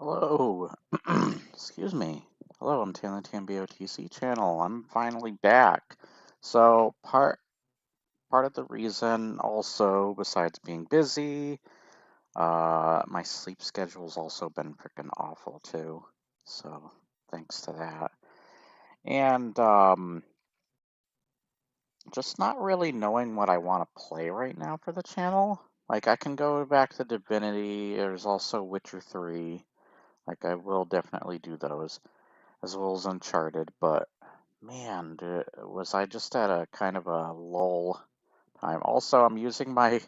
Hello. Excuse me. Hello, I'm Tan BOTC channel. I'm finally back. So part of the reason also, besides being busy, my sleep schedule's also been freaking awful too. So thanks to that. And just not really knowing what I want to play right now for the channel. Like I can go back to Divinity, there's also Witcher 3. Like I will definitely do those, as well as Uncharted, but man, was I just at a kind of a lull time. Also, I'm using my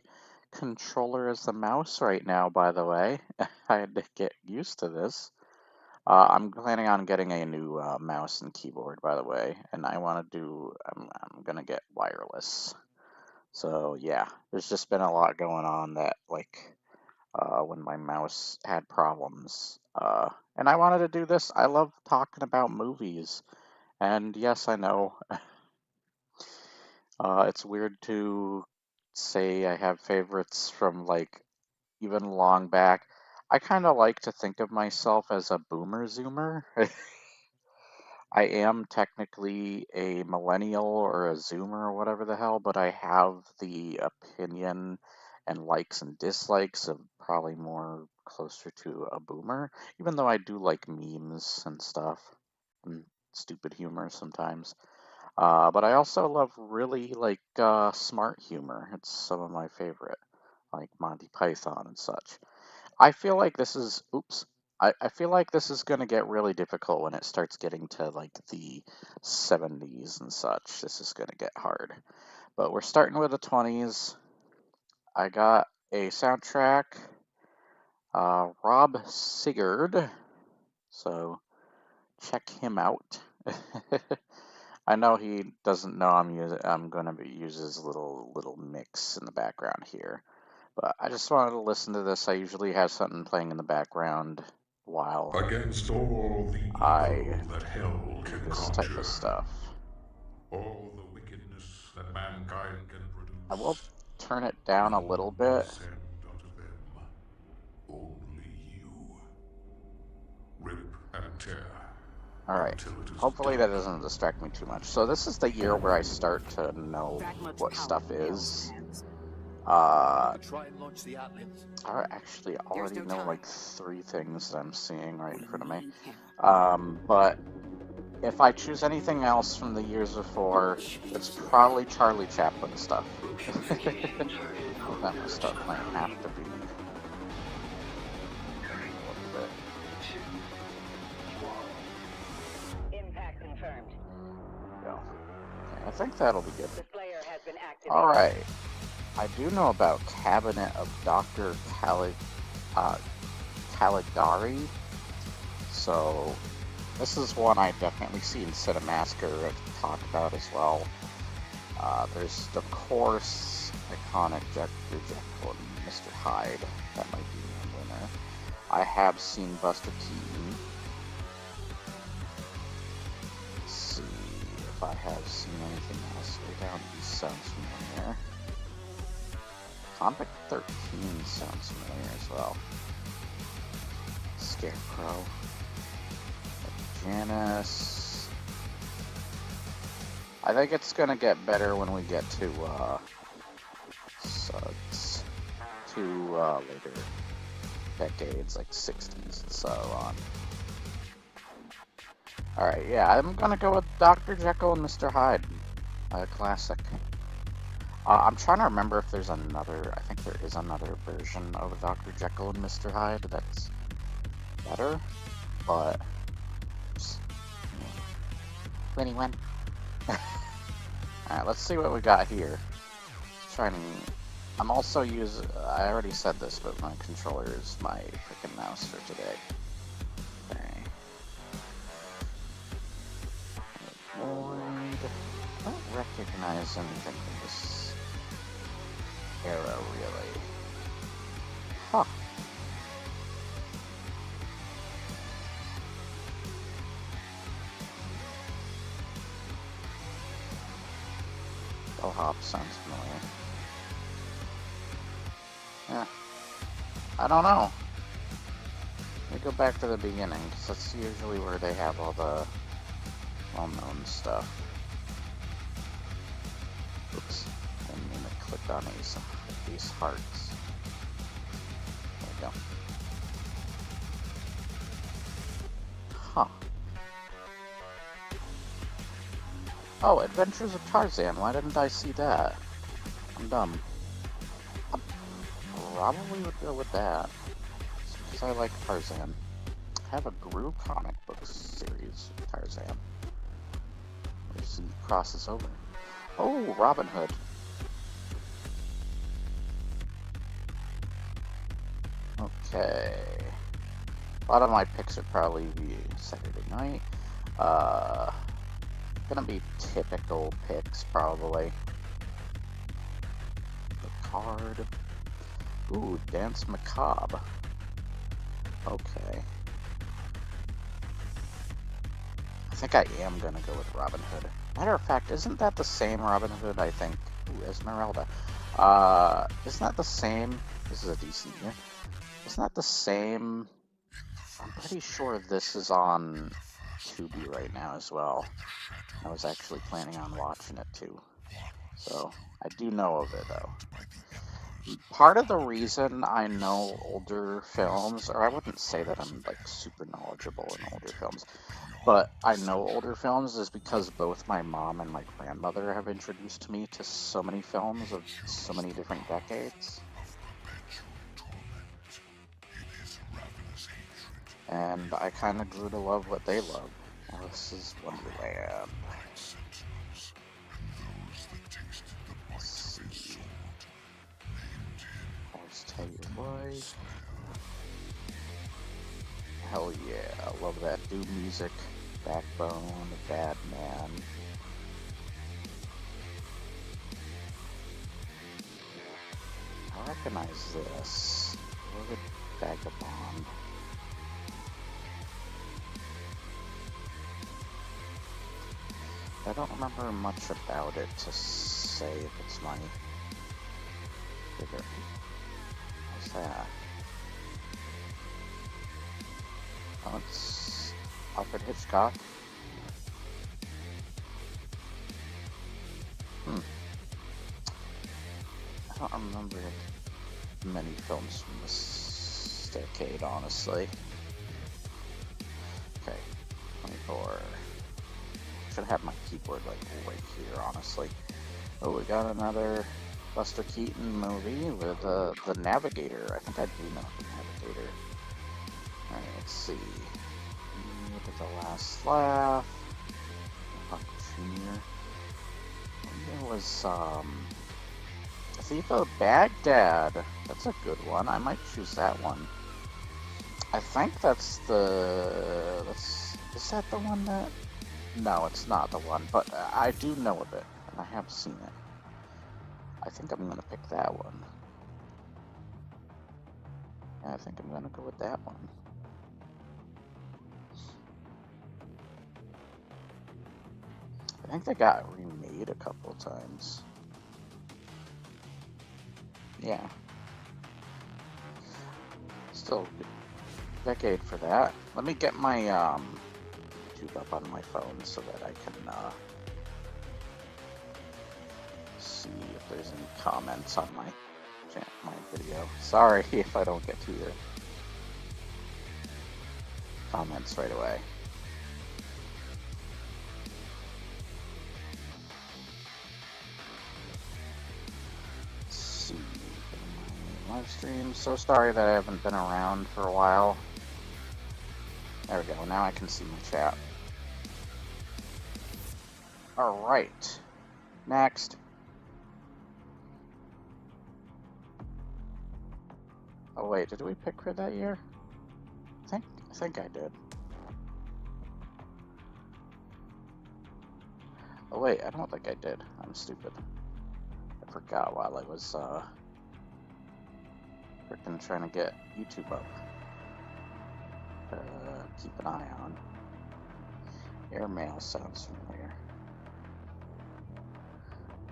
controller as the mouse right now, by the way. I had to get used to this. I'm planning on getting a new mouse and keyboard, by the way, and I'm gonna get wireless. So yeah, there's just been a lot going on that, like, when my mouse had problems. And I wanted to do this. I love talking about movies. And yes, I know it's weird to say I have favorites from like even long back. I kind of like to think of myself as a boomer zoomer. I am technically a millennial or a zoomer or whatever the hell, but I have the opinion and likes and dislikes of probably more closer to a boomer, even though I do like memes and stuff and stupid humor sometimes. But I also love really like smart humor. It's some of my favorite, like Monty Python and such. I feel like this is, oops, I feel like this is going to get really difficult when it starts getting to like the 70s and such. This is going to get hard. But we're starting with the 20s. I got a soundtrack, Rob Sigurd, so check him out. I know he doesn't know I'm going to use his little mix in the background here. But I just wanted to listen to this. I usually have something playing in the background while Against all the I evil that hell do can this type of conjure, stuff. all the wickedness that mankind can I will produce, turn it down a none little will bit. send unto them. Only you. Rip and tear All right. until it is Hopefully that done. doesn't distract me too much. So this is the year where I start to know That much what power stuff in Hell's is. hands. Uh, Try and launch the Atlas. I actually There's already no know time. like 3 things that I'm seeing right in We front of me. need him. But if I choose anything else from the years before, it's probably Charlie Chaplin stuff. Well, that must start playing Have to Be in a little bit. Impact confirmed. There we go. Okay, I think that'll be good. The Slayer has been activated. Alright. I do know about Cabinet of Dr. Caligari. So, this is one I definitely see in Cinemassacre talk about as well. There's, of course, iconic Dr. Jekyll and Mr. Hyde. That might be the winner. I have seen Buster Keaton. Let's see if I have seen anything else. Way Down East sounds familiar. Convict 13 sounds familiar as well. Scarecrow. Janice. I think it's gonna get better when we get to Suds. To later decades, like 60s and so on. Alright, yeah, I'm gonna go with Dr. Jekyll and Mr. Hyde. A classic. I'm trying to remember if there's another, I think there is another version of Dr. Jekyll and Mr. Hyde that's better, but 21. Alright, let's see what we got here. I'm also using, I already said this, but my controller is my freaking mouse for today. Okay. Avoid. I don't recognize anything in this era, really. Huh. Bellhop sounds familiar. Yeah. I don't know. me go back to the beginning, because that's usually where they have all the well-known stuff. Oops, I didn't mean to click on these hearts. There we go. Huh. Oh, Adventures of Tarzan. Why didn't I see that? I'm dumb. I probably would go with that. Because I like Tarzan. I have a Gru comic book series of Tarzan. There's he crosses over. Oh, Robin Hood. Okay. A lot of my picks would probably be Saturday night. Gonna be typical picks, probably. The card. Ooh, Dance Macabre. Okay. I think I am gonna go with Robin Hood. Matter of fact, isn't that the same Robin Hood, I think? Ooh, Esmeralda. Isn't that the same? This is a decent year. Isn't that the same? I'm pretty sure this is on Tubi right now as well. I was actually planning on watching it too. So, I do know of it though. Part of the reason I know older films, or I wouldn't say that I'm like super knowledgeable in older films, but I know older films is because both my mom and my grandmother have introduced me to so many films of so many different decades. And I kind of grew to love what they love. Alice's Wonderland. Let's see. Let's tell you why. Hell yeah, I love that. Do music. Backbone, Bad Man. I recognize this. Loaded Vagabond. I don't remember much about it to say if it's my favorite. What's that? Oh, it's Alfred Hitchcock. I don't remember many films from this decade, honestly. Okay, 24. Should have my keyboard like right here, honestly. Oh, we got another Buster Keaton movie with the Navigator. I think I do know the Navigator. Alright, let's see. Look at The Last Laugh. Buck Jr. There was Thief of Baghdad. That's a good one. I might choose that one. I think that's the... Is that the one that... No, it's not the one, but I do know of it, and I have seen it. I think I'm going to pick that one. Yeah, I think I'm going to go with that one. I think they got remade a couple of times. Yeah. Still a good decade for that. Let me get my YouTube up on my phone so that I can see if there's any comments on my video. Sorry if I don't get to your comments right away. Let's see. Live stream. So sorry that I haven't been around for a while. There we go. Now I can see my chat. Alright. Next. Oh wait, did we pick for that year? I think I did. Oh wait, I don't think I did. I'm stupid. I forgot while I was freaking trying to get YouTube up. Keep an eye on. Airmail sounds familiar.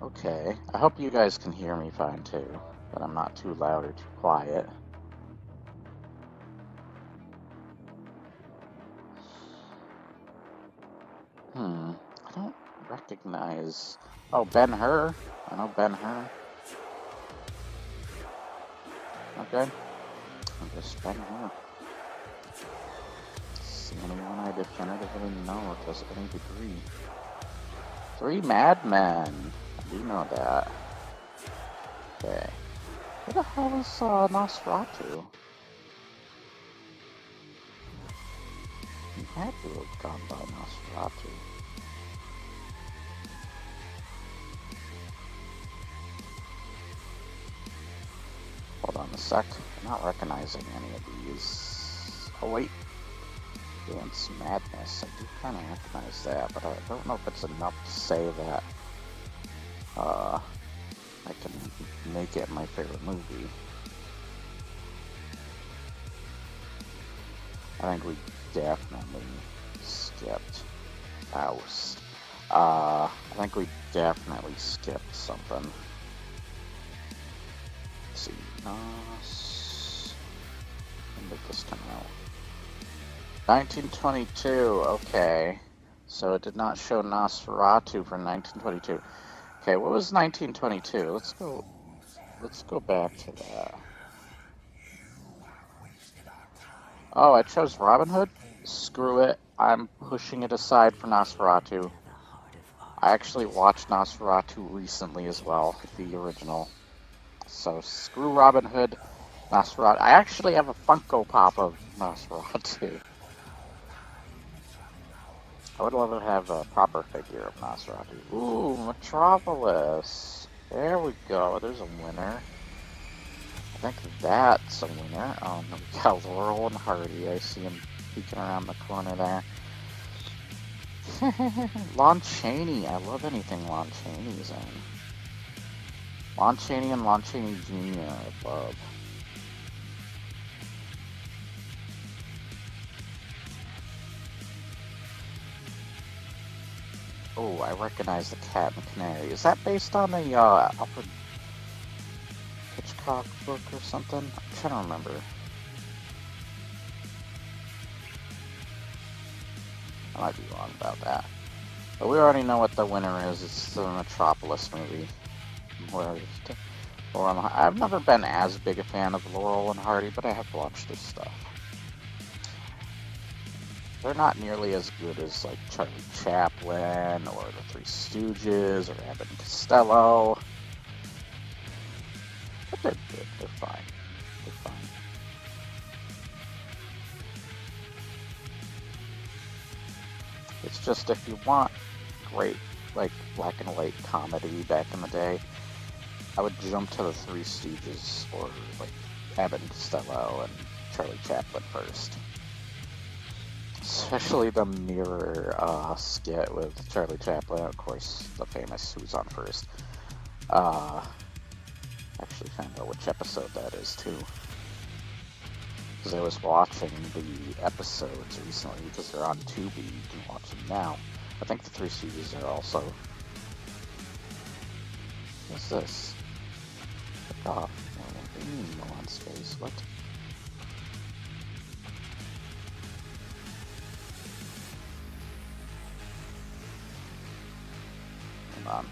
Okay, I hope you guys can hear me fine too, that I'm not too loud or too quiet. recognize. Oh, Ben-Hur. I know Ben-Hur. Okay. I guess Ben-Hur. See anyone I definitively know to any degree. 3 Madmen. I do know that. Okay. Where the hell is Nosferatu? He had to have gone by Nosferatu. Hold on a sec. I'm not recognizing any of these. Oh wait. Dance Madness. I do kind of recognize that, but I don't know if it's enough to say that I can make it my favorite movie. I think we definitely skipped Faust. I think we definitely skipped something. Let's see. When did this come out? 1922. Okay. So it did not show Nosferatu for 1922. Okay, what was 1922? Let's go back to that. Oh, I chose Robin Hood? Screw it. I'm pushing it aside for Nosferatu. I actually watched Nosferatu recently as well, the original. So screw Robin Hood, Nosferatu. I actually have a Funko Pop of Nosferatu. I would love to have a proper figure of Nosferatu. Ooh, Metropolis. There we go. There's a winner. I think that's a winner. Oh, no, we got Laurel and Hardy. I see him peeking around the corner there. Lon Chaney. I love anything Lon Chaney's in. Lon Chaney and Lon Chaney Jr. I love. Oh, I recognize the Cat and Canary. Is that based on the Alfred Hitchcock book or something? I'm trying to remember. I might be wrong about that. But we already know what the winner is. It's the Metropolis movie. I've never been as big a fan of Laurel and Hardy, but I have watched this stuff. They're not nearly as good as like Charlie Chaplin or the Three Stooges or Abbott and Costello. But they're good. They're fine. They're fine. It's just if you want great, like, black and white comedy back in the day, I would jump to the Three Stooges or, like, Abbott and Costello and Charlie Chaplin first. Especially the mirror skit with Charlie Chaplin, of course, the famous Who's on First. Actually find out which episode that is, too. Because I was watching the episodes recently, because they're on Tubi, you can watch them now. I think the Three Stooges are also... What's this? Click off. What do you mean, no on space? What? Hold on.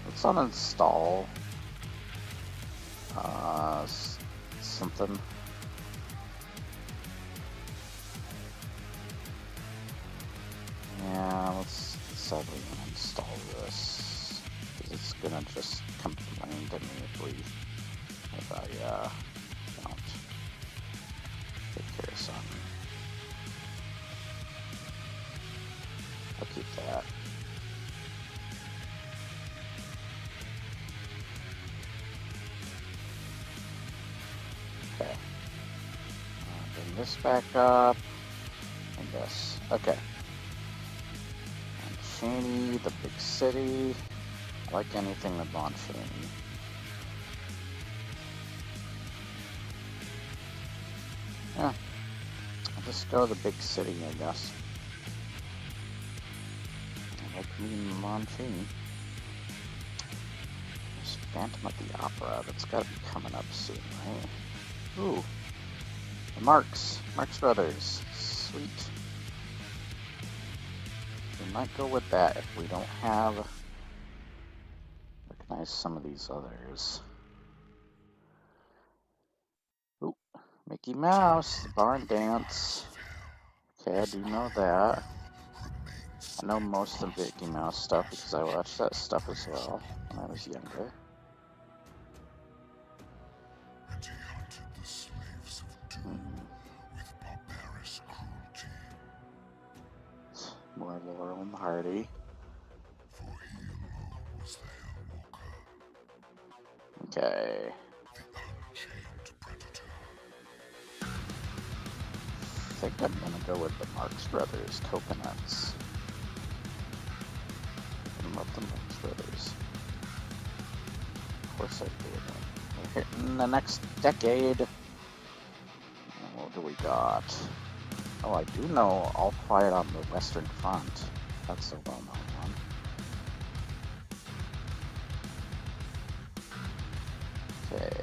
Let's uninstall something. Yeah, let's sadly uninstall this, because it's gonna just complain to me if I don't take care of something. I'll keep that. Okay. Bring this back up. And this. Okay. And Chaney, the big city. I like anything with Lon Chaney. Yeah. I'll just go to the big city, I guess. I like meeting Lon Chaney. There's Phantom of the Opera. That's gotta be coming up soon, right? Ooh. The Marx Brothers. Sweet. might go with that if we don't have... Recognize some of these others. Ooh, Mickey Mouse, the barn dance. Okay, I do know that. I know most of the Mickey Mouse stuff because I watched that stuff as well when I was younger. And he hunted the slaves of doom with barbarous cruelty. More Laurel and Hardy. For he alone was the Hellwalker, Okay. the unchained predator. I think I'm gonna go with the Marx Brothers Coconuts. I love the Marx Brothers. Of course I do. We're hitting the next decade. What do we got? Oh, I do know All Quiet on the Western Front. That's a well-known one. Okay.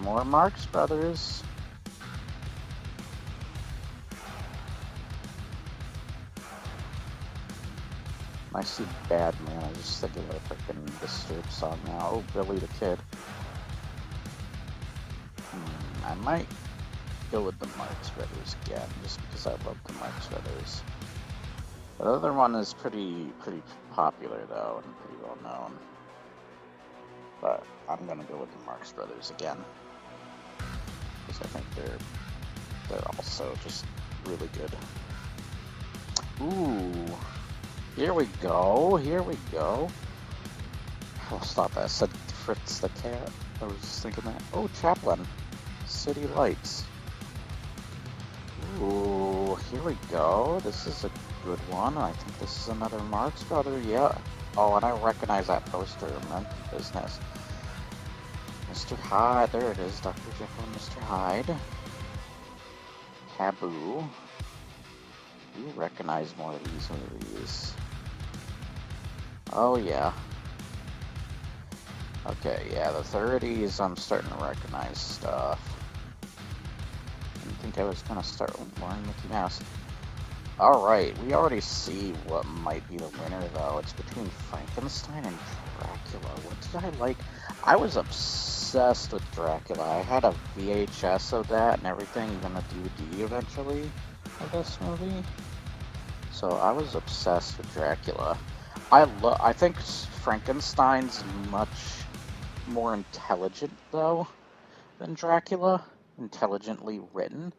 More Marx Brothers. I see Bad Man, I just think of a freaking Disturbed song now. Oh, Billy the Kid. I might go with the Marx Brothers again, just because I love the Marx Brothers. The other one is pretty popular though, and pretty well known. But I'm gonna go with the Marx Brothers again, because I think they're also just really good. Ooh, here we go, here we go. Oh, stop that! I said Fritz the Cat. I was just thinking that. Oh, Chaplin, City Lights. Ooh, here we go. This is a good one. I think this is another Marx Brother. Yeah. Oh, and I recognize that poster. Monkey Business. Mr. Hyde. There it is. Dr. Jekyll and Mr. Hyde. Taboo. You recognize more of these movies. Oh, yeah. Okay, yeah, the 30s, I'm starting to recognize stuff. I didn't think I was going to start wearing Mickey Mouse. Alright, we already see what might be the winner, though. It's between Frankenstein and Dracula. What did I like? I was obsessed with Dracula. I had a VHS of that and everything, even a DVD eventually of this movie. So I was obsessed with Dracula. I think Frankenstein's much more intelligent, though, than Dracula. Intelligently written.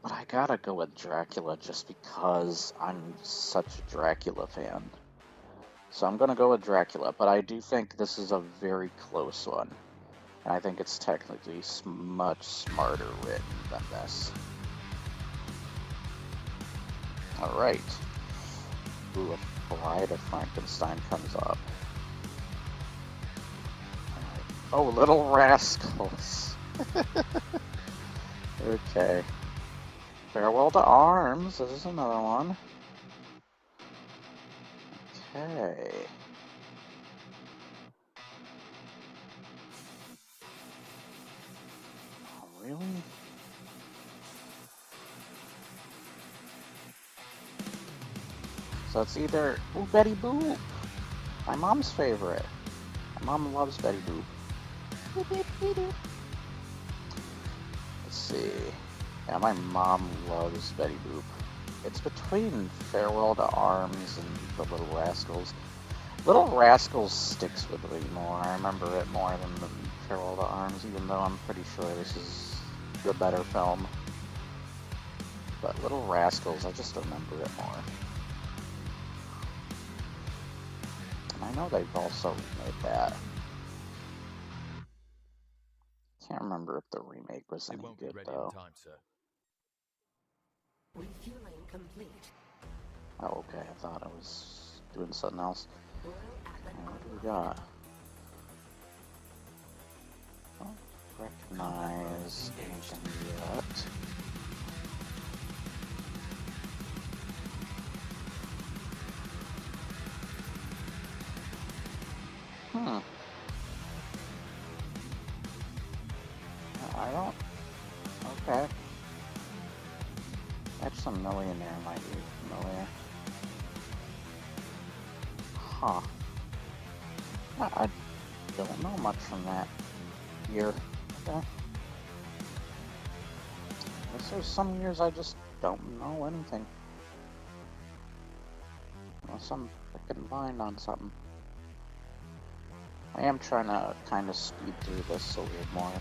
But I gotta go with Dracula just because I'm such a Dracula fan. So I'm gonna go with Dracula, but I do think this is a very close one. And I think it's technically much smarter written than this. Alright. Ooh, a Bride of Frankenstein comes up. Oh, Little Rascals. Okay. Farewell to Arms. This is another one. Okay. Oh, really? So it's either... Ooh, Betty Boop! My mom's favorite. My mom loves Betty Boop. Boop, boop, boop, boop. Let's see. Yeah, my mom loves Betty Boop. It's between Farewell to Arms and The Little Rascals. Little Rascals sticks with me more. I remember it more than the Farewell to Arms, even though I'm pretty sure this is the better film. But Little Rascals, I just remember it more. And I know they've also remade that. Can't remember if the remake was any good, though. Time, sir. Refueling complete. Oh, okay, I thought I was doing something else. Royal Atlas What do we got? Don't recognize anything yet. I don't... Okay. Catch the Millionaire might be familiar. Huh. I don't know much from that year. Okay. Guess there's some years I just don't know anything. Unless I'm freaking blind on something. I am trying to kind of speed through this a little more.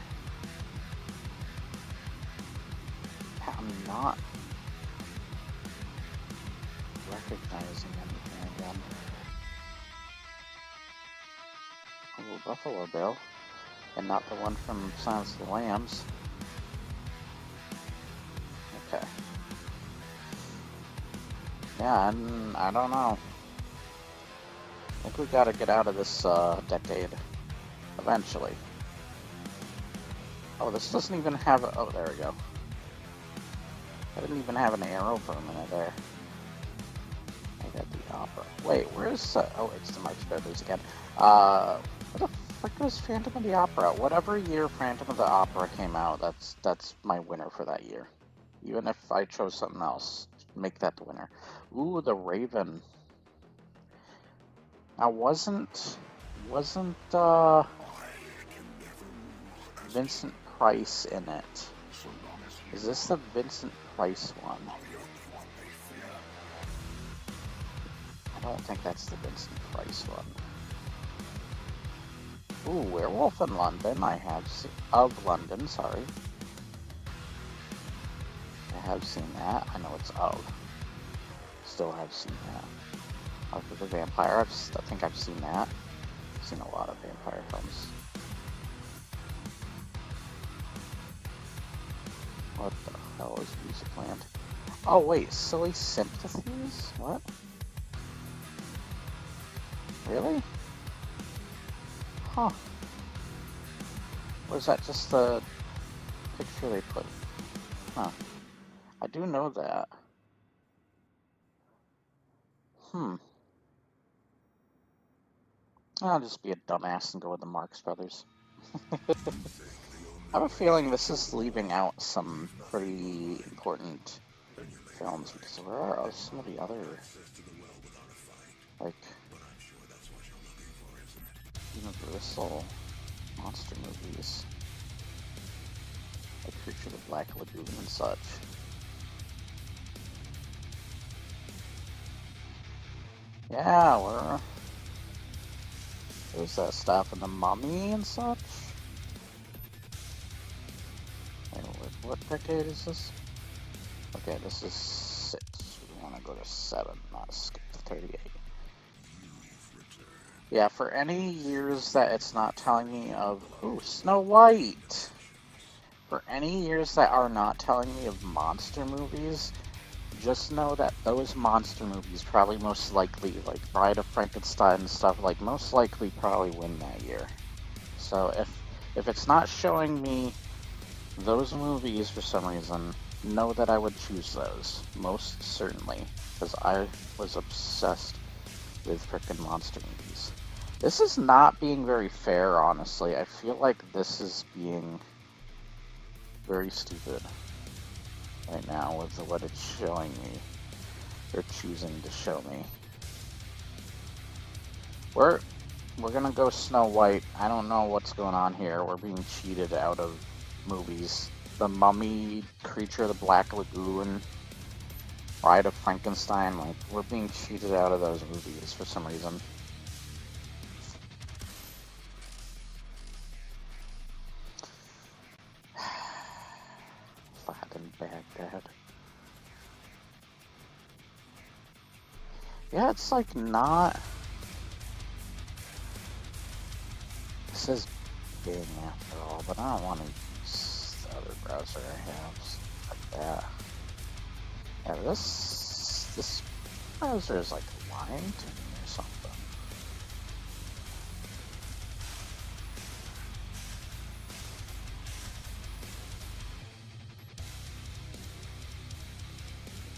I'm not recognizing anything again. Oh, Buffalo Bill. And not the one from Silence of the Lambs. Okay. Yeah, and I don't know. I think we gotta get out of this decade. Eventually. Oh, this doesn't even have a... Oh, there we go. I didn't even have an arrow for a minute there. I got the opera. Wait, where's... oh, it's the Marx Brothers again. What the frick was Phantom of the Opera? Whatever year Phantom of the Opera came out, that's my winner for that year. Even if I chose something else, make that the winner. Ooh, The Raven. Now, wasn't Vincent Price in it? Is this the Vincent Price one? I don't think that's the Vincent Price one. Ooh, Werewolf in London. I have seen... Of London, sorry. I have seen that. I know it's of. Still have seen that. Mark of the Vampire. I think I've seen that. I've seen a lot of vampire films. What the hell is Musicland? Oh wait, Silly Sympathies? What? Really? Huh. Was that just the picture they put? Huh. I do know that. I'll just be a dumbass and go with the Marx Brothers. I have a feeling this is leaving out some pretty important films, because where are some of the other, like, Universal monster movies, like Creature of the Black Lagoon and such. Yeah, there's that stuff in The Mummy and such. Wait, what decade is this? Okay, this is 6. We want to go to 7, not skip to 38. Yeah, for any years that it's not telling me of... Ooh, Snow White! For any years that are not telling me of monster movies, just know that those monster movies probably most likely, like Bride of Frankenstein and stuff, like most likely probably win that year. So if it's not showing me those movies for some reason, know that I would choose those, most certainly, because I was obsessed with frickin' monster movies. This is not being very fair, honestly. I feel like this is being very stupid right now with what it's showing me, or choosing to show me. We're gonna go Snow White. I don't know what's going on here. We're being cheated out of movies. The Mummy, Creature of the Black Lagoon, Bride of Frankenstein, like, we're being cheated out of those movies for some reason. Fucking Baghdad. Yeah, it's like not... This is Bing after all, but I don't want to use the other browser I have, like that. Yeah, this browser is like lying to me or something.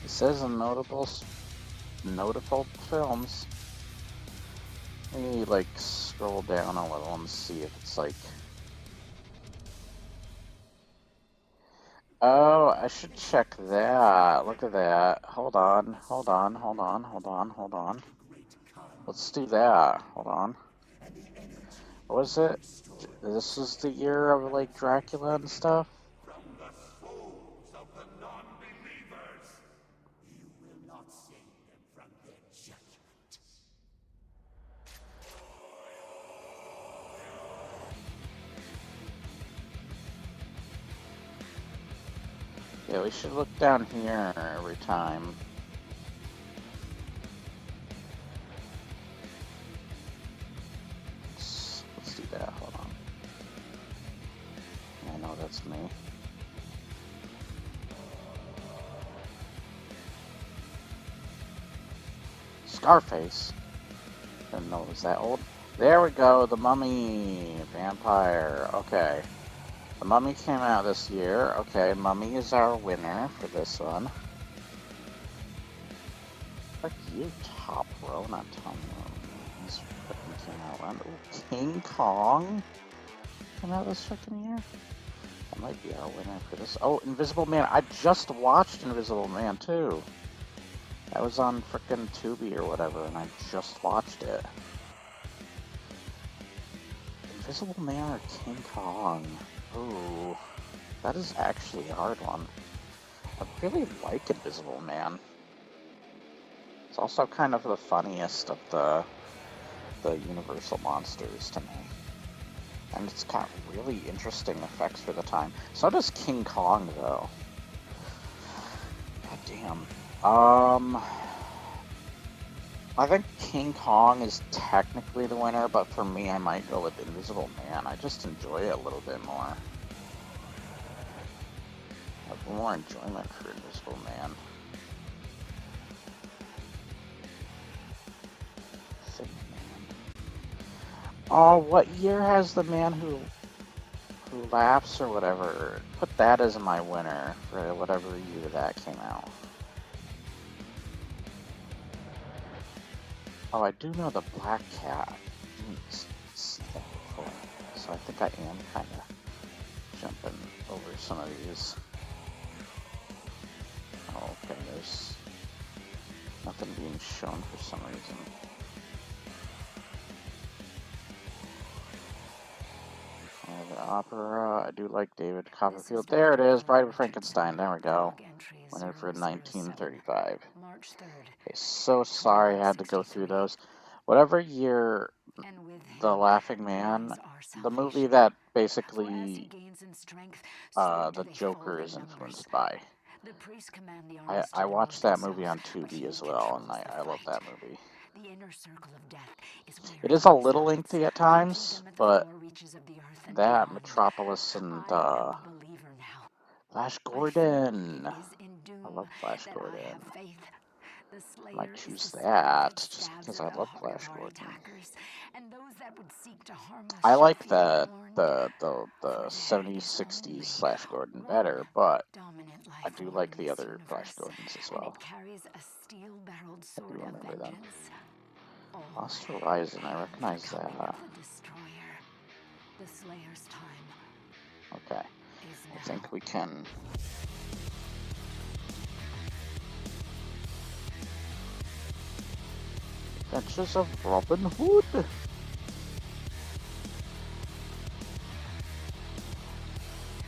It says in notable films. Let me like scroll down a little and see if it's like... Oh, I should check that. Look at that. Hold on, hold on, hold on, hold on, hold on. Let's do that. Hold on. What was it? This was the year of like Dracula and stuff? Yeah, we should look down here every time. Let's do that. Hold on. I know that's me. Scarface. Didn't know it was that old. There we go. The Mummy. Vampire. Okay. The Mummy came out this year. Okay, Mummy is our winner for this one. Fuck you, Top Row, not Tom Row. He's fucking came out around. Ooh, King Kong came out this fucking year. That might be our winner for this. Oh, Invisible Man. I just watched Invisible Man too. That was on frickin' Tubi or whatever, and I just watched it. Invisible Man or King Kong? Ooh, that is actually a hard one. I really like Invisible Man. It's also kind of the funniest of the Universal monsters to me. And it's got really interesting effects for the time. So does King Kong, though. God damn. I think King Kong is technically the winner, but for me, I might go with Invisible Man. I just enjoy it a little bit more. I have more enjoyment for Invisible Man. Thing Man. Oh, what year has the man who laughs or whatever? Put that as my winner for whatever year that came out. Oh, I do know the Black Cat. I didn't see that before. So I think I am kind of jumping over some of these. Oh, okay, there's nothing being shown for some reason. The opera, I do like David Copperfield. There it is, Bride of Frankenstein. There we go. Winner for 1935. Okay, so sorry I had to go through those. Whatever year The Laughing Man, the movie that basically the Joker is influenced by. I watched that movie on Tubi as well, and I love that movie. It is a little lengthy at times, but that Metropolis and Flash Gordon. I love Flash Gordon. I might choose that just because I love Flash Gordon. I like the 70s, 60s Flash Gordon better, but I do like the other Flash Gordons as well. I do remember them. Lost Horizon, I recognize that. Okay, I think we can. Adventures of Robin Hood.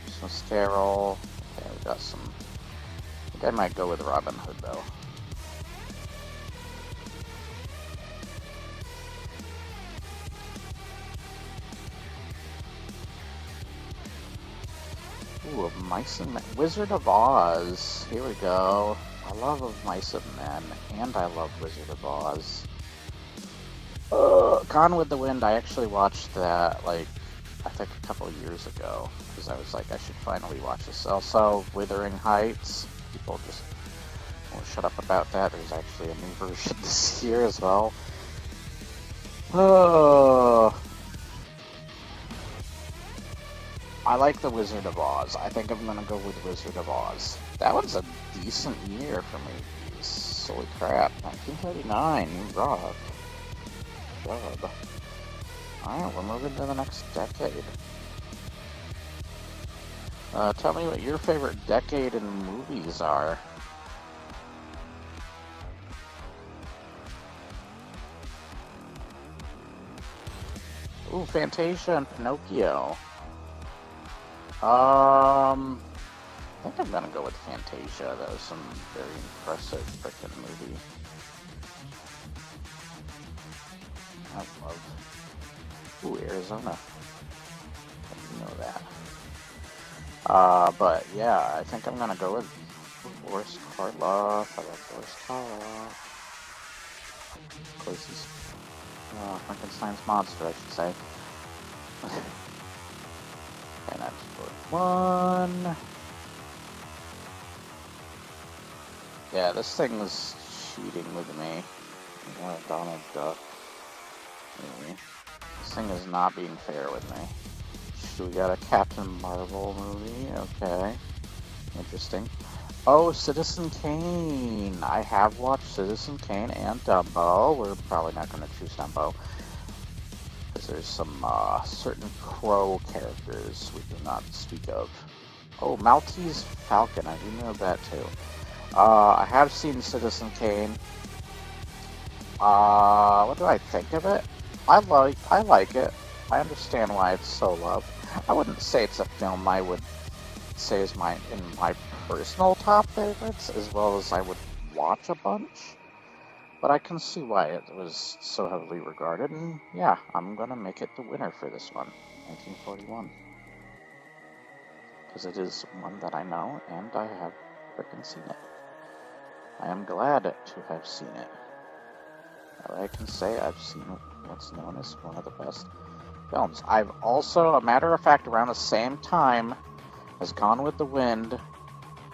Christmas Carol. Okay, we got some. I think I might go with Robin Hood though. Ooh, of Mice and Men. Wizard of Oz. Here we go. I love Of Mice and Men, and I love Wizard of Oz. Gone with the Wind, I actually watched that, like, I think a couple of years ago, because I was like, I should finally watch this. Also, Wuthering Heights. People just won't shut up about that. There's actually a new version this year as well. I like The Wizard of Oz. I think I'm gonna go with Wizard of Oz. That was a decent year for movies. Holy crap. 1939, you rock. Job. Alright, we're moving to the next decade. Tell me what your favorite decade in movies are. Ooh, Fantasia and Pinocchio. I think I'm gonna go with Fantasia. That was some very impressive freaking movie. I love. Ooh, Arizona. You know that. But yeah, I think I'm gonna go with Boris Karloff. I love Boris Karloff. Of course, he's Frankenstein's monster, I should say. And that's one. Yeah, this thing is cheating with me. Donald Duck. Maybe. This thing is not being fair with me. So we got a Captain Marvel movie. Okay. Interesting. Oh, Citizen Kane. I have watched Citizen Kane and Dumbo. We're probably not going to choose Dumbo. Because there's some certain Crow characters we do not speak of. Oh, Maltese Falcon. I do know that too. I have seen Citizen Kane. What do I think of it? I like it. I understand why it's so loved. I wouldn't say it's a film I would say is in my personal top favorites, as well as I would watch a bunch. But I can see why it was so heavily regarded, and yeah, I'm gonna make it the winner for this one, 1941. Because it is one that I know, and I have frickin' seen it. I am glad to have seen it. I can say I've seen what's known as one of the best films. I've also, a matter of fact, around the same time as Gone with the Wind,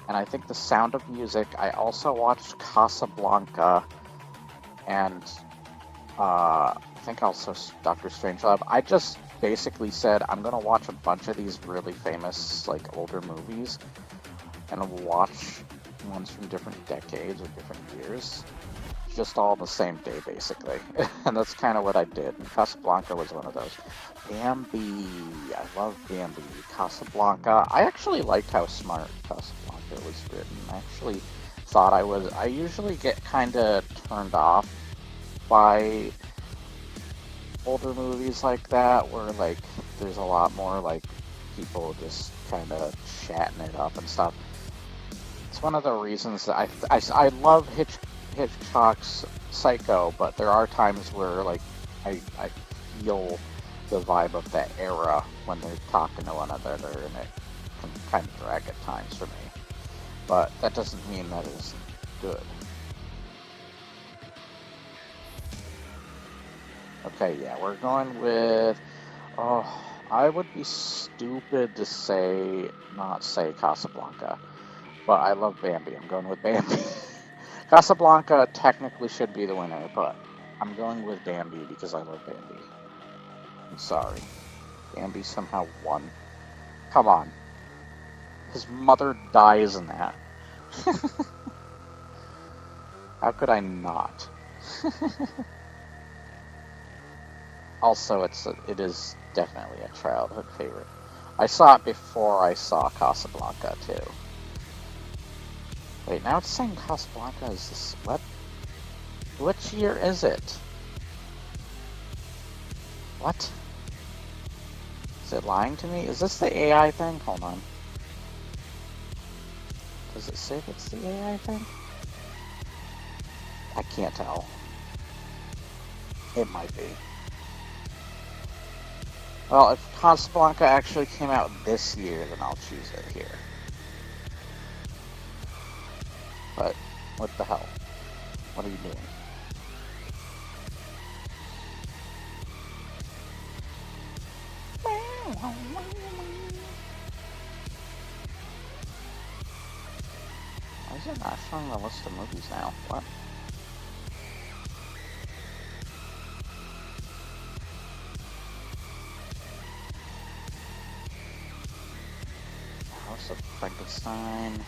and I think The Sound of Music, I also watched Casablanca, and I think also Doctor Strangelove. I just basically said I'm gonna watch a bunch of these really famous, like, older movies, and watch ones from different decades or different years. Just all the same day, basically. And that's kind of what I did. And Casablanca was one of those. Bambi. I love Bambi. Casablanca. I actually liked how smart Casablanca was written. I actually thought I usually get kind of turned off by older movies like that, where, like, there's a lot more, like, people just kind of chatting it up and stuff. It's one of the reasons that I love Hitchcock's Psycho, but there are times where, like, I feel the vibe of that era when they're talking to one another, and it can kind of drag at times for me. But that doesn't mean that it's good. Okay, yeah, we're going with... Oh, I would be stupid to not say Casablanca. But I love Bambi. I'm going with Bambi. Casablanca technically should be the winner, but I'm going with Bambi because I love Bambi. I'm sorry. Bambi somehow won. Come on. His mother dies in that. How could I not? Also, it is definitely a childhood favorite. I saw it before I saw Casablanca, too. Wait, now it's saying Casablanca is this... What? Which year is it? What? Is it lying to me? Is this the AI thing? Hold on. Does it say if it's the AI thing? I can't tell. It might be. Well, if Casablanca actually came out this year, then I'll choose it here. But, what the hell? What are you doing? Why is it not showing the list of movies now? What? House of Frankenstein.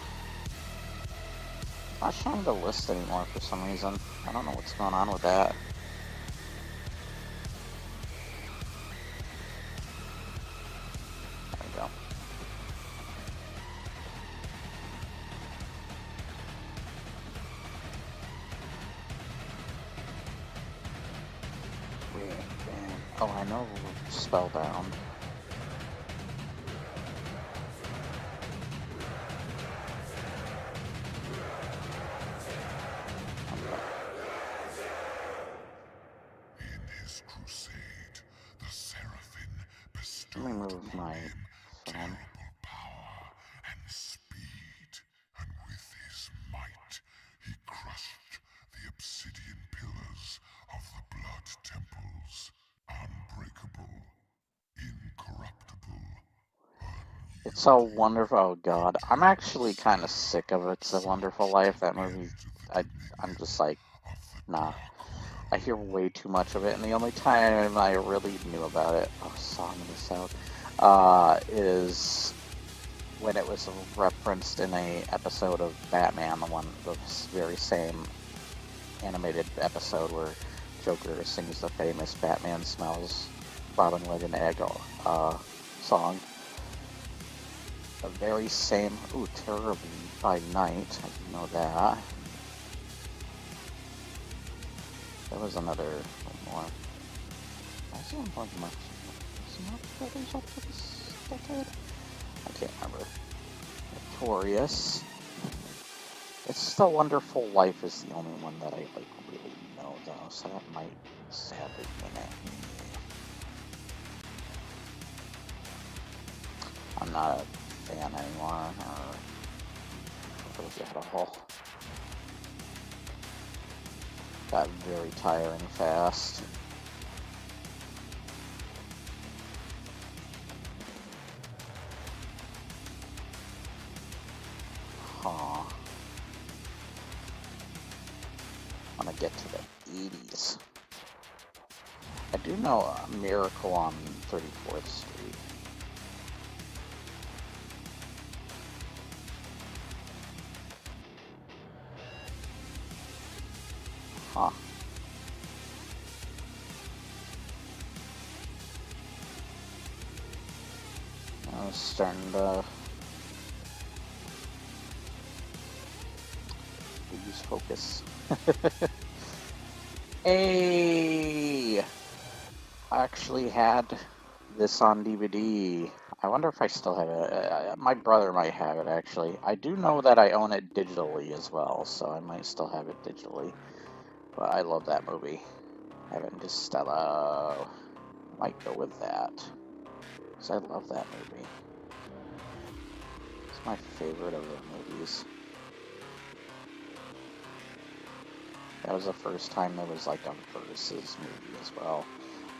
It's not showing the list anymore for some reason. I don't know what's going on with that. There we go. know Spellbound. In his crusade, the Seraphim bestowed Let me move upon my him phone. terrible power and speed, and with his might he crushed the obsidian pillars of the blood temples, unbreakable, incorruptible, It's so wonderful. Oh God, I'm actually kind of sick of It's a Wonderful Life. That movie, I'm just like, nah. I hear way too much of it, and the only time I really knew about it, oh, Song of the South, is when it was referenced in a episode of Batman, the very same animated episode where Joker sings the famous "Batman smells Robin like an egg" song. The very same. Ooh, Terror by Night. I didn't know that. There was another one more. I see him much. Brothers up to this decade? I can't remember. Victorious. It's the Wonderful Life is the only one that I like really know though, so that might sadly limit me. I'm not a fan anymore, or at all. Got very tiring fast. Huh. I want to get to the 80s. I do know a Miracle on 34th Street. Huh. I was starting to lose focus. Hey! I actually had this on DVD. I wonder if I still have it. My brother might have it, actually. I do know that I own it digitally as well, so I might still have it digitally. But I love that movie. Abbott and Costello. Might go with that. Because I love that movie. It's my favorite of the movies. That was the first time there was like a versus movie as well.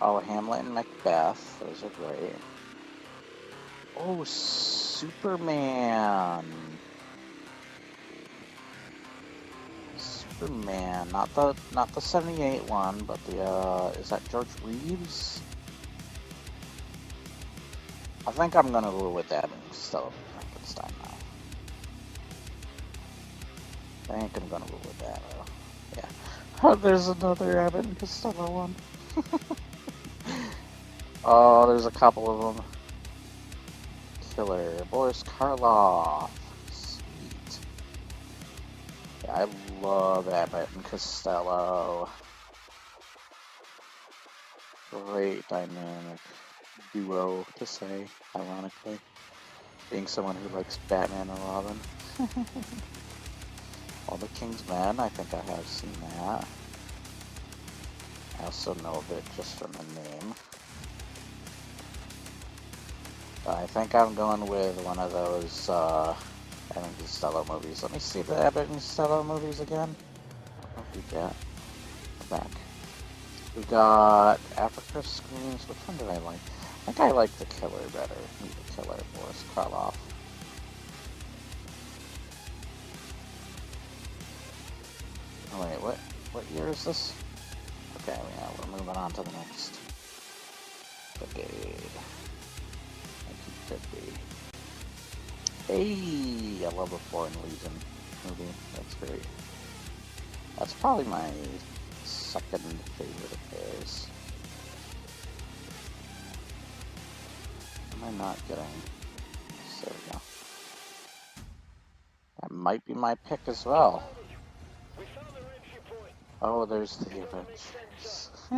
Oh, Hamlet and Macbeth. Those are great. Oh, Superman. Superman. Not the 78 one, but the is that George Reeves? I think I'm gonna go with that instead of Frankenstein now. I think I'm gonna go with that. Yeah. Oh, there's another Abbott and Costello one. Oh, there's a couple of them. Killer. Boris Karloff. Sweet. Yeah, I love Abbott and Costello. Great dynamic duo, to say, ironically. Being someone who likes Batman and Robin. All the King's Men, I think I have seen that. I also know of it just from the name. But I think I'm going with one of those Abbott and Costello movies. Let me see the Abbott and Costello movies again. What we got? Back. We got Africa Screams. Which one did I like? I think I like The Killer better. The Killer, Boris Karloff. Oh wait, what year is this? Okay, yeah, we're moving on to the next decade. 1950. Hey, I love the Foreign Legion movie. That's great. That's probably my second favorite of theirs. Am I not getting? There we go. That might be my pick as well. Oh, there's the Avengers.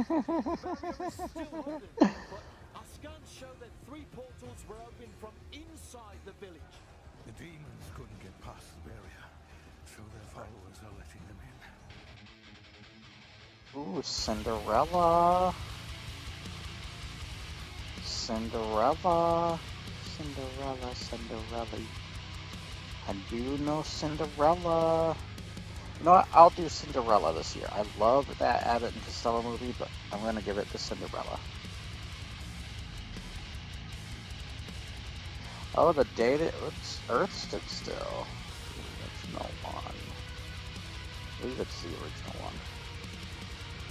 barrier is still open, but our scans show that 3 portals were opened from inside the village. The demons couldn't get past the barrier, so their followers are letting them in. Ooh, Cinderella. Cinderella. Cinderella, Cinderella. I do know Cinderella. You know what? I'll do Cinderella this year. I love that Abbott and Costello movie, but I'm going to give it to Cinderella. Oh, the day that Earth stood still. The original one. I believe it's the original one.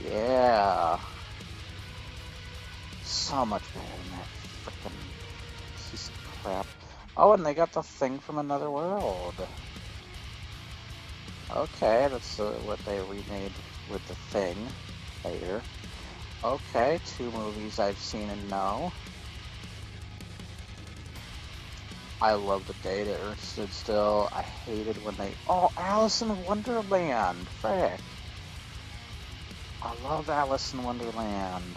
Yeah. So much better than that frickin' piece of crap. Oh, and they got the Thing from Another World. Okay, that's what they remade with the Thing later. Okay, 2 movies I've seen and know. I love the day that Earth stood still. I hated when they... Oh, Alice in Wonderland! Frick! I love Alice in Wonderland.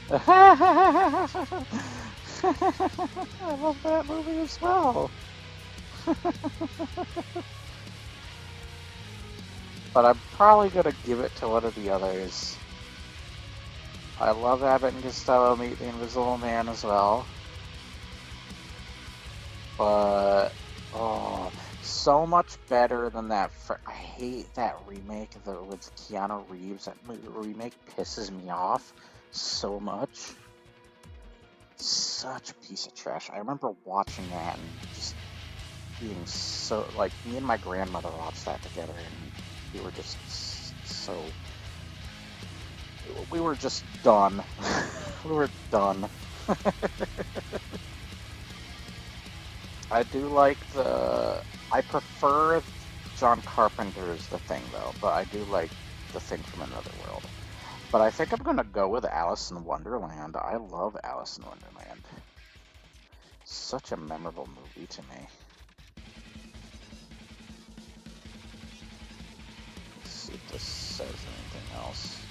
I love that movie as well. But I'm probably gonna give it to one of the others. I love Abbott and Costello Meet the Invisible Man as well. But, oh, so much better than that. I hate that remake with Keanu Reeves. That remake pisses me off so much. Such a piece of trash. I remember watching that and just being so, like, me and my grandmother watched that together and we were just so, we were just done. We were done. I do like I prefer John Carpenter's The Thing though, but I do like The Thing from Another World. But I think I'm gonna go with Alice in Wonderland. I love Alice in Wonderland. Such a memorable movie to me. Let's see if this says anything else.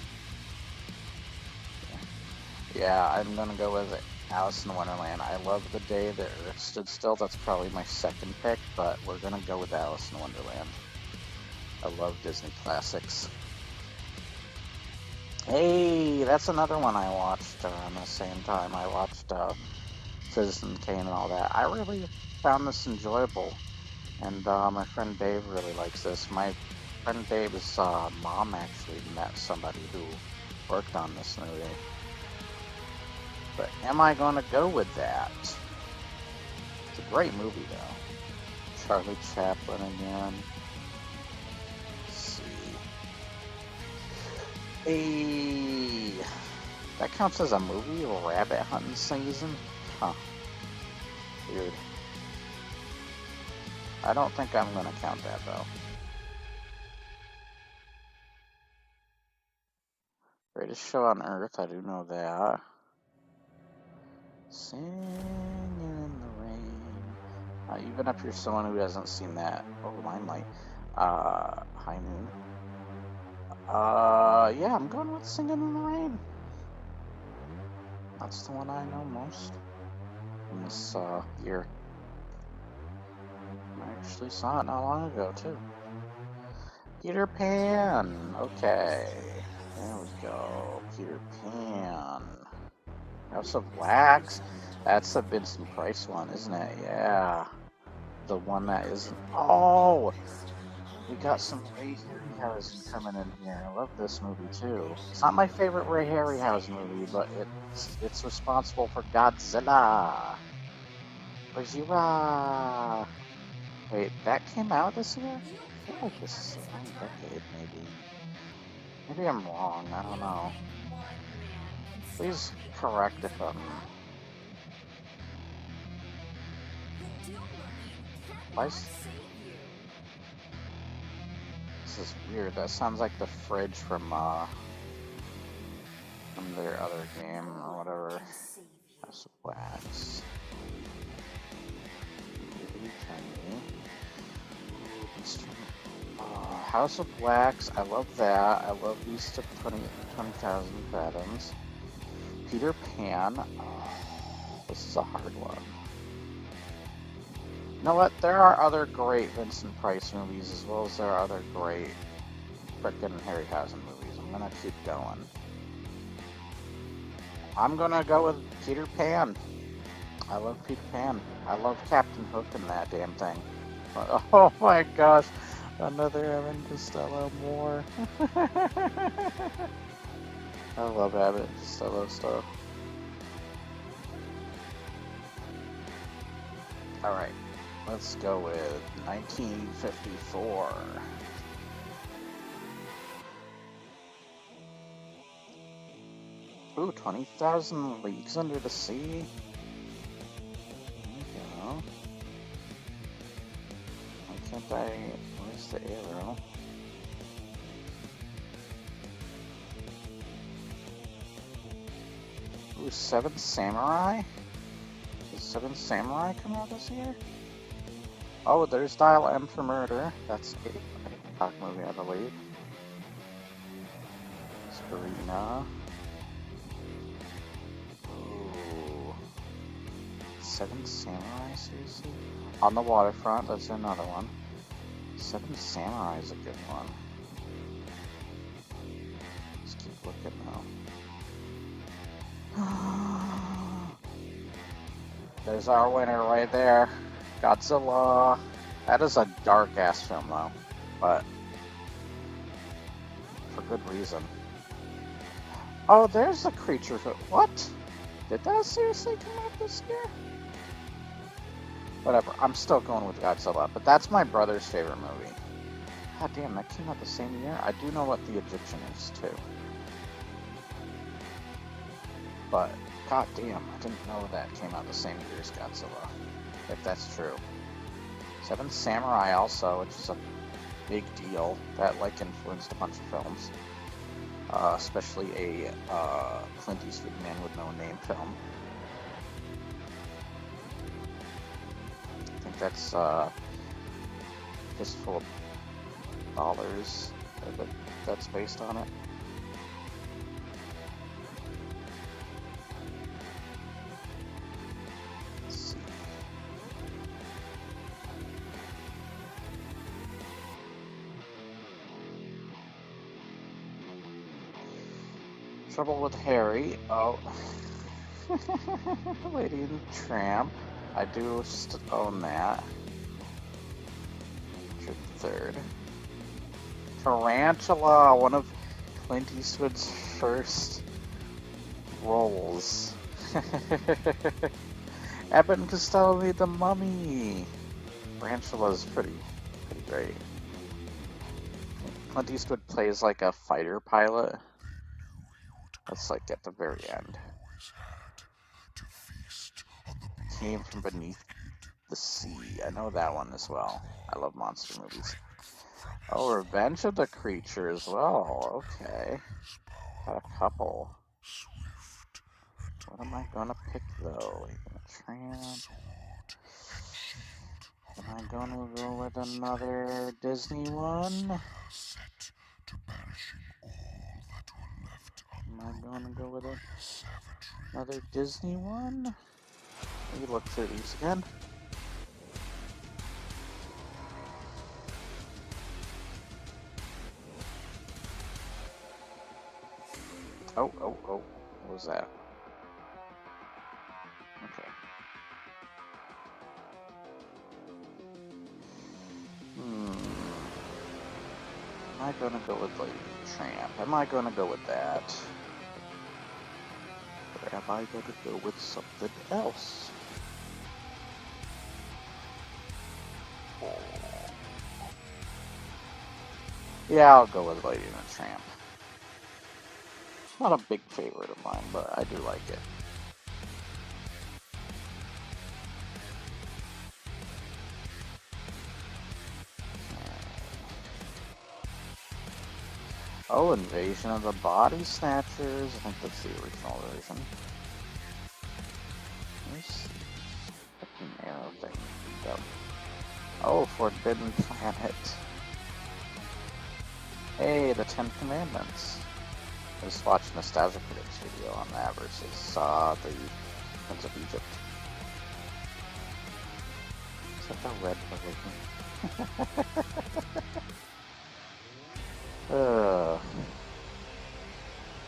Yeah, I'm gonna go with Alice in Wonderland. I love the day that Earth stood still. That's probably my second pick, but we're gonna go with Alice in Wonderland. I love Disney classics. Hey, that's another one I watched around the same time. I watched Citizen Kane and all that. I really found this enjoyable, and my friend Dave really likes this. My friend Dave's mom actually met somebody who worked on this movie. But am I going to go with that? It's a great movie, though. Charlie Chaplin again. Let's see. Hey, that counts as a movie? Rabbit hunting season? Huh. Weird. I don't think I'm going to count that, though. Greatest show on Earth, I do know that. Singing in the rain. Even if you're someone who hasn't seen that. Oh, Limelight. High Noon. Yeah, I'm going with Singing in the Rain. That's the one I know most in this year. I actually saw it not long ago, too. Peter Pan. Okay. There we go. Peter Pan. House of Wax. That's the Vincent Price one, isn't it? Yeah. The one that isn't. Oh! We got some Ray Harryhausen coming in here. I love this movie too. It's not my favorite Ray Harryhausen movie, but it's responsible for Godzilla. Gojira. Wait, that came out this year? I feel like this is the wrong decade, maybe. Maybe I'm wrong. I don't know. Please correct if I'm. Why is... This is weird. That sounds like the fridge from their other game or whatever. House of Wax. House of Wax, I love that. I love Beast of 20,000 Fathoms. Peter Pan, oh, this is a hard one. You know what? There are other great Vincent Price movies as well as there are other great frickin' Harryhausen movies. I'm gonna keep going. I'm gonna go with Peter Pan. I love Peter Pan. I love Captain Hook and that damn thing. But, oh my gosh, another Evan Costello more. I love Abbott and Costello stuff. Alright, let's go with 1954. Ooh, 20,000 Leagues Under the Sea. There you go. Why can't I... Where's the arrow? Ooh, Seven Samurai? Does Seven Samurai come out this year? Oh, there's Dial M for Murder. That's a Hitchcock movie, I believe. Serena. Ooh. Seven Samurai, seriously? On the Waterfront, that's another one. Seven Samurai is a good one. Let's keep looking now. There's our winner right there. Godzilla. That is a dark-ass film, though. But for good reason. Oh, there's the creature. What? Did that seriously come out this year? Whatever. I'm still going with Godzilla, but that's my brother's favorite movie. God damn, that came out the same year? I do know what The Egyptian is, too. But, god damn, I didn't know that came out the same year as Godzilla. If that's true. Seven Samurai also, which is a big deal. That, like, influenced a bunch of films. Especially a Clint Eastwood Man with No Name film. I think that's Fistful of Dollars that's based on it. Let's see. Trouble with Harry. Oh. Lady and the Tramp. I do own that. Richard III. Tarantula, one of Clint Eastwood's first roles. Abbott and Costello made The Mummy. Tarantula's pretty great. Clint Eastwood plays like a fighter pilot. That's like at the very end. Came from beneath the sea. I know that one as well. I love monster movies. Oh, Revenge of the Creature as well. Okay. Got a couple. What am I gonna pick though? Tramp. Am I gonna go with another Disney one? Am I gonna go with another Disney one? Let me look through these again. Oh, what was that? Okay. Am I gonna go with Lady and the Tramp? Am I gonna go with that? Or am I gonna go with something else? Yeah, I'll go with Lady and the Tramp. It's not a big favorite of mine, but I do like it. Oh, Invasion of the Body Snatchers. I think that's the original version. Where's the fucking arrow thing? Go. Oh, Forbidden Planet. Hey, the Ten Commandments. I just watched Nostalgia Critics video on that versus the Prince of Egypt. Is that the red religion?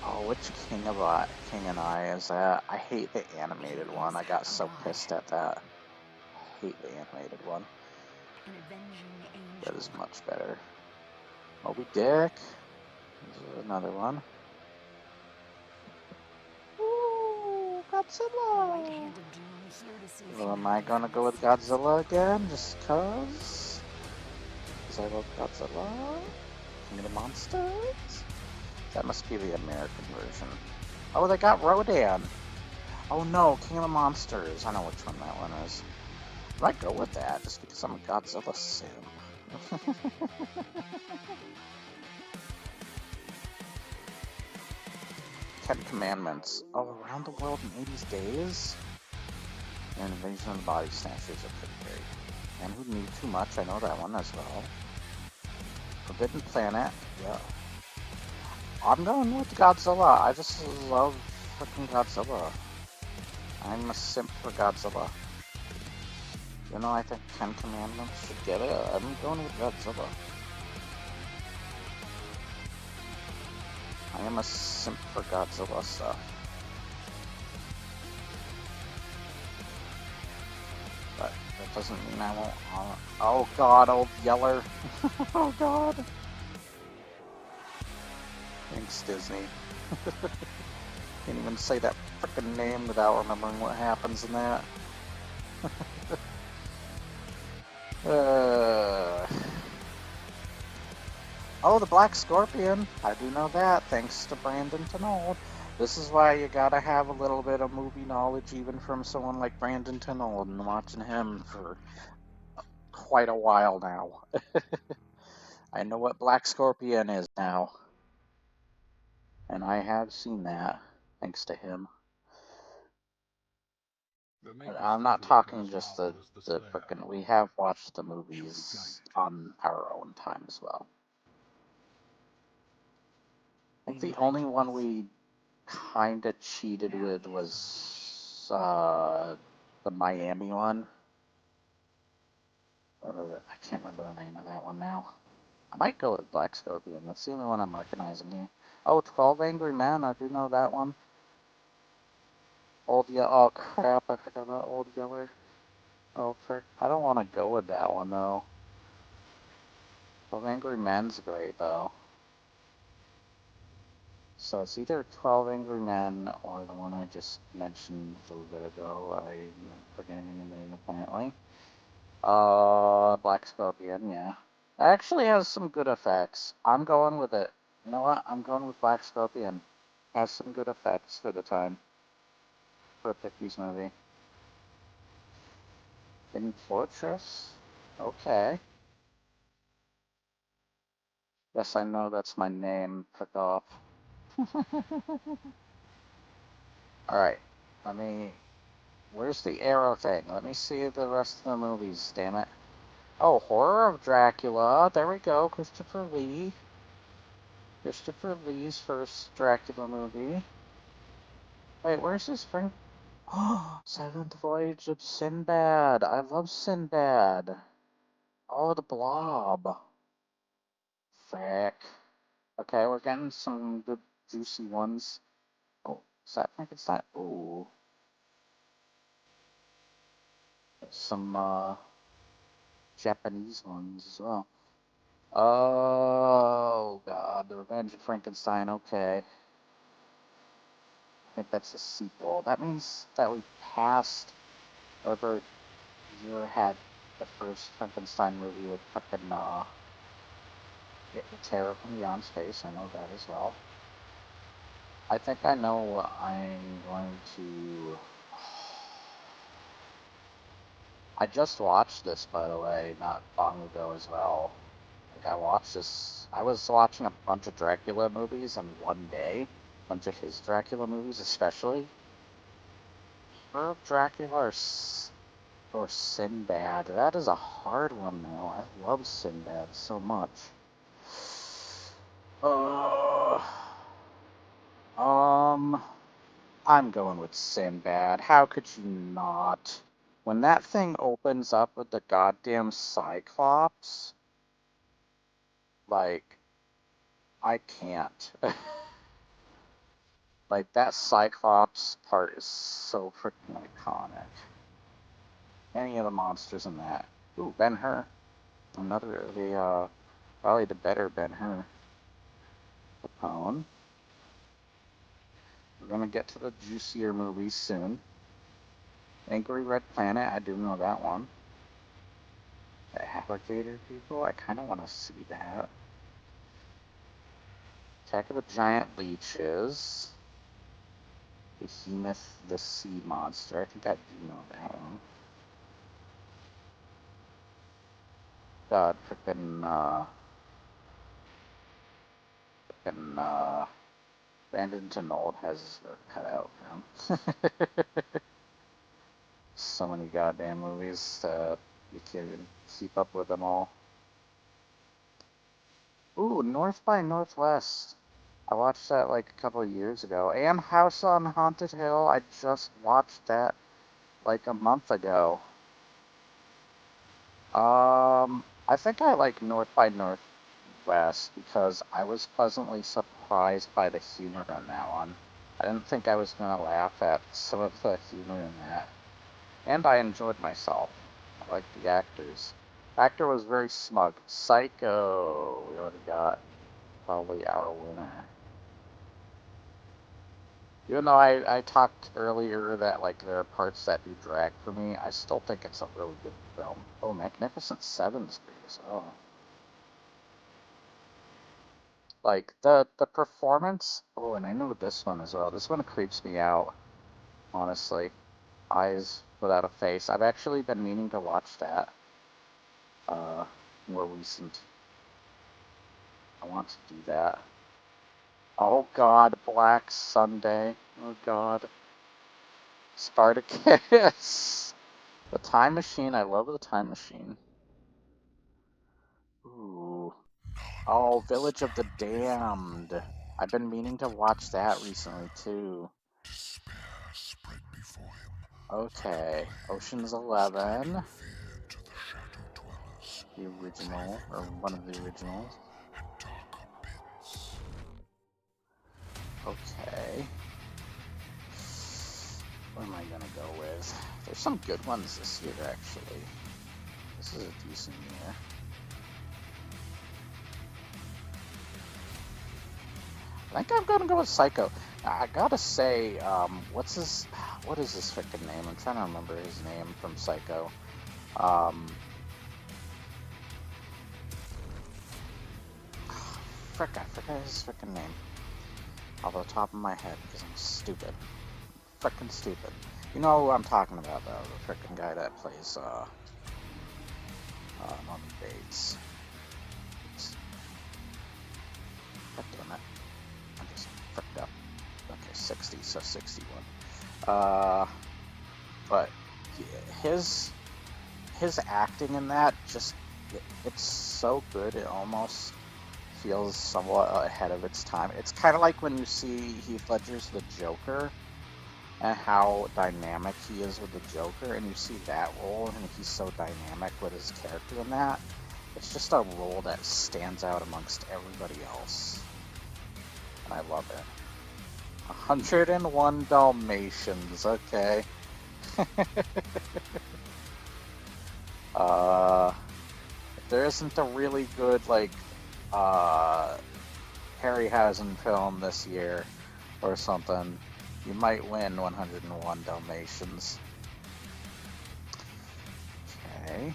Oh, which King and I is that? I hate the animated one. I got so pissed at that. I hate the animated one. An avenging angel. That is much better. Moby Dick. There's another one. Ooh, Godzilla! Right-handed Doom here to save Well, am I gonna go with humanity from Godzilla again, just cause? Cause I love Godzilla? King of the Monsters? That must be the American version. Oh, they got Rodan! Oh no, King of the Monsters. I know which one that one is. I might go with that, just because I'm a Godzilla simp. Ten Commandments. Oh, Around the World in 80's Days? And Invasion of the Body Snatchers are pretty great. And Who Knew Too Much, I know that one as well. Forbidden Planet, yeah. I'm going with Godzilla. I just love freaking Godzilla. I'm a simp for Godzilla. You know, I think Ten Commandments should get it. I'm going with Godzilla. I am a simp for Godzilla stuff. But that doesn't mean I won't. Oh god, Old Yeller. Oh god. Thanks, Disney. Can't even say that frickin' name without remembering what happens in that. Oh, the Black Scorpion. I do know that, thanks to Brandon Tenold. This is why you gotta have a little bit of movie knowledge, even from someone like Brandon Tenold, and watching him for quite a while now. I know what Black Scorpion is now. And I have seen that, thanks to him. I'm not talking just the frickin'. We have watched the movies on our own time as well. I think the only one we kinda cheated with was the Miami one. I can't remember the name of that one now. I might go with Black Scorpion. That's the only one I'm recognizing here. Oh, 12 Angry Men. I do know that one. Old Yeller. Oh crap! I forgot about Old Yeller. Oh frick! I don't want to go with that one though. 12 Angry Men's great though. So it's either 12 Angry Men or the one I just mentioned a little bit ago. I'm forgetting the name apparently. Black Scorpion, yeah. It actually has some good effects. I'm going with it. You know what? I'm going with Black Scorpion. Has some good effects for the time. For a 50s movie. Hidden Fortress? Okay. Yes, I know that's my name. Fuck off. Alright. Let me... Where's the arrow thing? Let me see the rest of the movies, damn it. Oh, Horror of Dracula. There we go. Christopher Lee. Christopher Lee's first Dracula movie. Wait, where's his friend? Oh, Seventh Voyage of Sinbad. I love Sinbad. Oh, the Blob. Frick. Okay, we're getting some good juicy ones. Oh, is that Frankenstein? Oh. Some, Japanese ones as well. Oh, God. The Revenge of Frankenstein. Okay. I think that's a sequel. That means that we passed over year had the first Frankenstein movie with fucking, Terror from Beyond Space. I know that as well. I think I know what I'm going to... I just watched this, by the way, not long ago as well. Like, I watched this... I was watching a bunch of Dracula movies in one day. A bunch of his Dracula movies, especially. Or Dracula or Sinbad. That is a hard one, though. I love Sinbad so much. Uh, um, I'm going with Sinbad. How could you not? When that thing opens up with the goddamn Cyclops, like, I can't. Like, that Cyclops part is so freaking iconic. Any of the monsters in that. Ooh, Ben-Hur. Probably the better Ben-Hur. Capone. We're gonna get to the juicier movies soon. Angry Red Planet, I do know that one. The Alligator People, I kind of want to see that. Attack of the Giant Leeches. Behemoth the Sea Monster, I think I do know that one. God, Brandon Tenold has his work cut out for him. So many goddamn movies, you can't even keep up with them all. Ooh, North by Northwest. I watched that like a couple of years ago. And House on Haunted Hill, I just watched that like a month ago. I think I like North by Northwest because I was pleasantly surprised by the humor in that one. I didn't think I was gonna laugh at some of the humor in that. And I enjoyed myself. I liked the actors. The actor was very smug. Psycho, we already got probably our winner. Even though I talked earlier that like there are parts that do drag for me, I still think it's a really good film. Oh, Magnificent Seven's great as well. Like the performance. Oh, and I know this one as well. This one creeps me out, honestly. Eyes Without a Face. I've actually been meaning to watch that. More recent. I want to do that. Oh God, Black Sunday. Oh God. Spartacus. The Time Machine. I love the Time Machine. Ooh. Oh, Village of the Damned. I've been meaning to watch that recently too. Despair spread before him. Okay. Ocean's 11. Fear to the shadow dwellers. The original, or one of the originals. And darker pits. Okay. What am I gonna go with? There's some good ones this year, actually. This is a decent year. I think I'm gonna go with Psycho. I gotta say, what is this freaking name? I'm trying to remember his name from Psycho. Frick, I forgot his freaking name. Off the top of my head, because I'm stupid. Frickin' stupid. You know who I'm talking about, though. The frickin' guy that plays, Norman Bates. Oops. God damn it. I'm just fricked up. Okay, 60, so 61. But his acting in that just, it's so good, it almost feels somewhat ahead of its time. It's kind of like when you see Heath Ledger's The Joker, and how dynamic he is with the Joker, and you see that role, and he's so dynamic with his character in that. It's just a role that stands out amongst everybody else. And I love it. 101 Dalmatians, okay. If there isn't a really good, like, Harryhausen film this year, or something, you might win 101 Dalmatians. Okay.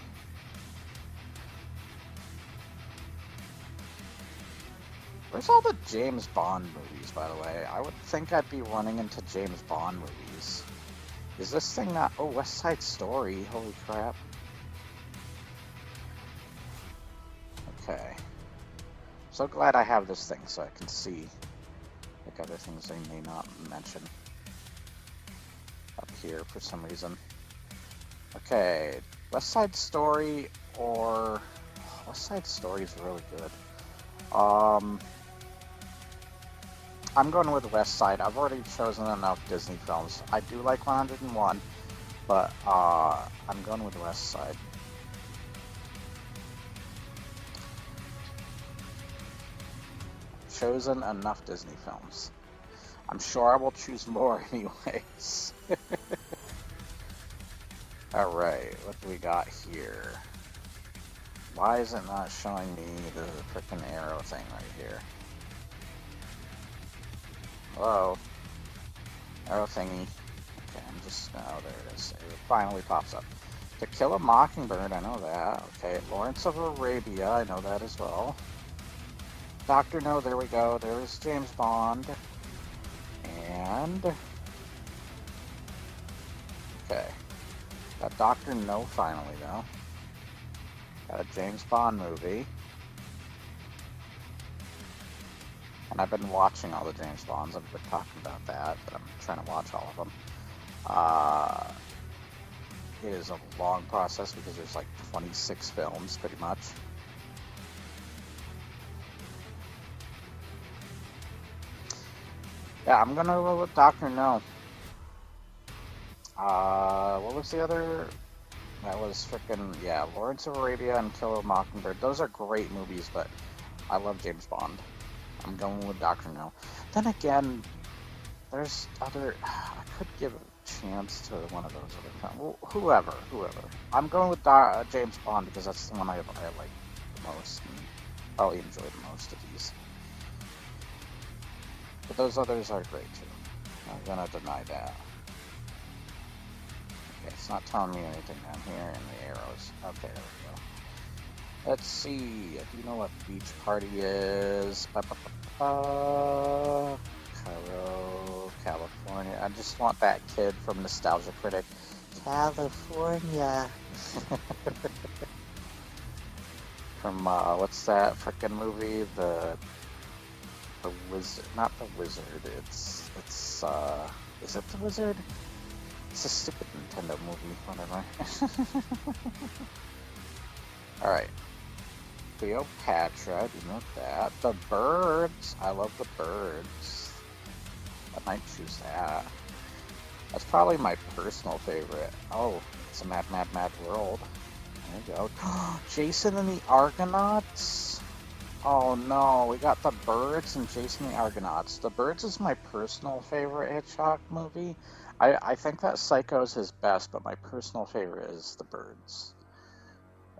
Where's all the James Bond movies, by the way? I would think I'd be running into James Bond movies. Is this thing not... Oh, West Side Story. Holy crap. Okay. So glad I have this thing so I can see like other things they may not mention up here for some reason. Okay, West Side Story or... West Side Story is really good. I'm going with West Side. I've already chosen enough Disney films. I do like 101, but I'm going with West Side. Chosen enough Disney films. I'm sure I will choose more anyways. Alright, what do we got here? Why is it not showing me the frickin' arrow thing right here? Hello? Arrow thingy. Okay, I'm just... oh, there it is. It finally pops up. To Kill a Mockingbird, I know that. Okay, Lawrence of Arabia, I know that as well. Dr. No, there we go. There is James Bond. And... okay. Got Dr. No finally, though. Got a James Bond movie. And I've been watching all the James Bonds. I've been talking about that, but I'm trying to watch all of them. It is a long process because there's like 26 films, pretty much. Yeah, I'm gonna go with Dr. No. What was the other? That was frickin', yeah, Lawrence of Arabia and Kill a Mockingbird. Those are great movies, but I love James Bond. I'm going with Dr. No. Then again, there's other... I could give a chance to one of those other films. Whoever. I'm going with James Bond because that's the one I like the most and probably enjoy the most of these. But those others are great too. I'm gonna deny that. Okay, it's not telling me anything down here in the arrows. Okay, there we go. Let's see. Do you know what Beach Party is? Cairo, California. I just want that kid from Nostalgia Critic. California. From what's that frickin' movie? The Wizard, not the Wizard. It's is it the Wizard? It's a stupid Nintendo movie, whatever. Alright. Cleopatra, do you know that? The Birds, I love the Birds. I might choose that. That's probably my personal favorite. Oh, it's a Mad, Mad, Mad World. There you go. Jason and the Argonauts? Oh no, we got The Birds and Jason and the Argonauts. The Birds is my personal favorite Hitchcock movie. I think that Psycho is his best, but my personal favorite is The Birds.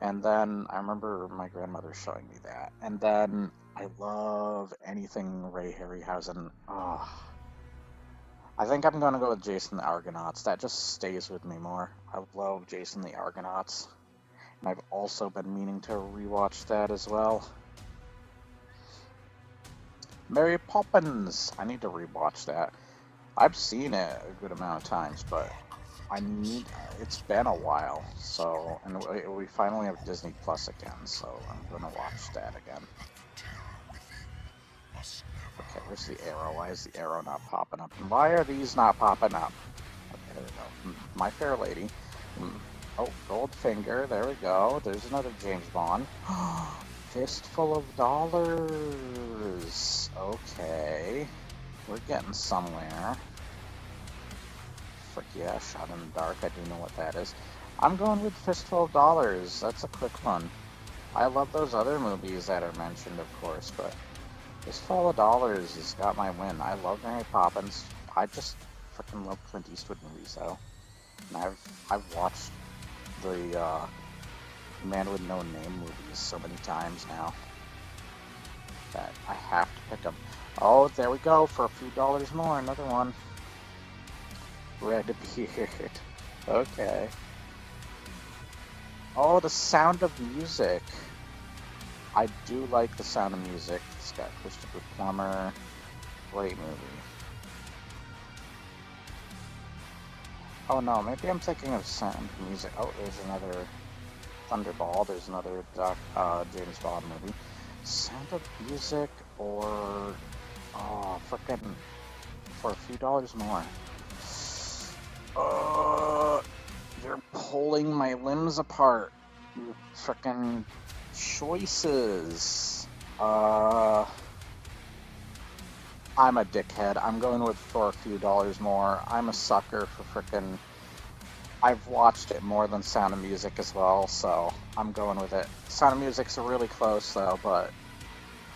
And then I remember my grandmother showing me that. And then I love anything Ray Harryhausen. Oh, I think I'm going to go with Jason the Argonauts. That just stays with me more. I love Jason the Argonauts. And I've also been meaning to rewatch that as well. Mary Poppins! I need to rewatch that. I've seen it a good amount of times, but it's been a while, so, and we finally have Disney Plus again, so I'm gonna watch that again. Okay, where's the arrow? Why is the arrow not popping up? And why are these not popping up? Okay, there we go. My Fair Lady. Oh, Goldfinger, there we go. There's another James Bond. Fistful of Dollars. Okay. We're getting somewhere. Frick yeah, Shot in the Dark, I do know what that is. I'm going with Fistful of Dollars, that's a quick one. I love those other movies that are mentioned, of course, but Fistful of Dollars has got my win. I love Mary Poppins. I just freaking love Clint Eastwood movies, though. And I've watched the Man with No Name movies so many times now that I have to pick them. Oh, there we go, for a few dollars more, another one. Red Beard. Okay. Oh, The Sound of Music. I do like The Sound of Music. It's got Christopher Plummer. Great movie. Oh no, maybe I'm thinking of Sound of Music. Oh, there's another Thunderball. There's another James Bond movie. Sound of Music or... oh, frickin' for a few dollars more. You're pulling my limbs apart. You frickin' choices. I'm a dickhead. I'm going with for a few dollars more. I'm a sucker for frickin'. I've watched it more than Sound of Music as well, so I'm going with it. Sound of Music's really close though, but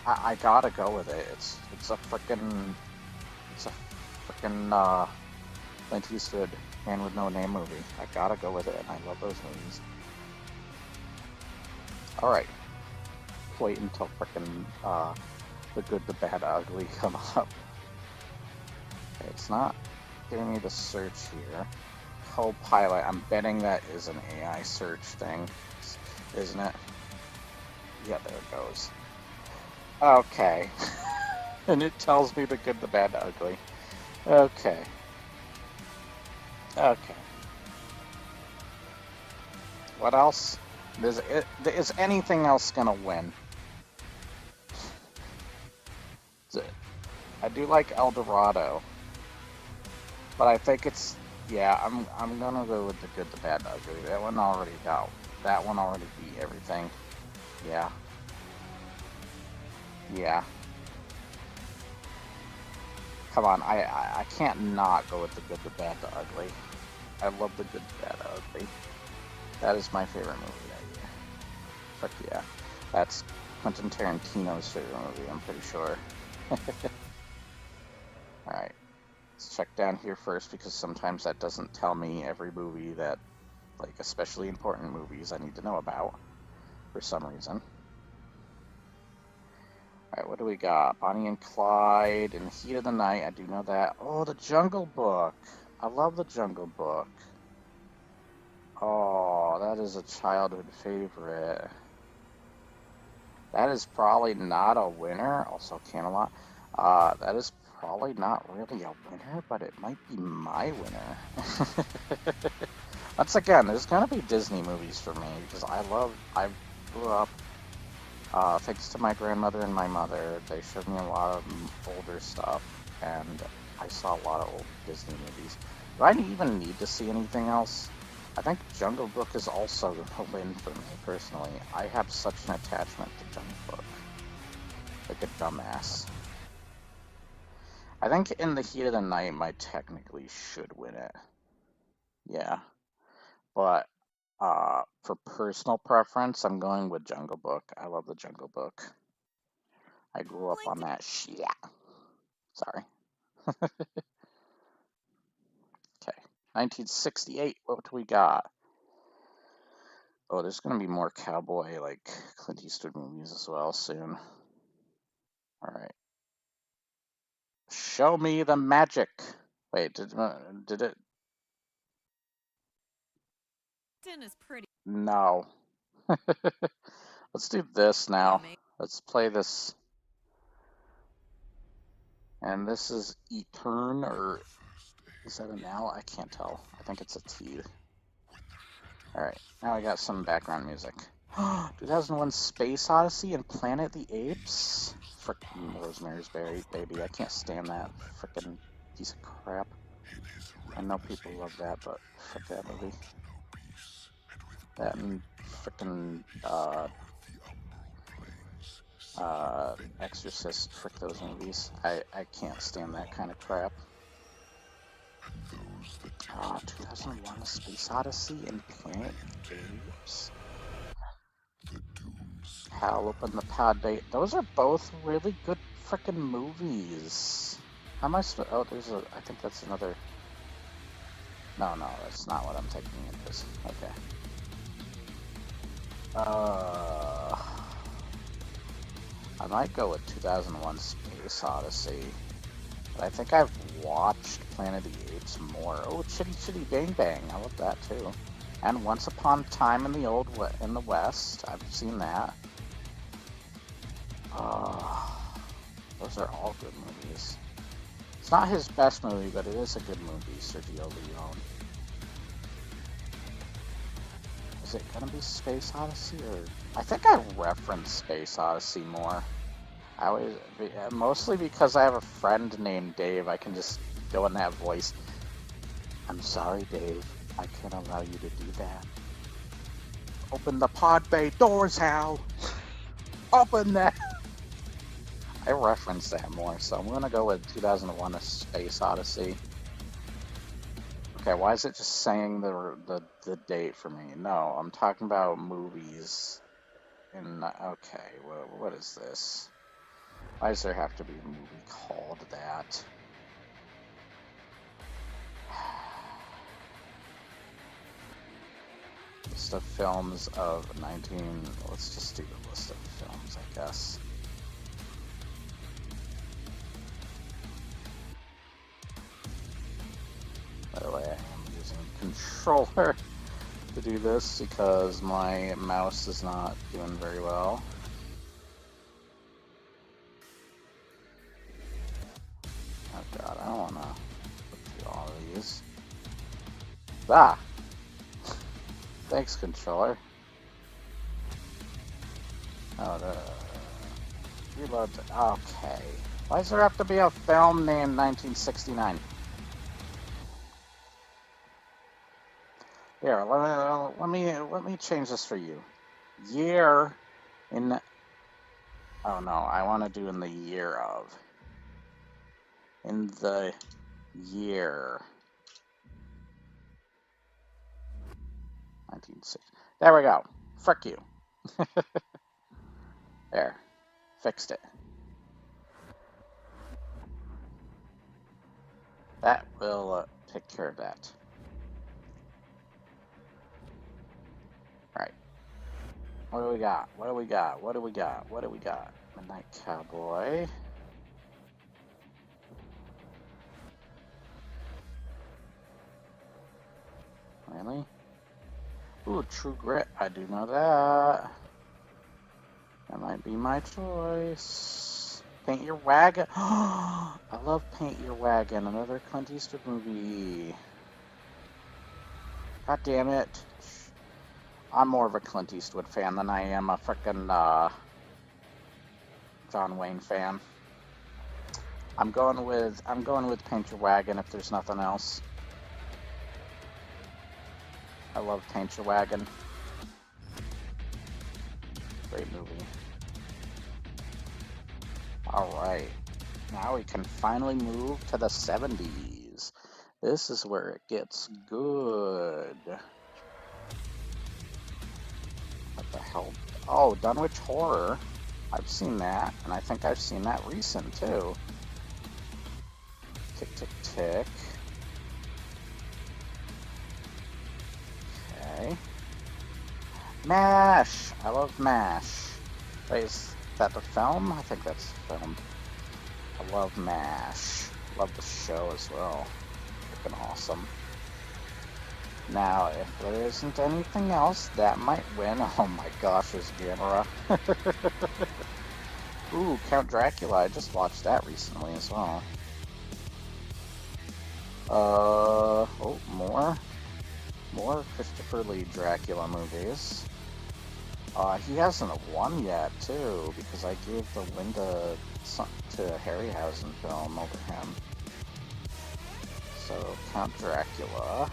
I gotta go with it. It's a frickin' Clint Eastwood Man with No Name movie. I gotta go with it, and I love those movies. All right, wait until frickin' The Good, the Bad, Ugly come up. Okay, it's not giving me the search here. Copilot, I'm betting that is an AI search thing, isn't it? Yeah, there it goes. Okay. And it tells me The Good, the Bad, the Ugly. Okay. Okay. What else? Is anything else gonna win? I do like El Dorado, but I think it's, yeah, I'm gonna go with The Good, the Bad, the Ugly. That one already beat everything. Yeah. Yeah. Come on, I can't not go with The Good, the Bad, the Ugly. I love The Good, the Bad, the Ugly. That is my favorite movie that year. Fuck yeah. That's Quentin Tarantino's favorite movie, I'm pretty sure. Alright. Let's check down here first, because sometimes that doesn't tell me every movie that, like, especially important movies I need to know about for some reason. Alright, what do we got? Bonnie and Clyde and Heat of the Night. I do know that. Oh, The Jungle Book. I love The Jungle Book. Oh, that is a childhood favorite. That is probably not a winner. Also, Camelot. That is probably not really a winner, but it might be my winner. Once again, there's gonna be Disney movies for me, because I grew up, thanks to my grandmother and my mother, they showed me a lot of older stuff, and I saw a lot of old Disney movies. Do I even need to see anything else? I think Jungle Book is also a win for me, personally. I have such an attachment to Jungle Book. Like a dumbass. I think In the Heat of the Night might technically should win it. Yeah. But for personal preference, I'm going with Jungle Book. I love the Jungle Book. I grew up on that shit. Sorry. Okay. 1968. What do we got? Oh, there's gonna be more cowboy, like, Clint Eastwood movies as well soon. Alright. Show me the magic. Wait, did it? Is pretty. No. Let's do this now. Let's play this. And this is Etern, or is that an L? I can't tell. I think it's a T. Alright, now I got some background music. 2001 Space Odyssey and Planet of the Apes? Frickin' Rosemary's Baby. I can't stand that frickin' piece of crap. I know people love that, but frick that movie. That and frickin' Exorcist, frick those movies. I can't stand that kind of crap. 2001 Space Odyssey and Planet of the Apes. Hal Open the Pod Bay. Those are both really good frickin' movies. How am I supposed? Oh, I think that's another. No, that's not what I'm taking it as. Okay. I might go with 2001 Space Odyssey. But I think I've watched Planet of the Apes more. Oh, Chitty Chitty Bang Bang. I love that too. And Once Upon a Time in the West. I've seen that. Those are all good movies. It's not his best movie, but it is a good movie, Sergio Leone. Is it gonna be Space Odyssey, or I think I reference Space Odyssey more. Mostly because I have a friend named Dave. I can just go in that voice. I'm sorry, Dave. I can't allow you to do that. Open the pod bay doors, Hal. Open that. I referenced that more, so I'm gonna go with 2001: A Space Odyssey. Okay, why is it just saying the date for me? No, I'm talking about movies. And okay, what is this? Why does there have to be a movie called that? List of films of 19. Let's just do the list of films, I guess. By the way, I am using controller to do this because my mouse is not doing very well. Oh god, I don't want to look through all of these. Ah! Thanks, controller. Oh, reload. Okay. Why does there have to be a film named 1969? Here, let me change this for you. Year in. Oh no, I want to do in the year of. In the year. 1960. There we go. Frick you. There. Fixed it. That will take care of that. Alright. What do we got? What do we got? What do we got? What do we got? Midnight Cowboy. Really? Ooh, True Grit. I do know that. That might be my choice. Paint Your Wagon. I love Paint Your Wagon. Another Clint Eastwood movie. God damn it. I'm more of a Clint Eastwood fan than I am a frickin' John Wayne fan. I'm going with Paint Your Wagon if there's nothing else. I love Paint Your Wagon. Great movie. Alright. Now we can finally move to the 70s. This is where it gets good. What the hell? Oh, Dunwich Horror. I've seen that, and I think I've seen that recent too. Tick, tick, tick. Okay. MASH! I love MASH. Wait, is that the film? I think that's the film. I love MASH. Love the show as well. Freaking awesome. Now, if there isn't anything else, that might win. Oh my gosh, there's Gamera. Ooh, Count Dracula. I just watched that recently as well. Oh, more Christopher Lee Dracula movies. He hasn't won yet, too, because I gave the win to Harryhausen film over him. So, Count Dracula.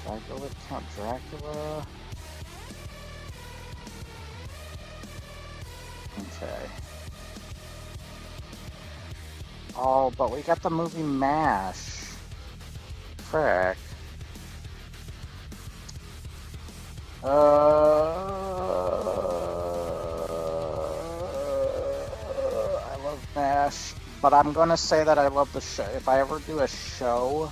Should I go with Count Dracula? Okay. Oh, but we got the movie MASH. Frick. I love MASH, but I'm gonna say that I love the show. If I ever do a show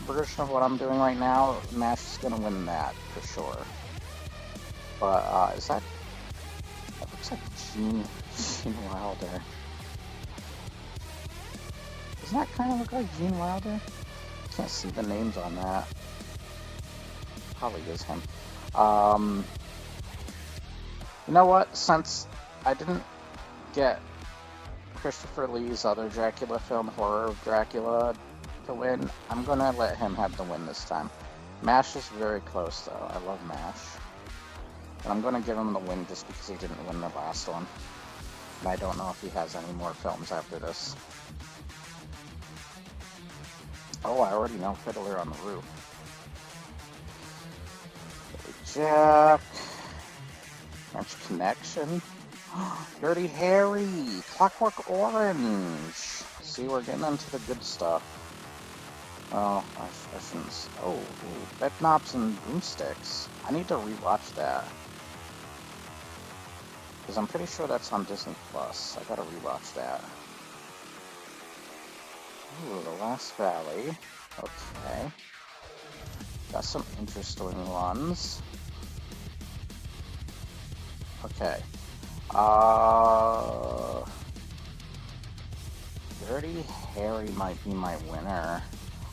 version of what I'm doing right now, MASH is gonna win that for sure. But is that looks like Gene Wilder? Doesn't that kind of look like Gene Wilder? I can't see the names on that. Probably is him. You know what? Since I didn't get Christopher Lee's other Dracula film, Horror of Dracula, to win, I'm gonna let him have the win this time. MASH is very close, though. I love MASH. And I'm gonna give him the win just because he didn't win the last one. And I don't know if he has any more films after this. Oh, I already know Fiddler on the Roof. Billy Jack. French Connection. Dirty Harry. Clockwork Orange. See, we're getting into the good stuff. Oh, I shouldn't. Oh, Bedknobs and Broomsticks. I need to rewatch that. Because I'm pretty sure that's on Disney Plus. I gotta rewatch that. Ooh, The Last Valley. Okay. Got some interesting ones. Okay. Dirty Harry might be my winner.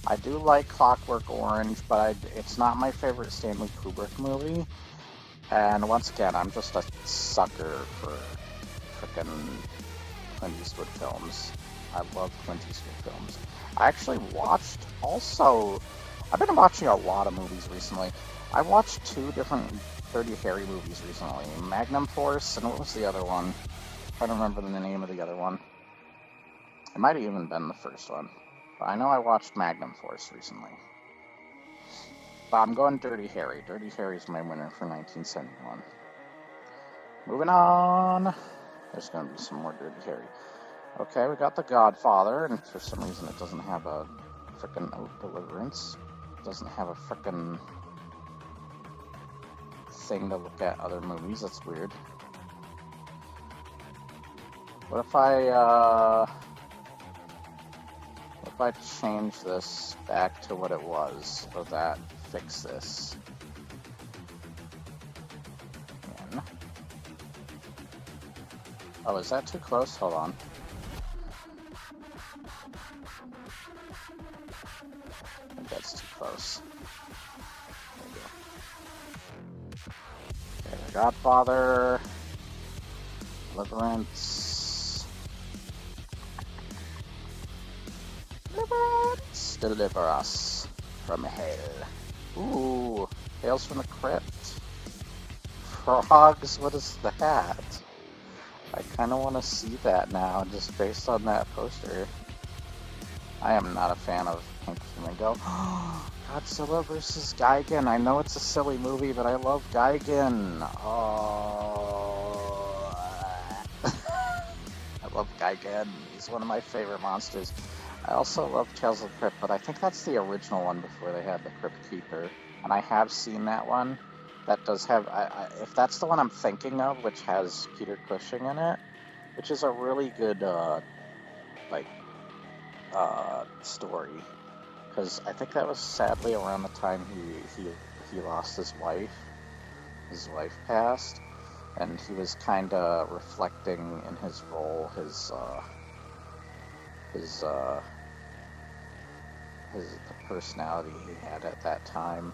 I do like Clockwork Orange, but it's not my favorite Stanley Kubrick movie. And once again, I'm just a sucker for frickin' Clint Eastwood films. I love Clint Eastwood films. I actually watched also... I've been watching a lot of movies recently. I watched 2 different Dirty Harry movies recently. Magnum Force, and what was the other one? I don't remember the name of the other one. It might have even been the first one. But I know I watched Magnum Force recently. But I'm going Dirty Harry. Dirty Harry's my winner for 1971. Moving on. There's going to be some more Dirty Harry. Okay, we got The Godfather, and for some reason it doesn't have a frickin' Deliverance. It doesn't have a frickin' thing to look at other movies. That's weird. What if I change this back to what it was? Will that fix this? Again. Oh, is that too close? Hold on. I think that's too close. There we go. Okay, The Godfather. Deliverance. Deliverance. Deliver us from hell. Ooh, Tales from the Crypt. Frogs, what is that? I kind of want to see that now, just based on that poster. I am not a fan of Pink Flamingo. Godzilla vs. Gigan. I know it's a silly movie, but I love Gigan. Oh. I love Gigan. He's one of my favorite monsters. I also love Tales of the Crypt, but I think that's the original one before they had the Crypt Keeper. And I have seen that one. That does have, if that's the one I'm thinking of, which has Peter Cushing in it, which is a really good, story. Because I think that was sadly around the time he lost his wife. His wife passed, and he was kind of reflecting in his role the personality he had at that time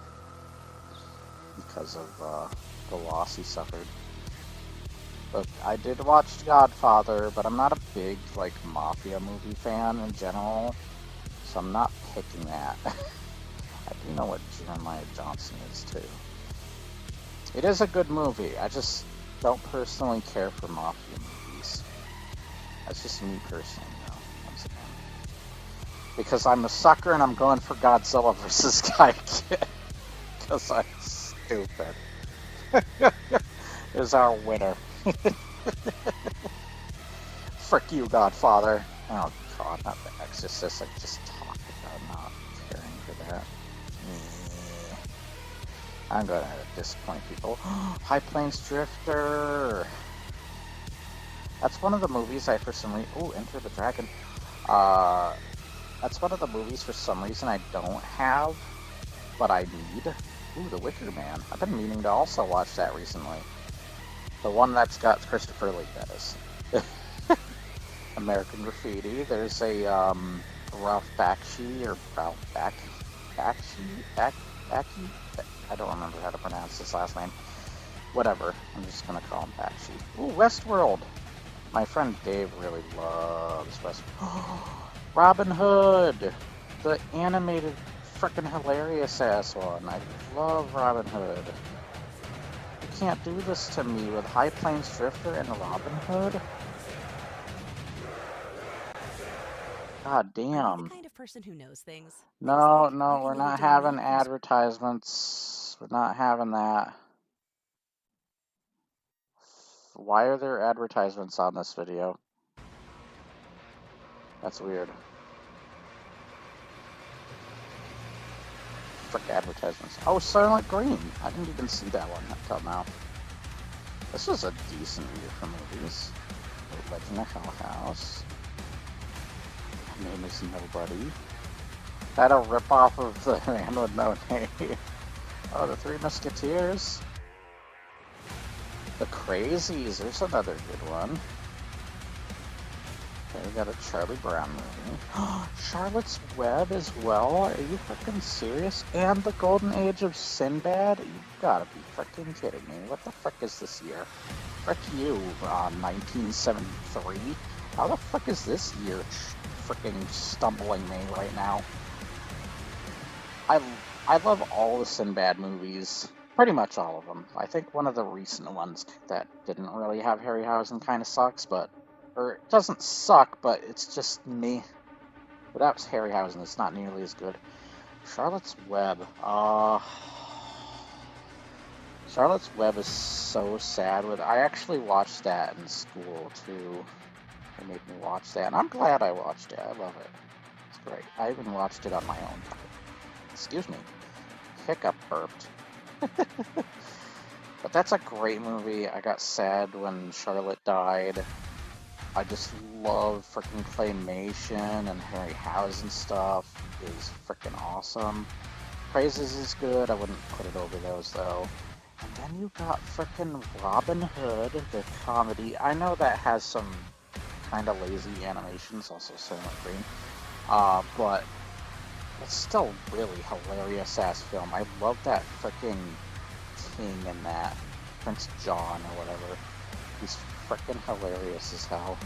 because of the loss he suffered. But I did watch Godfather, but I'm not a big mafia movie fan in general, so I'm not picking that. I do know what Jeremiah Johnson is too. It is a good movie. I just don't personally care for mafia movies. That's just me personally, once again. Because I'm a sucker and I'm going for Godzilla vs. Gigan. Because I'm stupid. Is our winner. Frick you, Godfather. Oh god, not The Exorcist. I just talked about not caring for that. I'm gonna disappoint people. High Plains Drifter. That's one of the movies I for some reason. Oh, Enter the Dragon. That's one of the movies for some reason I don't have, but I need. Ooh, The Wicker Man. I've been meaning to also watch that recently. The one that's got Christopher Lee, that is. American Graffiti. There's a Ralph Bakshi or Ralph Bakshi. I don't remember how to pronounce his last name. Whatever. I'm just gonna call him Bakshi. Ooh, Westworld. My friend Dave really loves Westworld. Robin Hood, the animated, frickin' hilarious ass one. I love Robin Hood. You can't do this to me with High Plains Drifter and Robin Hood. God damn. Are you the kind of person who knows things? No, Things like, we're you can not never do having enough. advertisements. We're not having that. Why are there advertisements on this video? That's weird. Frick advertisements. Oh, Silent Green. I didn't even see that one until now. This was a decent year for movies. The Legend of Hell House. My Name is Nobody. That a ripoff of The Man with No Name. Oh, The Three Musketeers. The Crazies. There's another good one. Okay, we got a Charlie Brown movie. Charlotte's Web as well? Are you freaking serious? And The Golden Age of Sinbad? You gotta be freaking kidding me. What the frick is this year? Frick you, 1973. How the frick is this year freaking stumbling me right now? I love all the Sinbad movies. Pretty much all of them. I think one of the recent ones that didn't really have Harryhausen kind of sucks, but... Or, it doesn't suck, but it's just me. Without Harryhausen, it's not nearly as good. Charlotte's Web. Charlotte's Web is so sad. I actually watched that in school, too. They made me watch that, and I'm glad I watched it. I love it. It's great. I even watched it on my own. Excuse me. Hiccup burped. But that's a great movie. I got sad when Charlotte died. I just love freaking claymation, and Harryhausen stuff is freaking awesome. Praises is good. I wouldn't put it over those though. And then you got freaking Robin Hood, the comedy. I know that has some kind of lazy animations, also Silent Green, but it's still really hilarious ass film. I love that freaking king in that, Prince John or whatever. He's freaking hilarious as hell.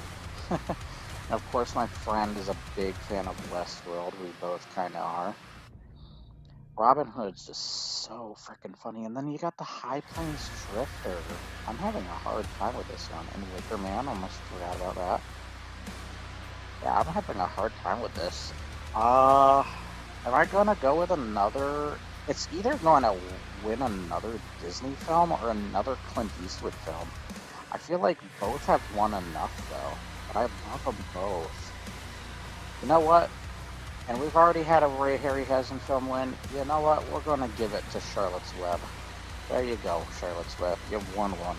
And of course my friend is a big fan of Westworld. We both kind of are. Robin Hood's just so freaking funny. And then you got the High Plains Drifter. I'm having a hard time with this one. And Wicker Man, almost forgot about that. Yeah, I'm having a hard time with this. Am I gonna go with another... It's either going to win another Disney film or another Clint Eastwood film. I feel like both have won enough, though, but I love them both. You know what? And we've already had a Ray Harryhausen film win. You know what? We're going to give it to Charlotte's Web. There you go, Charlotte's Web. You won one.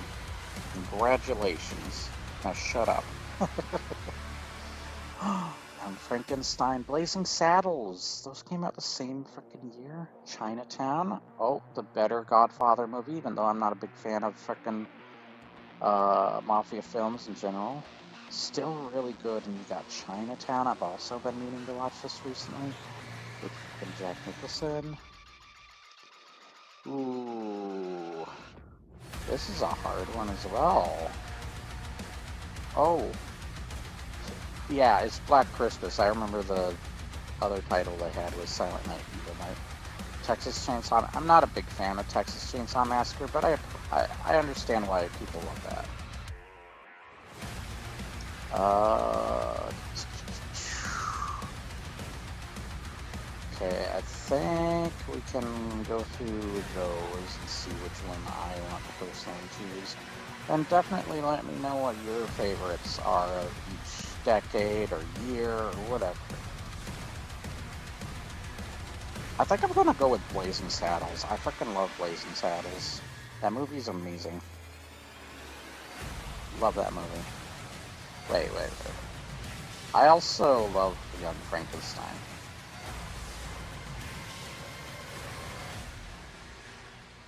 Congratulations. Now shut up. And Frankenstein, Blazing Saddles. Those came out the same freaking year. Chinatown. Oh, the better Godfather movie, even though I'm not a big fan of freaking... mafia films in general. Still really good. And you got Chinatown. I've also been meaning to watch this recently with Jack Nicholson. Ooh, this is a hard one as well. Oh, yeah, it's Black Christmas. I remember the other title they had was Silent Night, Evil Night. Texas Chainsaw. I'm not a big fan of Texas Chainsaw Massacre, but I understand why people love that. Okay, I think we can go through those and see which one I want to personally choose. And definitely let me know what your favorites are of each decade or year or whatever. I think I'm gonna go with Blazing Saddles. I freaking love Blazing Saddles. That movie's amazing. Love that movie. Wait. I also love Young Frankenstein.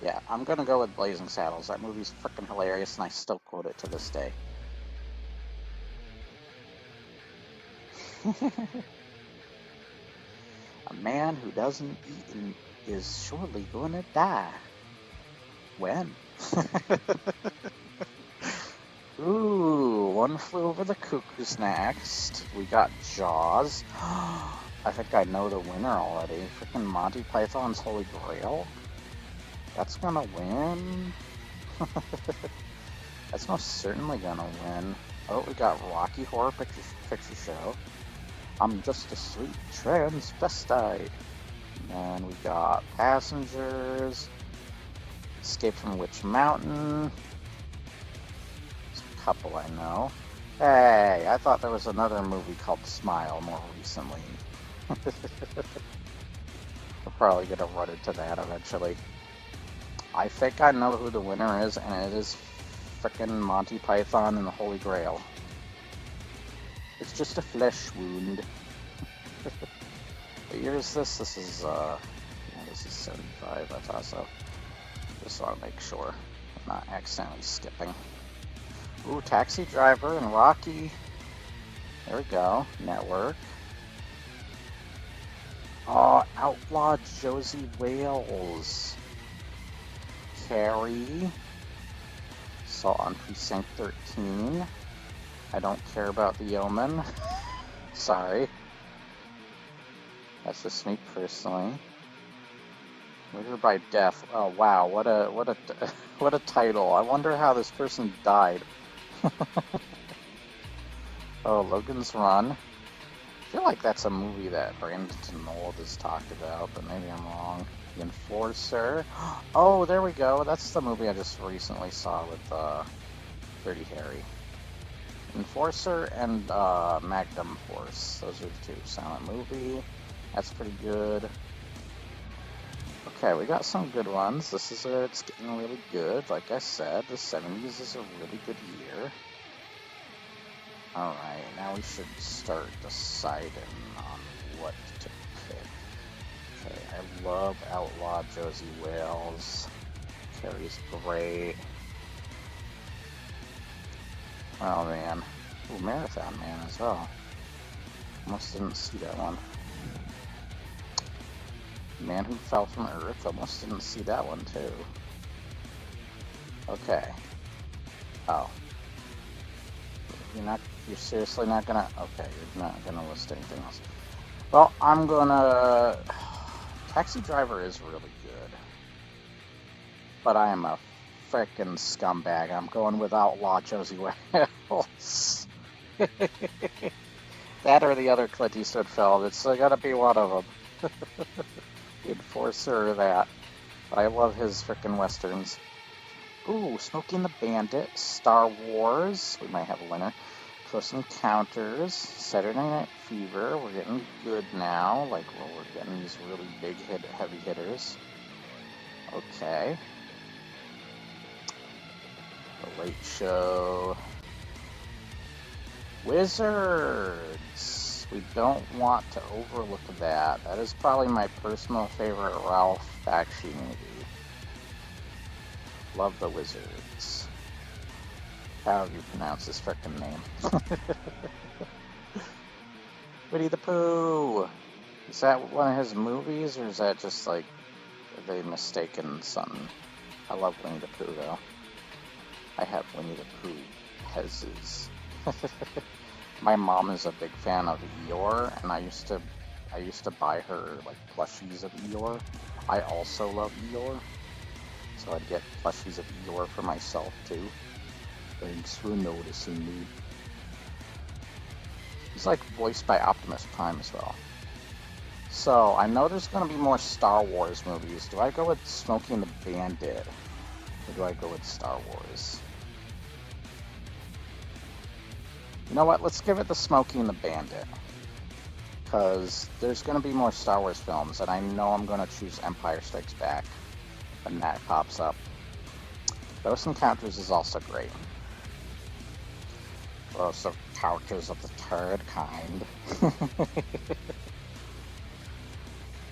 Yeah, I'm gonna go with Blazing Saddles. That movie's freaking hilarious, and I still quote it to this day. A man who doesn't eat is surely going to die. When? Ooh, One Flew Over the Cuckoo's next. We got Jaws. I think I know the winner already. Freaking Monty Python's Holy Grail. That's gonna win. That's most certainly gonna win. Oh, we got Rocky Horror Picture Show. I'm Just a Sweet Transvestite. And we got Passengers. Escape from Witch Mountain. couple I know. Hey, I thought there was another movie called Smile more recently. We're probably gonna run into that eventually. I think I know who the winner is, and it is frickin' Monty Python and the Holy Grail. It's just a flesh wound. What year is this? This is, this is 75, I thought so. Just want to make sure I'm not accidentally skipping. Ooh, Taxi Driver and Rocky. There we go. Network. Oh, Outlaw Josie Wales. Carrie. Assault on Precinct 13. I don't care about The Omen. Sorry. That's just me personally. Murder by Death. Oh wow, what a title. I wonder how this person died. Oh, Logan's Run. I feel like that's a movie that Brandon Knoll has talked about, but maybe I'm wrong. The Enforcer. Oh, there we go. That's the movie I just recently saw with Dirty Harry. Enforcer and Magnum Force. Those are the two. Silent movie. That's pretty good. Okay, we got some good ones. This is it's getting really good. Like I said, the 70s is a really good year. Alright, now we should start deciding on what to pick. Okay, I love Outlaw Josie Wales. Carrie's great. Oh man. Ooh, Marathon Man as well. Almost didn't see that one. Man Who Fell from Earth. Almost didn't see that one too. Okay. Oh. You're seriously not gonna, okay, you're not gonna list anything else. Well, I'm gonna, Taxi Driver is really good. But I am a frickin' scumbag. I'm going with Outlaw Josie Wales. That or the other Clint Eastwood film. It's gotta be one of them. The Enforcer or that. I love his frickin' westerns. Ooh, Smokey and the Bandit, Star Wars, we might have a winner. Close Encounters, Saturday Night Fever, we're getting good now, like we're getting these really big heavy hitters. Okay. The Late Show. Wizards! We don't want to overlook that. That is probably my personal favorite Ralph Bakshi movie. Love the Wizards. How do you pronounce this frickin' name? Winnie the Pooh! Is that one of his movies, or is that just like, are they mistaken something? I love Winnie the Pooh though. I have Winnie the Pooh Pez's. My mom is a big fan of Eeyore, and I used to buy her like plushies of Eeyore. I also love Eeyore. So I'd get plushies of Eeyore for myself too. Thanks for noticing me. He's like voiced by Optimus Prime as well. So I know there's going to be more Star Wars movies. Do I go with Smokey and the Bandit? Or do I go with Star Wars? You know what? Let's give it the Smokey and the Bandit. Because there's going to be more Star Wars films, and I know I'm going to choose Empire Strikes Back when that pops up. Close Encounters is also great. Close Encounters of the Third Kind.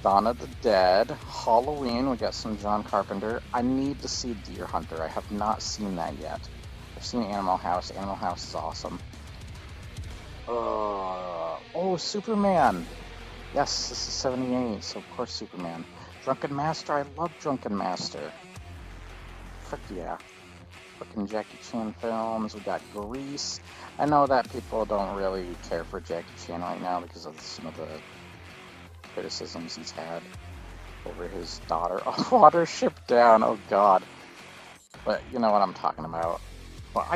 Dawn of the Dead. Halloween, we got some John Carpenter. I need to see Deer Hunter. I have not seen that yet. I've seen Animal House. Animal House is awesome. Oh, Superman. Yes, this is 78, so of course Superman. Drunken Master, I love Drunken Master. Frick yeah. Fucking Jackie Chan films, we got Grease. I know that people don't really care for Jackie Chan right now because of some of the criticisms he's had over his daughter. Oh, Watership Down, oh god. But you know what I'm talking about. Well,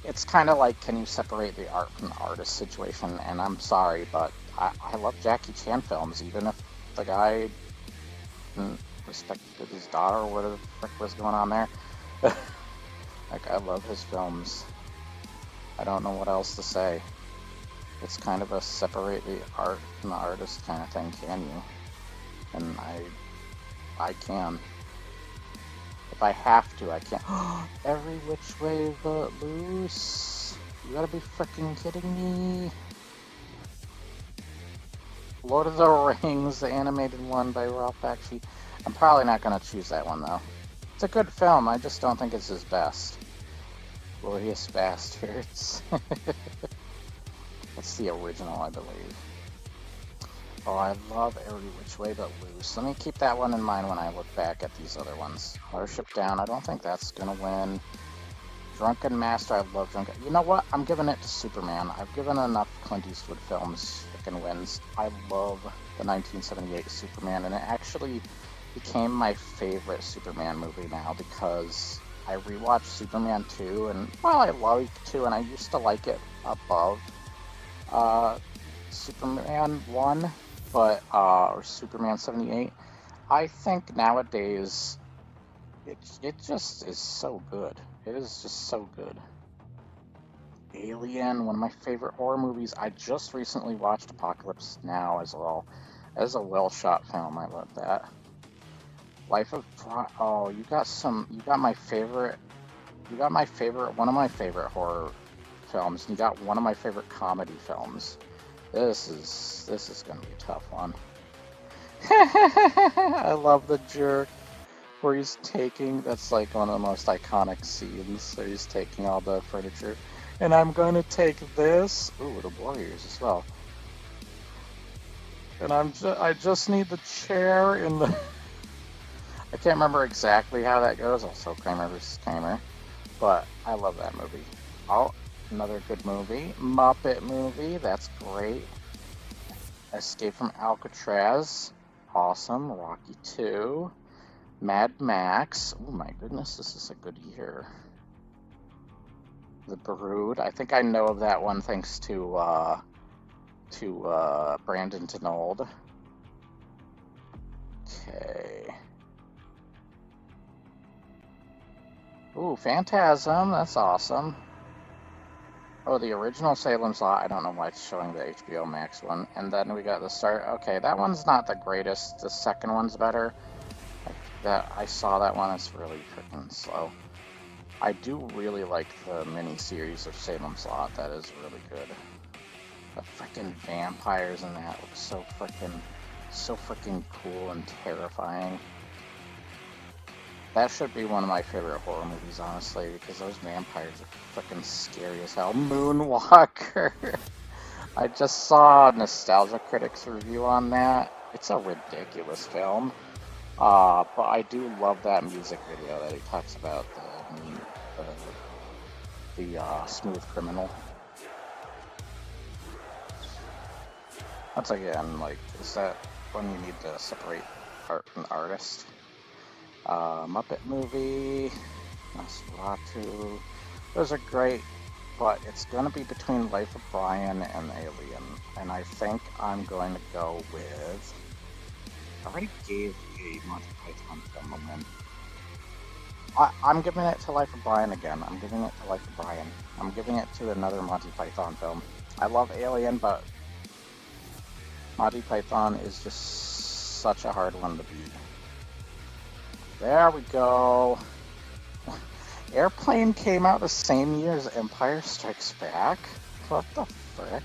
it's kind of like, can you separate the art from the artist situation? And I'm sorry, but I love Jackie Chan films, even if the guy didn't respect his daughter or whatever the frick was going on there. Like, I love his films. I don't know what else to say. It's kind of a separate the art from the artist kind of thing, can you? And I can. If I have to, I can. Every which way but loose. You gotta be freaking kidding me. Lord of the Rings, the animated one by Ralph Bakshi. I'm probably not gonna choose that one though. It's a good film, I just don't think it's his best. Glorious Bastards. That's the original, I believe. Oh, I love Every Which Way But Loose. Let me keep that one in mind when I look back at these other ones. Watership Down, I don't think that's gonna win. Drunken Master, I love Drunken... You know what? I'm giving it to Superman. I've given enough Clint Eastwood films freaking wins. I love the 1978 Superman, and it actually became my favorite Superman movie now because I rewatched Superman 2, and while I like 2, and I used to like it above Superman 1, but or Superman 78, I think nowadays it just is so good. It is just so good. Alien, one of my favorite horror movies. I just recently watched Apocalypse Now as well. As a well-shot film, I love that. Life of Brian. Oh, you got my favorite. You got one of my favorite horror films, and you got one of my favorite comedy films. This is gonna be a tough one. I love The Jerk, where he's taking, that's like one of the most iconic scenes, so he's taking all the furniture, and I'm going to take this, ooh, the Warriors as well, and I just need the chair in the, I can't remember exactly how that goes, also Kramer vs. Kramer, but I love that movie. Oh, another good movie, Muppet movie, that's great. Escape from Alcatraz, awesome. Rocky 2, Mad Max. Oh my goodness, this is a good year. The Brood. I think I know of that one thanks to Brandon Tenold. Okay. Ooh, Phantasm. That's awesome. Oh, the original Salem's Lot. I don't know why it's showing the HBO Max one. And then we got the start. Okay, that one's not the greatest. The second one's better. I saw that one. It's really freaking slow. I do really like the mini-series of Salem's Lot. That is really good. The freaking vampires in that look so freaking cool and terrifying. That should be one of my favorite horror movies, honestly, because those vampires are freaking scary as hell. Moonwalker! I just saw Nostalgia Critic's review on that. It's a ridiculous film. But I do love that music video that he talks about, the Smooth Criminal. Once again, like, is that when you need to separate art from artist? Muppet movie, Nosferatu, those are great, but it's gonna be between Life of Brian and Alien, and I think I'm going to go with, I already gave a Monty Python film a win. I'm giving it to Life of Brian again. I'm giving it to Life of Brian. I'm giving it to another Monty Python film. I love Alien, but Monty Python is just such a hard one to beat. There we go. Airplane came out the same year as Empire Strikes Back? What the frick?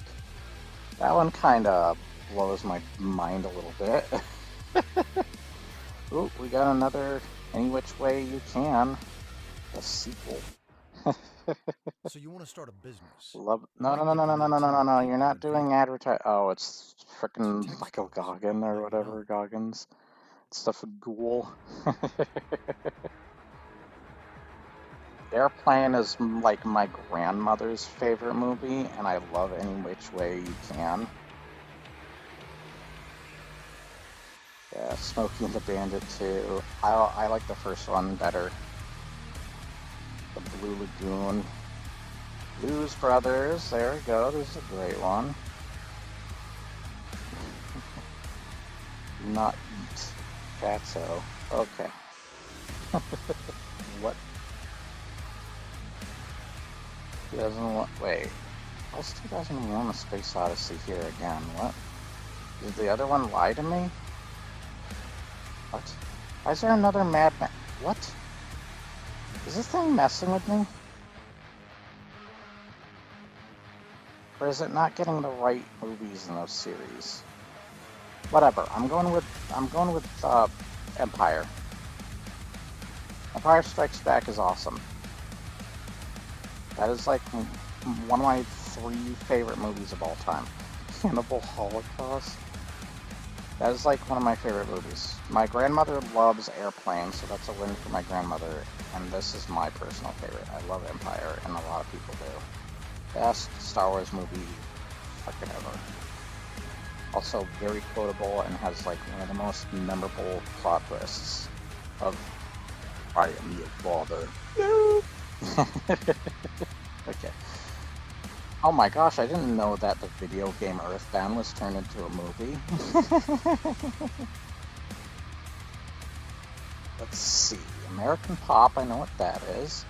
That one kind of blows my mind a little bit. Ooh, we got another Any Which Way You Can. A sequel. So you want to start a business? No, you're not doing advertise. Oh, it's frickin' Michael Goggin or whatever, Goggins. It's the Ghoul. Airplane is like my grandmother's favorite movie, and I love Any Which Way You Can. Yeah, Smokey and the Bandit too. I like the first one better. The Blue Lagoon. Blues Brothers, there we go, this is a great one. Do not eat. Fatso. Okay. What? 2001. Wait. What's 2001: A Space Odyssey here again? What? Did the other one lie to me? What? Why is there another Mad Max? What? Is this thing messing with me? Or is it not getting the right movies in those series? Whatever. I'm going with Empire. Empire Strikes Back is awesome. That is like one of my 3 favorite movies of all time. Cannibal Holocaust. That is like one of my favorite movies. My grandmother loves Airplane, so that's a win for my grandmother. And this is my personal favorite. I love Empire, and a lot of people do. Best Star Wars movie fucking ever. Also very quotable and has like one of the most memorable plot twists of I am your father. Okay. Oh my gosh, I didn't know that the video game Earthbound was turned into a movie. Let's see. American Pop, I know what that is.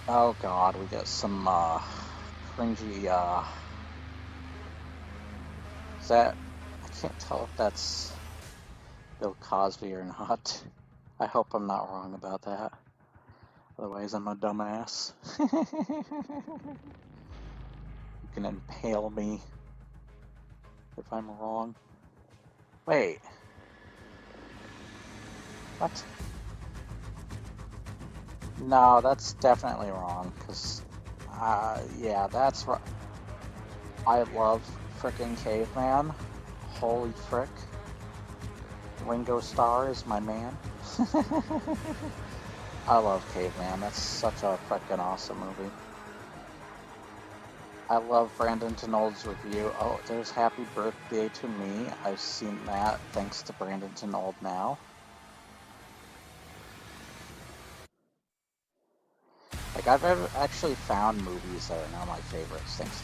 Oh god, we got some cringy is that, I can't tell if that's Bill Cosby or not. I hope I'm not wrong about that. Otherwise I'm a dumbass. You can impale me if I'm wrong. Wait. What? No, that's definitely wrong, because, yeah, that's right. I love frickin' Caveman. Holy frick. Ringo Starr is my man. I love Caveman. That's such a frickin' awesome movie. I love Brandon Tenold's review. Oh, there's Happy Birthday to Me. I've seen that thanks to Brandon Tenold now. Like, I've ever actually found movies that are now my favorites. Thanks.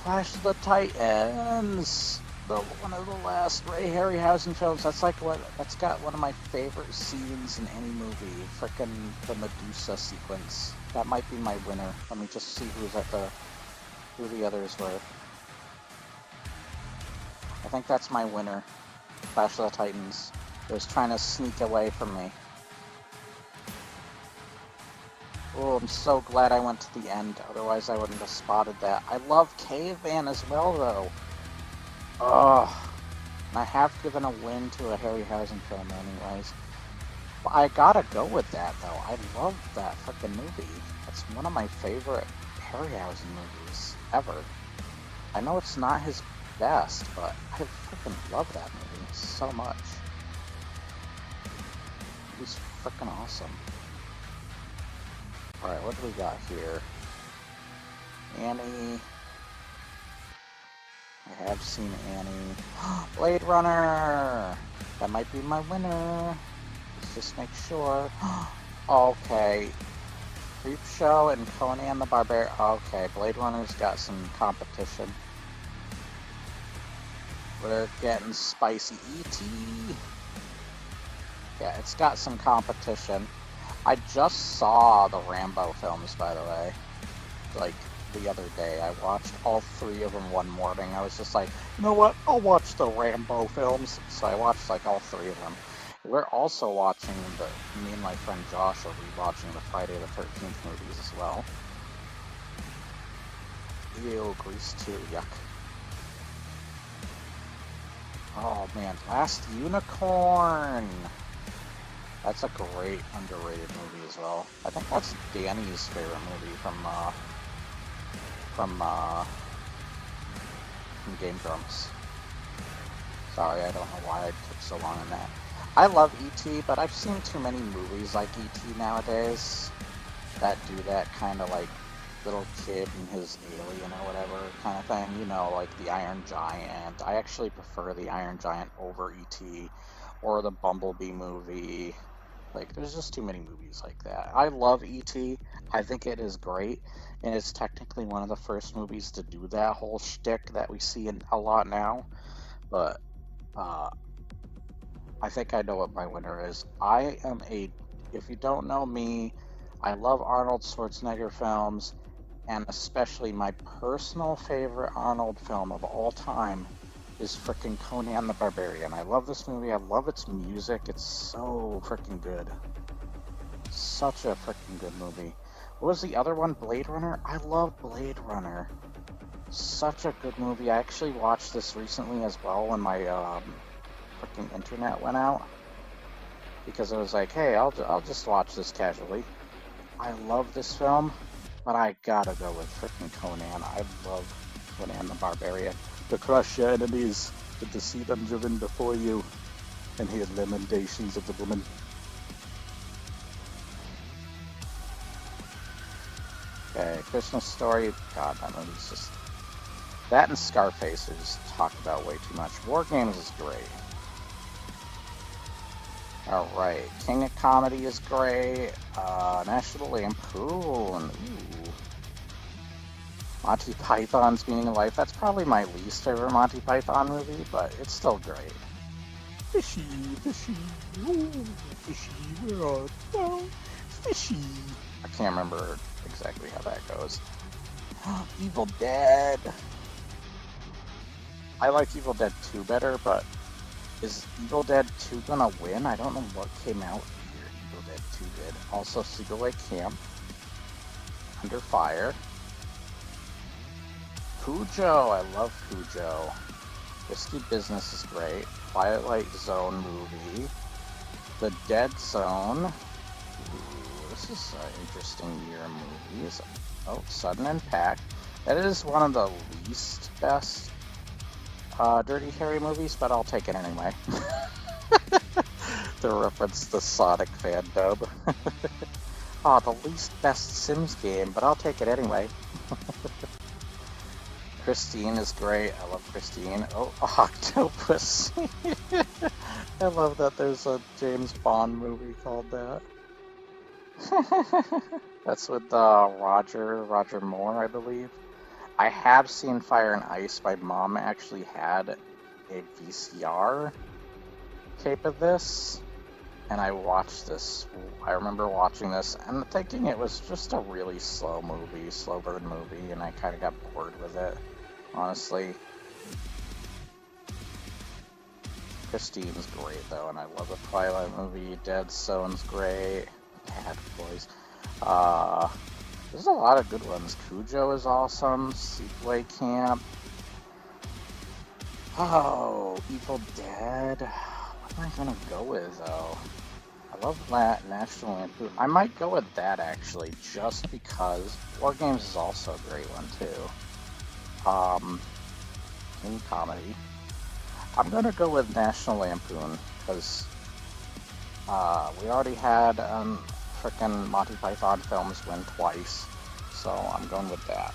Clash of the Titans! One of the last Ray Harryhausen films. That's like that's got one of my favorite scenes in any movie. Frickin' the Medusa sequence. That might be my winner. Let me just see who the others were. I think that's my winner. Clash of the Titans. It was trying to sneak away from me. Oh, I'm so glad I went to the end. Otherwise I wouldn't have spotted that. I love Caveman as well, though. Ugh. And I have given a win to a Harryhausen film anyways. But I gotta go with that, though. I love that frickin' movie. It's one of my favorite Harryhausen movies ever. I know it's not his best, but I frickin' love that movie so much. He's frickin' awesome. Alright, what do we got here? Annie. I have seen Annie. Blade Runner! That might be my winner. Let's just make sure. Okay. Creepshow and Conan the Barbarian. Okay, Blade Runner's got some competition. We're getting spicy. E.T. Yeah, it's got some competition. I just saw the Rambo films, by the way. Like, the other day. I watched all 3 of them one morning. I was just like, you know what? I'll watch the Rambo films. So I watched, like, all 3 of them. We're also watching me and my friend Josh are rewatching the Friday the 13th movies as well. Ew, Grease 2, yuck. Oh man, Last Unicorn! That's a great, underrated movie as well. I think that's Danny's favorite movie from Game Grumps. Sorry, I don't know why I took so long on that. I love E.T., but I've seen too many movies like E.T. nowadays that do that kind of like little kid and his alien or whatever kind of thing. You know, like the Iron Giant. I actually prefer the Iron Giant over E.T. or the Bumblebee movie. Like, there's just too many movies like that. I love E.T. I think it is great, and it's technically one of the first movies to do that whole shtick that we see in a lot now. But I think I know what my winner is. I am a if you don't know me, I love Arnold Schwarzenegger films, and especially my personal favorite Arnold film of all time is frickin' Conan the Barbarian. I love this movie. I love its music. It's so frickin' good. Such a frickin' good movie. What was the other one? Blade Runner? I love Blade Runner. Such a good movie. I actually watched this recently as well when my frickin' internet went out. Because I was like, hey, I'll just watch this casually. I love this film, but I gotta go with frickin' Conan. I love Conan the Barbarian. To crush your enemies, and to see them driven before you, and hear lamentations of the woman. Okay, Christmas Story. God, that movie's just... That and Scarface are just talked about way too much. War Games is great. Alright, King of Comedy is great. National Lampoon. Ooh. Monty Python's Meaning of Life. That's probably my least favorite Monty Python movie, but it's still great. Fishy, fishy, ooh, fishy, where art thou? Fishy. I can't remember exactly how that goes. Evil Dead. I like Evil Dead 2 better, but is Evil Dead 2 gonna win? I don't know what came out here Evil Dead 2 did. Also, Sleepaway Camp. Under Fire. Cujo. I love Cujo. Risky Business is great. Twilight Zone movie. The Dead Zone. Ooh, this is an interesting year of movies. Oh, Sudden Impact. That is one of the least best Dirty Harry movies, but I'll take it anyway. To reference the Sonic fan dub. Oh, the least best Sims game, but I'll take it anyway. Christine is great. I love Christine. Oh, Octopus. I love that there's a James Bond movie called that. That's with Roger Moore, I believe. I have seen Fire and Ice. My mom actually had a VCR tape of this, and I watched this. I remember watching this and thinking it was just a really slow burn movie, and I kind of got bored with it, honestly. Christine's great, though, and I love the Twilight movie. Dead Zone's great. Bad Boys. There's a lot of good ones. Cujo is awesome. Sleepaway Camp. Oh, Evil Dead. What am I gonna go with, though? I love that National Lampoon. I might go with that, actually, just because War Games is also a great one, too. In comedy. I'm gonna go with National Lampoon, because we already had frickin' Monty Python films win twice, so I'm going with that.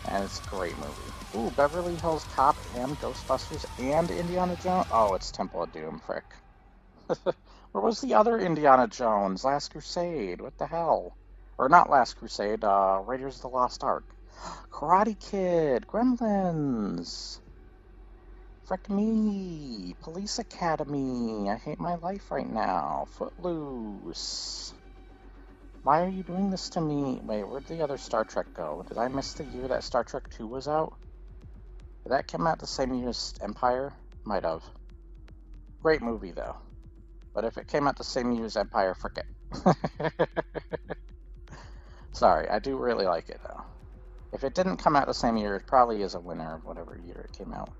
And it's a great movie. Ooh, Beverly Hills Cop and Ghostbusters and Indiana Jones. Oh, it's Temple of Doom, frick. Where was the other Indiana Jones? Last Crusade. What the hell? Or not Last Crusade, Raiders of the Lost Ark. Karate Kid. Gremlins. Frick me. Police Academy. I hate my life right now. Footloose. Why are you doing this to me? Wait, where'd the other Star Trek go? Did I miss the year that Star Trek 2 was out? Did that come out the same year as Empire? Might have. Great movie, though. But if it came out the same year as Empire, frick it. Sorry, I do really like it, though. If it didn't come out the same year, it probably is a winner of whatever year it came out.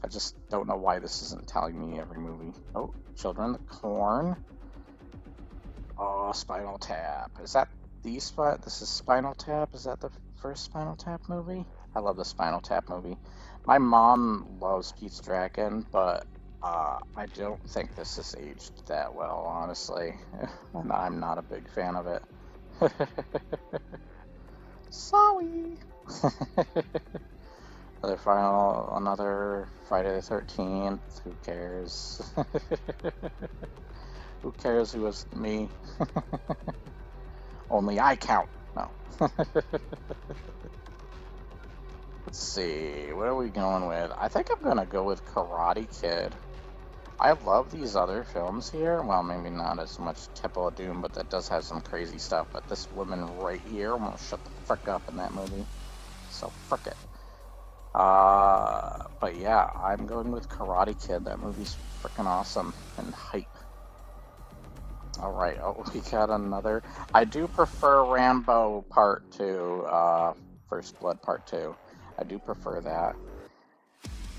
I just don't know why this isn't telling me every movie. Oh, Children of the Corn. Oh, Spinal Tap. Is that the spot? This is Spinal Tap? Is that the first Spinal Tap movie? I love the Spinal Tap movie. My mom loves Pete's Dragon, but I don't think this has aged that well, honestly. And I'm not a big fan of it. Sorry. Another Friday the 13th. Who cares? Who cares who was me? Only I count. No. Let's see. What are we going with? I think I'm gonna go with Karate Kid. I love these other films here. Well, maybe not as much Temple of Doom, but that does have some crazy stuff. But this woman right here won't shut the frick up in that movie. So frick it. But yeah, I'm going with Karate Kid. That movie's freaking awesome and hype. Alright, oh, we got another. I do prefer Rambo Part 2, First Blood Part 2. I do prefer that.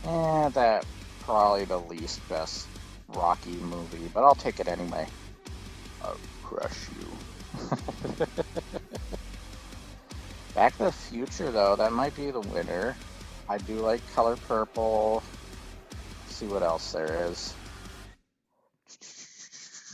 And that probably the least best Rocky movie, but I'll take it anyway. I'll crush you. Back to the Future, though, that might be the winner. I do like Color Purple. Let's see what else there is.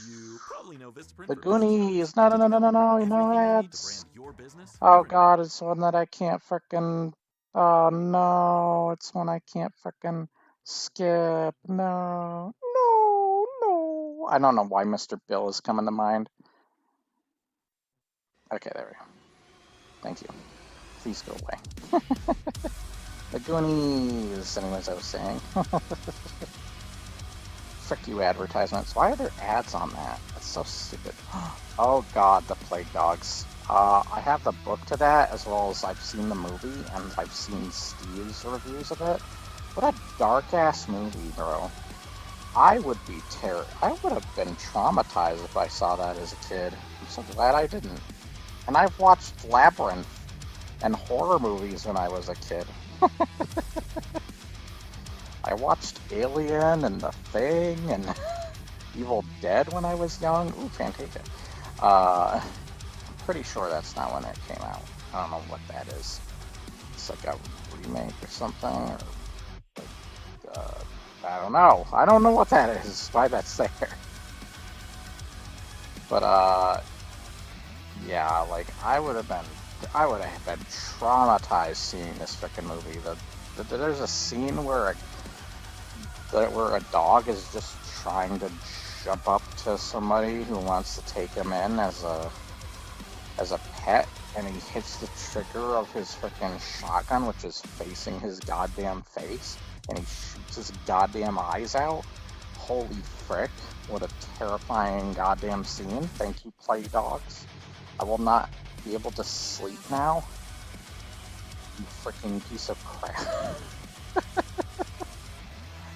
You probably know Vistaprint The for business Goonies. cards. No, Did no, you no, know no, we no, print no, everything you need to that's... brand your business? Oh Everything. god, it's one that I can't frickin'... Oh no, it's one I can't frickin' skip. No, no, no. I don't know why Mr. Bill is coming to mind. Okay, there we go. Thank you. Please go away. The Goonies, anyways, I was saying. Frick you advertisements. Why are there ads on that? That's so stupid. Oh god, the Plague Dogs. I have the book to that, as well as I've seen the movie, and I've seen Steve's reviews of it. What a dark-ass movie, bro. I would have been traumatized if I saw that as a kid. I'm so glad I didn't. And I've watched Labyrinth and horror movies when I was a kid. I watched Alien and The Thing and Evil Dead when I was young. Ooh, Fantasia. Pretty sure that's not when it came out. I don't know what that is. It's like a remake or something, or like, I don't know. I don't know what that is. Why that's there. But yeah, like I would have been traumatized seeing this freaking movie. There's a scene where a dog is just trying to jump up to somebody who wants to take him in as a pet, and he hits the trigger of his freaking shotgun, which is facing his goddamn face, and he shoots his goddamn eyes out. Holy frick, what a terrifying goddamn scene. Thank you, Play Dogs. I will not be able to sleep now. You freaking piece of crap.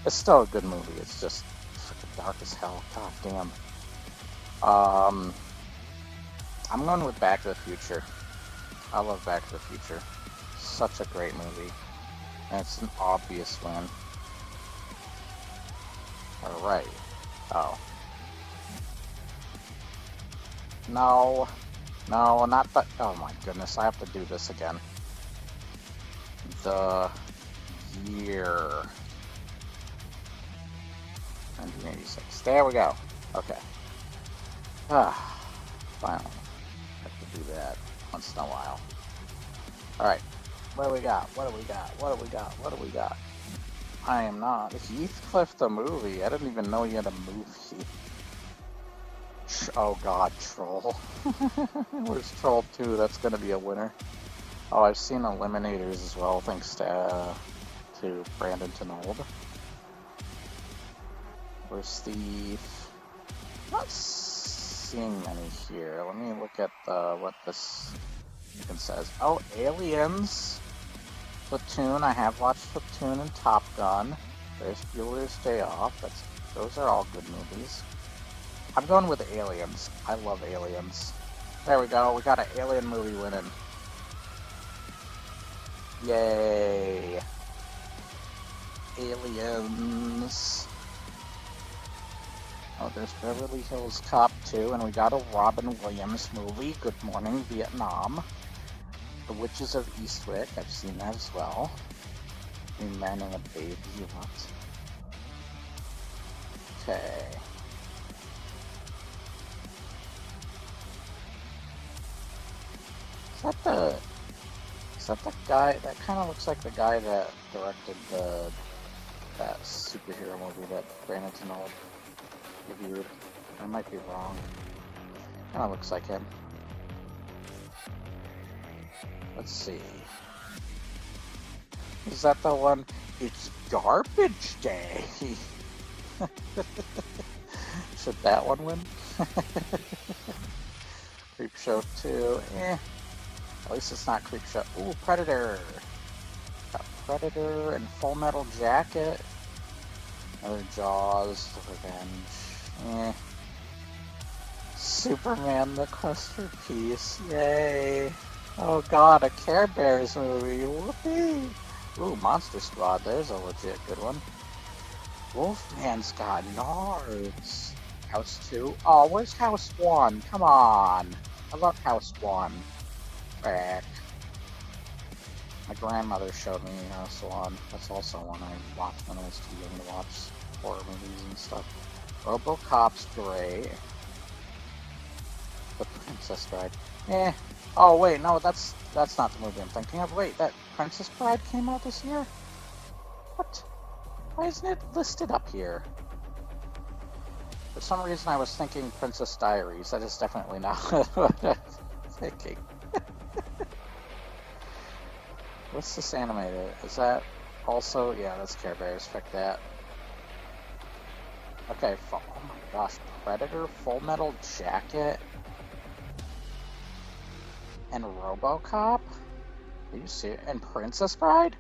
It's still a good movie, it's just freaking dark as hell. God damn. I'm going with Back to the Future. I love Back to the Future. Such a great movie. And it's an obvious win. Alright. Oh. No. No, not the... Oh my goodness, I have to do this again. The year. 1986. There we go. Okay. Finally. Have to do that once in a while. Alright. What do we got? What do we got? What do we got? What do we got? I am not. Heathcliff the movie. I didn't even know he had a movie. Oh god, Troll. Where's Troll 2? That's gonna be a winner. Oh, I've seen Eliminators as well, thanks to Brandon Tenold. Where's Steve? Not seeing many here. Let me look at what this even says. Oh, Aliens. Platoon. I have watched Platoon and Top Gun. There's Bueller's Day Off. Those are all good movies. I'm going with Aliens. I love Aliens. There we go. We got an Alien movie winning. Yay. Aliens. Oh, there's Beverly Hills Cop 2, and we got a Robin Williams movie, Good Morning Vietnam. The Witches of Eastwick, I've seen that as well. Three Men and a Baby, what? Okay. Is that the guy, that kind of looks like the guy that directed that superhero movie that Brandon Tenold reviewed. I might be wrong. Kind of looks like him. Let's see. Is that the one? It's Garbage Day. Should that one win? Creepshow 2, At least it's not Creepshow. Ooh, Predator! Got Predator and Full Metal Jacket. Another Jaws, Revenge. Superman the Quest for Peace. Yay! Oh god, a Care Bears movie. Whoopee! Ooh, Monster Squad. There's a legit good one. Wolfman's got Nards. House 2. Oh, where's House 1? Come on. I love House 1. Back. My grandmother showed me House 1. That's also one I watched when I was too young to watch horror movies and stuff. RoboCop's great. The Princess Bride. Oh wait, no, that's not the movie I'm thinking of. Wait, that Princess Bride came out this year? What? Why isn't it listed up here? For some reason I was thinking Princess Diaries. That is definitely not what I was thinking. What's this animated? Is that also... Yeah, that's Care Bears. Fuck that. Okay, oh my gosh. Predator, Full Metal Jacket, and RoboCop? Are you serious? And Princess Bride?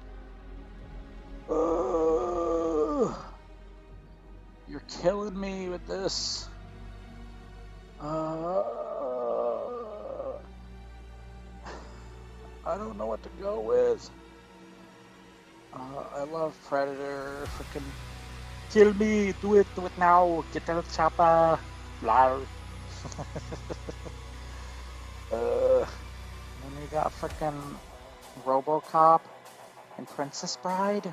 You're killing me with this. I don't know what to go with. I love Predator. Freaking kill me. Do it now. Get the chopper. Blah. Then we got freaking RoboCop and Princess Bride.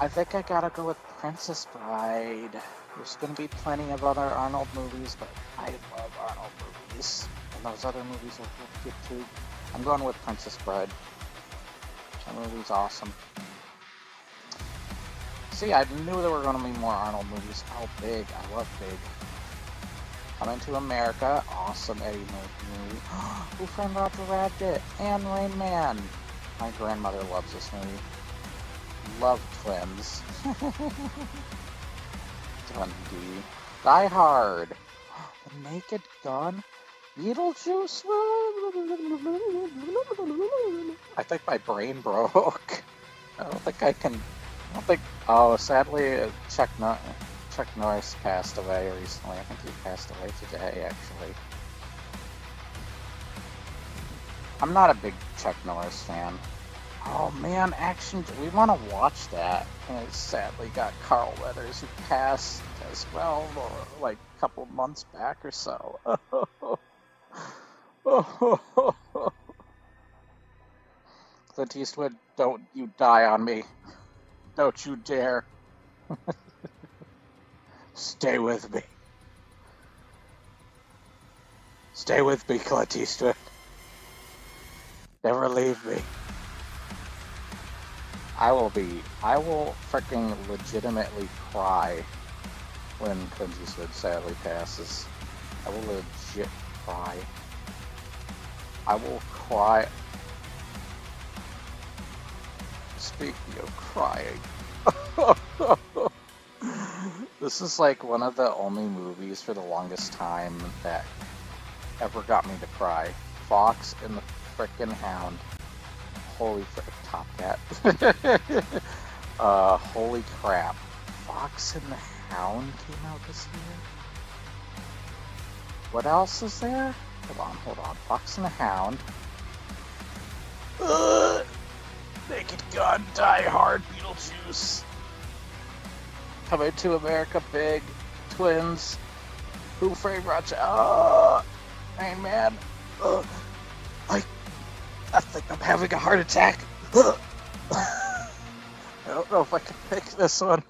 I think I gotta go with Princess Bride. There's gonna be plenty of other Arnold movies, but I love Arnold movies. And those other movies are good too. I'm going with Princess Bride. That movie's awesome. See, I knew there were gonna be more Arnold movies. Oh, Big. I love Big. Coming to America. Awesome Eddie Murphy movie. Who Framed Roger Rabbit and Rain Man. My grandmother loves this movie. Love Twins. Dundee. Die Hard. The Naked Gun. Beetlejuice. I think my brain broke. I don't think. Oh, sadly, Chuck Norris passed away recently. I think he passed away today, actually. I'm not a big Chuck Norris fan. Oh man, action! We want to watch that. And it sadly got Carl Weathers, who passed as well, like a couple months back or so. Clint Eastwood, don't you die on me. Don't you dare. Stay with me. Stay with me, Clint Eastwood. Never leave me. I will freaking legitimately cry when Clint Eastwood sadly passes. I will legit cry. I will cry. Speaking of crying. This is like one of the only movies for the longest time that ever got me to cry. Fox and the frickin' Hound. Holy frick, Top Cat. Holy crap. Fox and the Hound came out this year? What else is there? Hold on. Fox and the Hound. Naked Gun, Die Hard, Beetlejuice. Coming to America, Big, Twins, Who Framed Roger, Rain Man, I think I'm having a heart attack. I don't know if I can pick this one.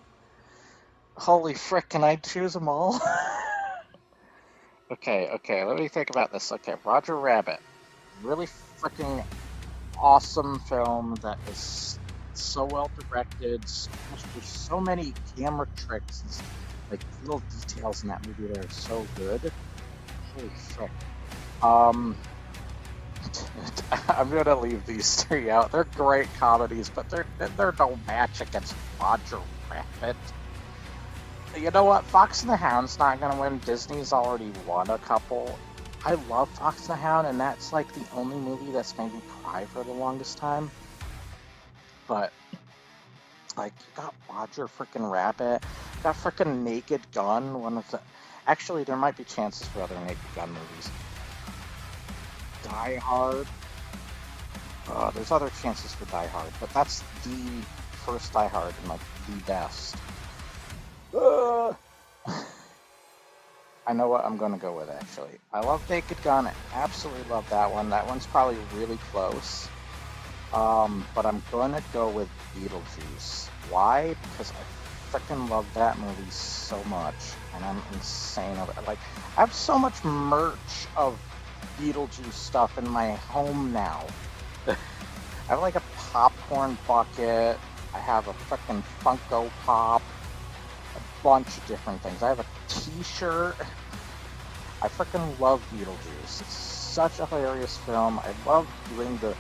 Holy frick, can I choose them all? Okay, let me think about this. Okay, Roger Rabbit. Really freaking awesome film that is so well directed. There's so many camera tricks and like little details in that movie that are so good. Holy frick. I'm gonna leave these three out. They're great comedies, but they're no match against Roger Rabbit. You know what? Fox and the Hound's not gonna win. Disney's already won a couple. I love Fox and the Hound, and that's like the only movie that's made me cry for the longest time. But like, you got Roger freaking Rabbit, you got freaking Naked Gun. One of the actually, there might be chances for other Naked Gun movies. Die Hard. There's other chances for Die Hard, but that's the first Die Hard and like the best. I know what I'm going to go with, actually. I love Naked Gun. I absolutely love that one. That one's probably really close. But I'm going to go with Beetlejuice. Why? Because I freaking love that movie so much. And I'm insane over it. Like, I have so much merch of Beetlejuice stuff in my home now. I have like a popcorn bucket. I have a freaking Funko Pop. A bunch of different things. I have a t-shirt. I freaking love Beetlejuice. It's such a hilarious film. I love doing the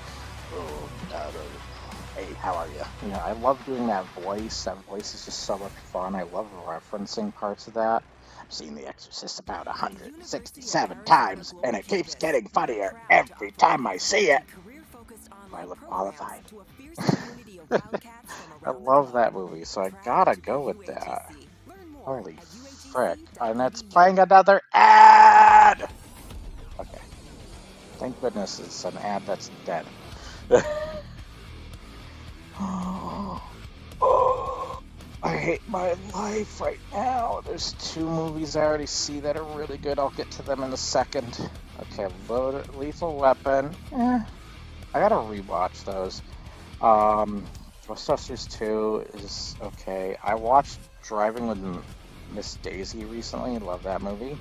hey, how are you? You know, I love doing that voice. That voice is just so much fun. I love referencing parts of that. I've seen The Exorcist about 167 times, and it keeps getting funnier every time I see it. I look qualified. I love that movie, so I gotta go with that. Holy frick. And it's playing another ad! Okay. Thank goodness it's an ad that's dead. I hate my life right now. There's 2 movies I already see that are really good. I'll get to them in a second. Okay, Lethal Weapon. I gotta rewatch those. Ghostbusters 2 is okay. I watched Driving with Miss Daisy recently. Love that movie.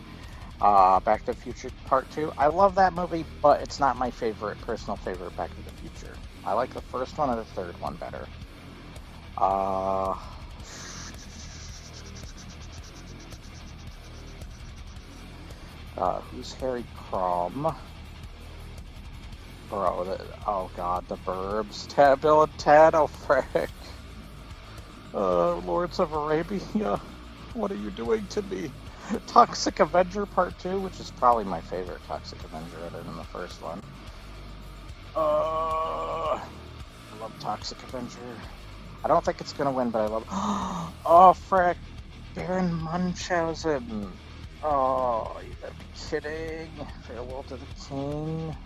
Back to the Future Part 2. I love that movie, but it's not my personal favorite Back to the Future. I like the first one and the third one better. Who's Harry Crumb? Bro, oh god, the Burbs. Bill and Ted, oh frick. Lawrence of Arabia, what are you doing to me? Toxic Avenger Part 2, which is probably my favorite Toxic Avenger other than the first one. I love Toxic Avenger. I don't think it's gonna win, but I love. Oh frick, Baron Munchausen. Oh, you gotta be kidding. Farewell to the King.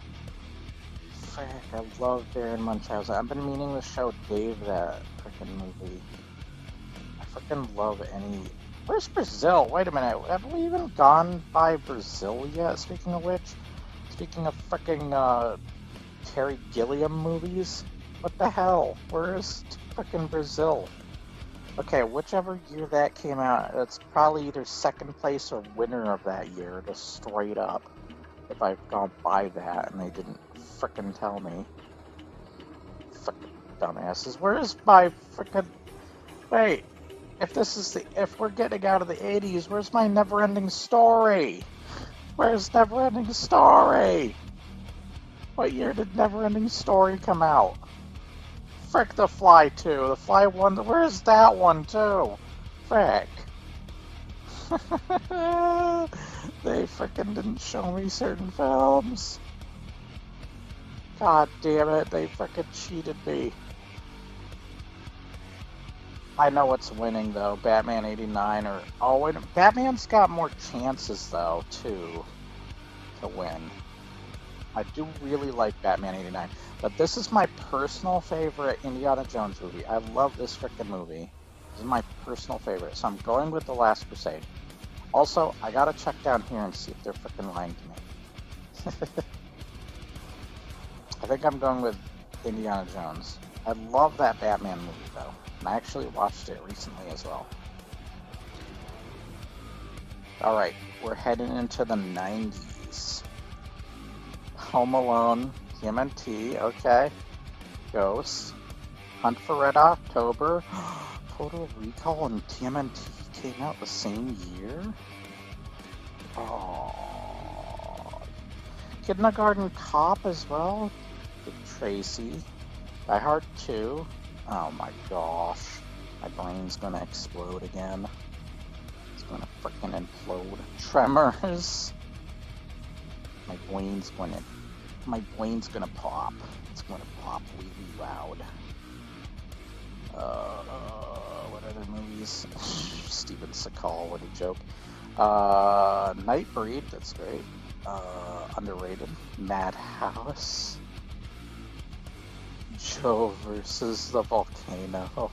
Frick, I love Baron Munchausen. I've been meaning to show Dave that frickin' movie. I frickin' love any. Where's Brazil? Wait a minute. Have we even gone by Brazil yet? Speaking of which, speaking of frickin' Terry Gilliam movies, what the hell? Where is frickin' Brazil? Okay, whichever year that came out, it's probably either second place or winner of that year, just straight up. If I've gone by that and they didn't frickin' tell me. Frickin' dumbasses. Where is my frickin'... Wait, if we're getting out of the 80s, where's my Never-Ending Story? Where's Never-Ending Story? What year did Never-Ending Story come out? Frick, The Fly 2. The Fly 1, where's that one too? Frick. They frickin' didn't show me certain films. God damn it, they frickin' cheated me. I know what's winning though, Batman 89 or... Oh wait, Batman's got more chances though, too, to win. I do really like Batman 89, but this is my personal favorite Indiana Jones movie. I love this frickin' movie. This is my personal favorite, so I'm going with The Last Crusade. Also, I gotta check down here and see if they're frickin' lying to me. I think I'm going with Indiana Jones. I love that Batman movie though, and I actually watched it recently as well. Alright, we're heading into the 90s. Home Alone, TMNT, okay. Ghosts, Hunt for Red October, Total Recall and TMNT came out the same year? Oh. Kindergarten Cop as well? Dick Tracy. Die Hard 2. Oh my gosh. My brain's gonna explode again. freaking implode. Tremors. My brain's gonna pop. It's gonna pop really loud. What other movies? Steven Seagal, what a joke. Nightbreed, that's great. Underrated. Madhouse. Joe versus the volcano.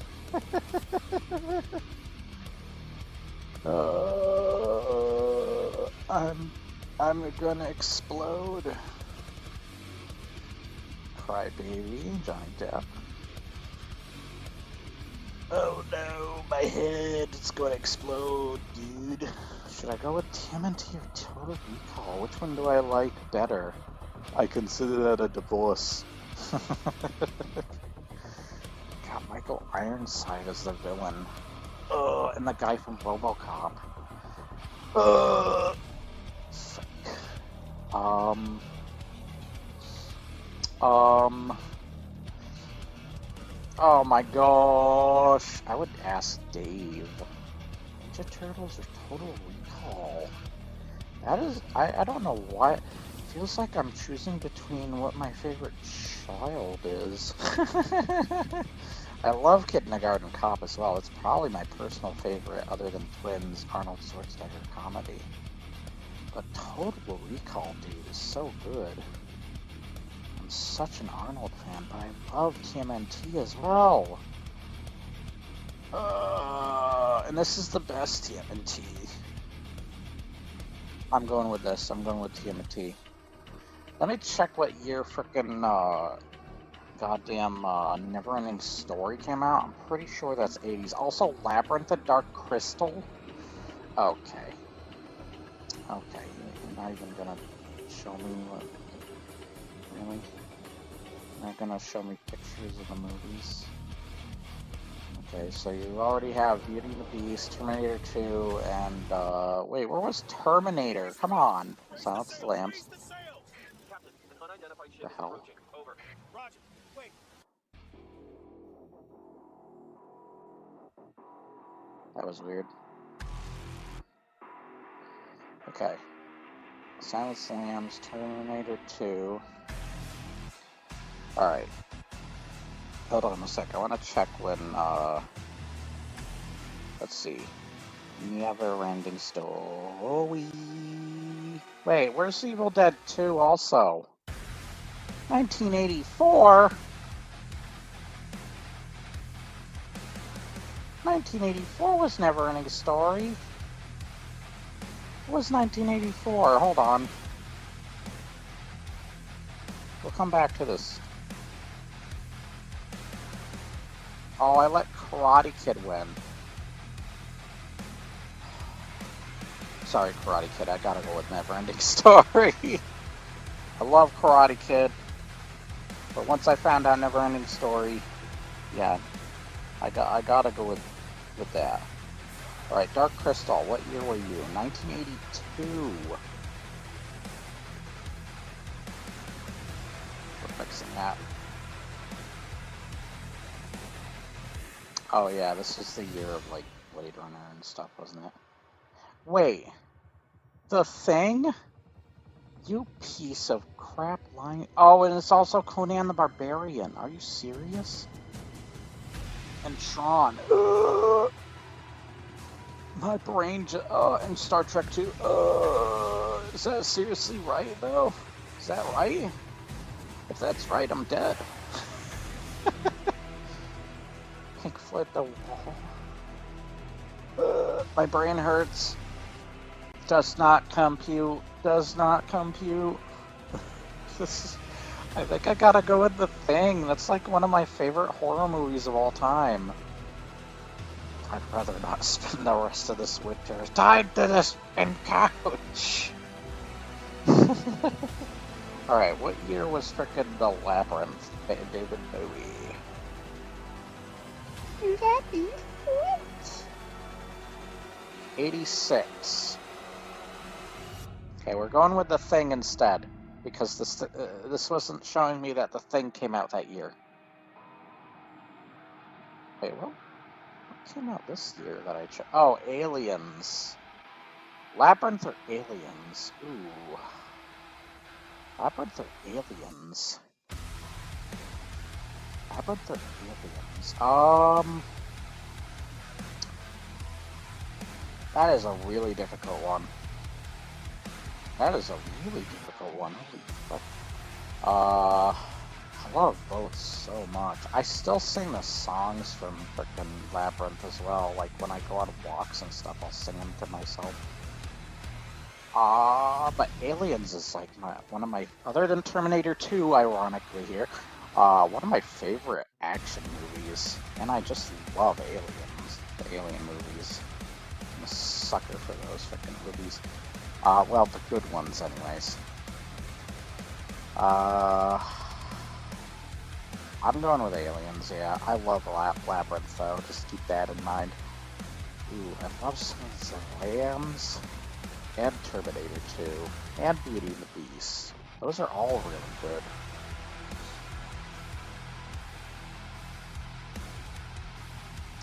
I'm gonna explode. Crybaby, Johnny Depp. Oh no, my head, it's gonna explode, dude. Should I go with TMNT or Total Recall? Which one do I like better? I consider that a divorce. God, Michael Ironside is the villain. And the guy from RoboCop. Fuck. Oh my gosh. I would ask Dave. Ninja Turtles or Total Recall? That is, I don't know why. It feels like I'm choosing between what my favorite child is. I love Kindergarten Cop as well. It's probably my personal favorite, other than Twins, Arnold Schwarzenegger comedy. But Total Recall, dude, is so good. I'm such an Arnold fan, but I love TMNT as well. And this is the best TMNT. I'm going with this. I'm going with TMNT. Let me check what year frickin' goddamn Neverending Story came out. I'm pretty sure that's 80s. Also, Labyrinth of Dark Crystal. Okay. Okay, you're not even gonna show me what... Really? You're not gonna show me pictures of the movies? Okay, so you already have Beauty and the Beast, Terminator 2, and, wait, where was Terminator? Come on! Silence of the Lambs. The hell? That was weird. Okay. Silence of the Lambs, Terminator 2. Alright. Hold on a sec. I want to check when, let's see. Never-ending Story. Wait, where's Evil Dead 2 also? 1984? 1984 was Never-ending Story. What was 1984? Hold on. We'll come back to this. Oh, I let Karate Kid win. Sorry, Karate Kid. I gotta go with Neverending Story. I love Karate Kid. But once I found out Neverending Story, yeah, I gotta go with that. Alright, Dark Crystal. What year were you? 1982. We're fixing that. Oh yeah, this is the year of, like, Blade Runner and stuff, wasn't it? Wait. The Thing? You piece of crap lying. Oh, and it's also Conan the Barbarian. Are you serious? And Tron. My brain and Star Trek 2. Is that seriously right, though? Is that right? If that's right, I'm dead. Pink Floyd The Wall. My brain hurts. Does not compute. Does not compute. I think I gotta go with The Thing. That's like one of my favorite horror movies of all time. I'd rather not spend the rest of this winter tied to this spin couch. Alright, what year was frickin' The Labyrinth by David Bowie? Labyrinth. 86. Okay, we're going with The Thing instead, because this wasn't showing me that The Thing came out that year. Wait, what came out this year that I checked? Oh, Aliens. Labyrinth or Aliens? Ooh. Labyrinth or Aliens? Labyrinth or Aliens? That is a really difficult one. That is a really difficult one. Holy fuck. I love both so much. I still sing the songs from frickin' Labyrinth as well. Like when I go on walks and stuff, I'll sing them to myself. But Aliens is like one of my, other than Terminator 2, ironically here, one of my favorite action movies. And I just love Aliens, the Alien movies. I'm a sucker for those frickin' movies. Well, the good ones anyways. I'm going with Aliens, yeah. I love Labyrinth, though. Just keep that in mind. Ooh, I love Silence of the Lambs, and Terminator 2, and Beauty and the Beast. Those are all really good.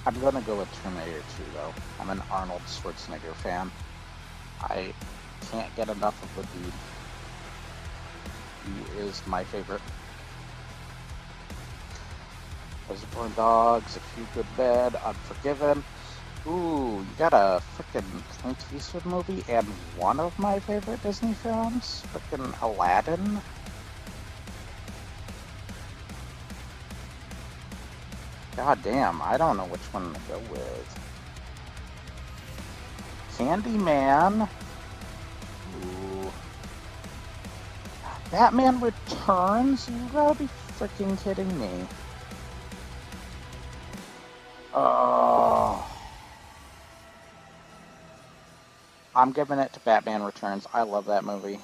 I'm gonna go with Terminator 2, though. I'm an Arnold Schwarzenegger fan. I can't get enough of the dude. He is my favorite. Reservoir Dogs, A Few Good Men, Unforgiven. Ooh, you got a frickin' Clint Eastwood movie and one of my favorite Disney films? Frickin' Aladdin? God damn, I don't know which one to go with. Candyman. Ooh. Batman Returns? You gotta be freaking kidding me. Oh. I'm giving it to Batman Returns. I love that movie.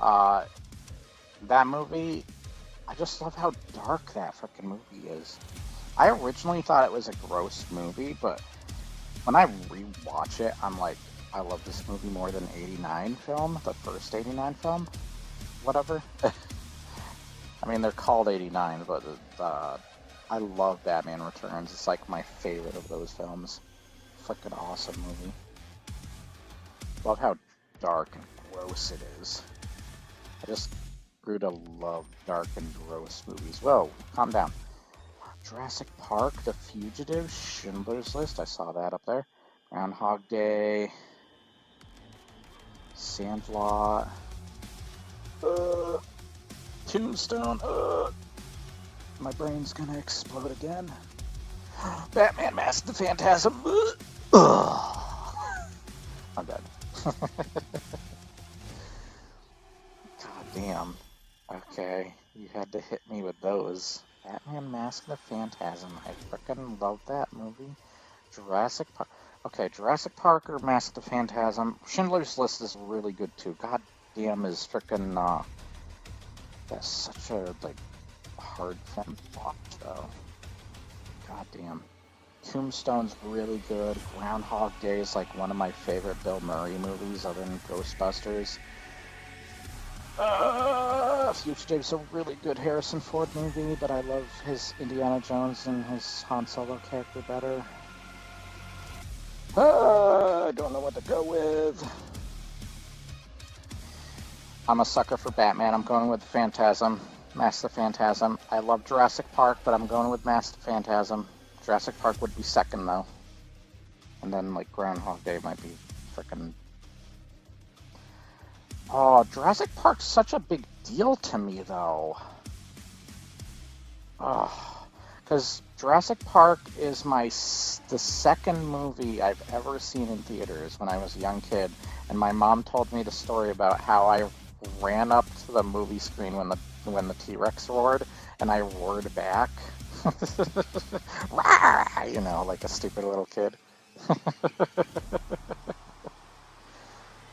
That movie, I just love how dark that freaking movie is. I originally thought it was a gross movie, but when I rewatch it, I'm like, I love this movie more than 89 film, the first 89 film, whatever. I mean, they're called 89, but I love Batman Returns. It's like my favorite of those films. Freaking awesome movie. Love how dark and gross it is. I just grew to love dark and gross movies. Whoa, calm down. Jurassic Park, The Fugitive, Schindler's List. I saw that up there. Groundhog Day. Sandlot. Tombstone. My brain's gonna explode again. Batman Mask the Phantasm. I'm dead. God damn. Okay, you had to hit me with those. Batman Mask the Phantasm. I frickin' love that movie. Jurassic Park. Okay, Jurassic Park or Mask the Phantasm. Schindler's List is really good too. God damn, is frickin' that's such a like hard film to watch though. God damn. Tombstone's really good. Groundhog Day is like one of my favorite Bill Murray movies other than Ghostbusters. Fugitive's a really good Harrison Ford movie, but I love his Indiana Jones and his Han Solo character better. I don't know what to go with. I'm a sucker for Batman. I'm going with Phantasm. Mask the Phantasm. I love Jurassic Park, but I'm going with Mask the Phantasm. Jurassic Park would be second, though. And then, like, Groundhog Day might be frickin'... Oh, Jurassic Park's such a big deal to me, though. Oh, because Jurassic Park is the second movie I've ever seen in theaters when I was a young kid. And my mom told me the story about how I ran up to the movie screen when the T-Rex roared, and I roared back. You know, like a stupid little kid.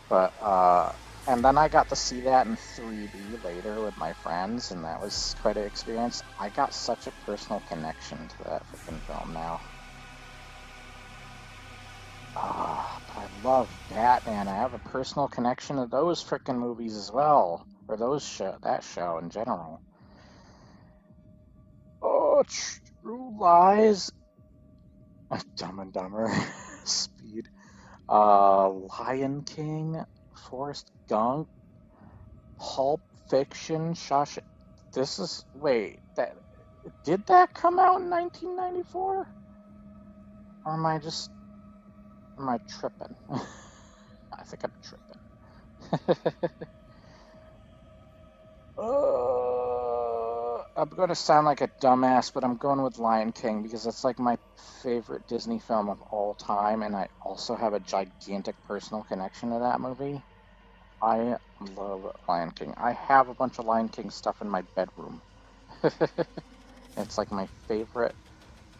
But, and then I got to see that in 3D later with my friends, and that was quite an experience. I got such a personal connection to that freaking film now. But I love Batman. I have a personal connection to those freaking movies as well. Or that show in general. Oh, True Lies. Dumb and Dumber. Speed. Lion King, Forrest Gump, Pulp Fiction, Shawshank. This is wait that did that come out in 1994? Or am I tripping? I think I'm tripping. I'm gonna sound like a dumbass, but I'm going with Lion King because it's like my favorite Disney film of all time, and I also have a gigantic personal connection to that movie. I love Lion King. I have a bunch of Lion King stuff in my bedroom. It's like my favorite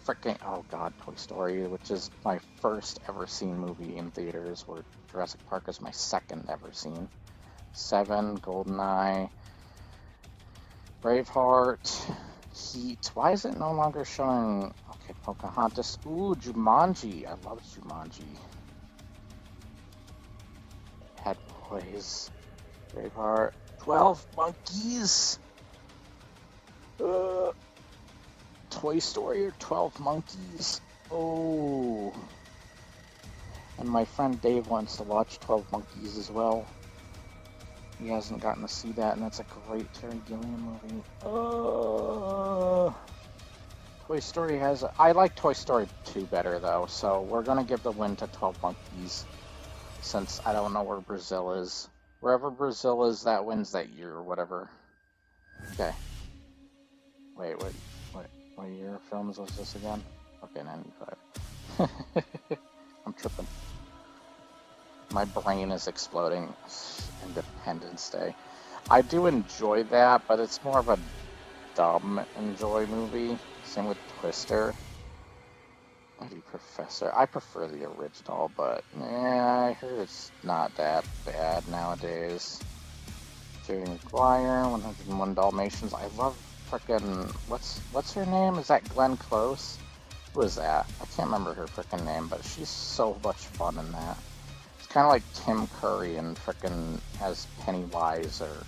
freaking, oh god, Toy Story, which is my first ever seen movie in theaters, where Jurassic Park is my second ever seen. Seven, GoldenEye, Braveheart, Heat. Why is it no longer showing? Okay, Pocahontas. Ooh, Jumanji. I love Jumanji. Bad Boys, Braveheart, 12 Monkeys. Toy Story or 12 Monkeys. Oh. And my friend Dave wants to watch 12 Monkeys as well. He hasn't gotten to see that, and that's a great Terry Gilliam movie. Toy Story has... I like Toy Story 2 better, though, so we're going to give the win to 12 Monkeys, since I don't know where Brazil is. Wherever Brazil is, that wins that year, or whatever. Okay. Wait, what year of films was this again? Okay, 95. I'm tripping. My brain is exploding. Independence Day. I do enjoy that, but it's more of a dumb enjoy movie. Same with Twister. Nutty Professor. I prefer the original, but yeah, I heard it's not that bad nowadays. Jerry Maguire, 101 Dalmatians. I love frickin' what's her name? Is that Glenn Close? Who is that? I can't remember her frickin' name, but she's so much fun in that. It's kind of like Tim Curry and frickin' as Pennywise or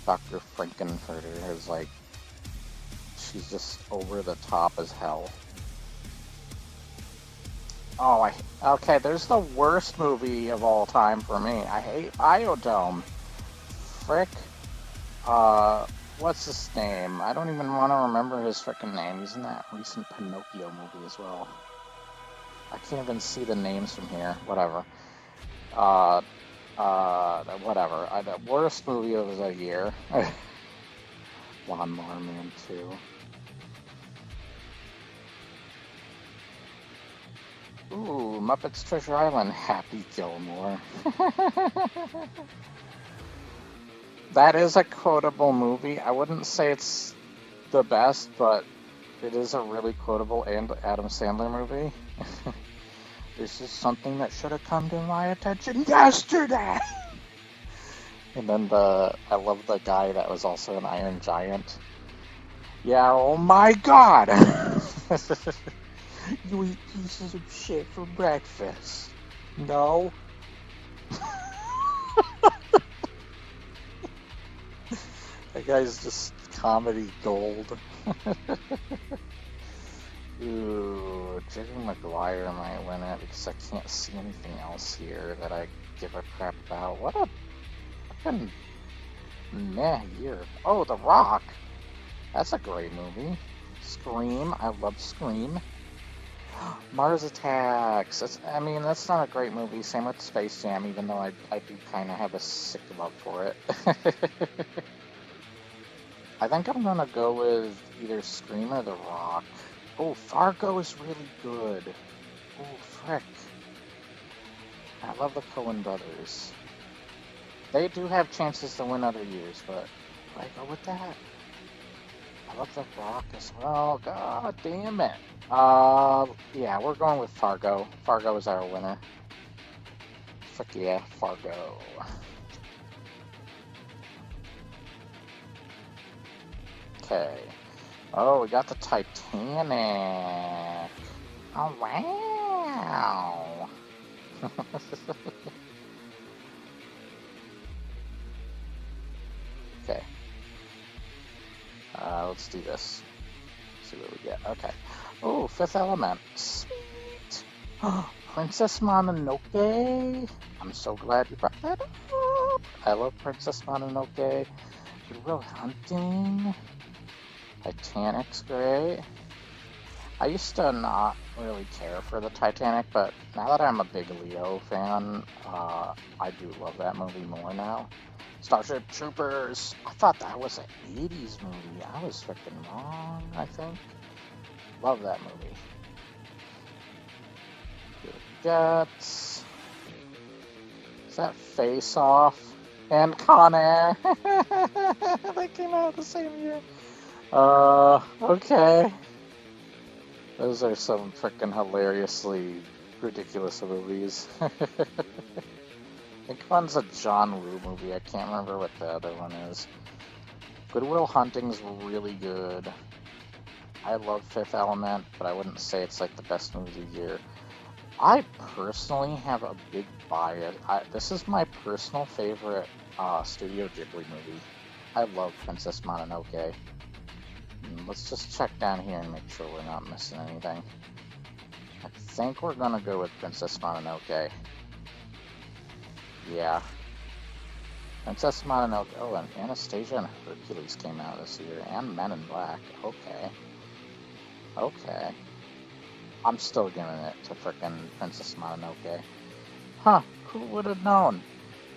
Dr. Frankenfurter. Is like she's just over the top as hell. Oh, okay, there's the worst movie of all time for me. I hate Biodome. Frick. What's his name? I don't even want to remember his frickin' name. He's in that recent Pinocchio movie as well. I can't even see the names from here. Whatever. Whatever. The worst movie of the year. Lawnmower Man 2. Ooh, Muppets Treasure Island, Happy Gilmore. That is a quotable movie. I wouldn't say it's the best, but it is a really quotable and Adam Sandler movie. This is something that should have come to my attention yesterday. And then I love the guy that was also an Iron Giant. Yeah, oh my god! You eat pieces of shit for breakfast. No? That guy's just comedy gold. Ooh, Jerry Maguire might win it because I can't see anything else here that I give a crap about. What a fucking meh year. Oh, The Rock. That's a great movie. Scream. I love Scream. Mars Attacks. That's not a great movie. Same with Space Jam, even though I do kind of have a sick love for it. I think I'm gonna go with either Scream or The Rock. Oh, Fargo is really good. Oh, frick. I love the Coen brothers. They do have chances to win other years, but do I go with that? I love The Rock as well. God damn it. Yeah, we're going with Fargo. Fargo is our winner. Frick yeah, Fargo. Okay. Oh, we got the Titanic. Oh, wow. Okay. Let's do this. See what we get. Okay. Oh, Fifth Element. Sweet. Princess Mononoke. I'm so glad you brought that up. I love Princess Mononoke. Good Will Hunting. Titanic's great. I used to not really care for the Titanic, but now that I'm a big Leo fan, I do love that movie more now. Starship Troopers. I thought that was an 80s movie. I was freaking wrong, I think. Love that movie. Good Guts. Is that Face Off? And Con Air. They came out the same year. Okay. Those are some freaking hilariously ridiculous movies. I think one's a John Woo movie. I can't remember what the other one is. Good Will Hunting's really good. I love Fifth Element, but I wouldn't say it's like the best movie of the year. I personally have a big bias. This is my personal favorite Studio Ghibli movie. I love Princess Mononoke. Let's just check down here and make sure we're not missing anything. I think we're gonna go with Princess Mononoke. Yeah. Princess Mononoke. Oh, and Anastasia and Hercules came out this year. And Men in Black. Okay. Okay. I'm still giving it to frickin' Princess Mononoke. Huh, who would have known?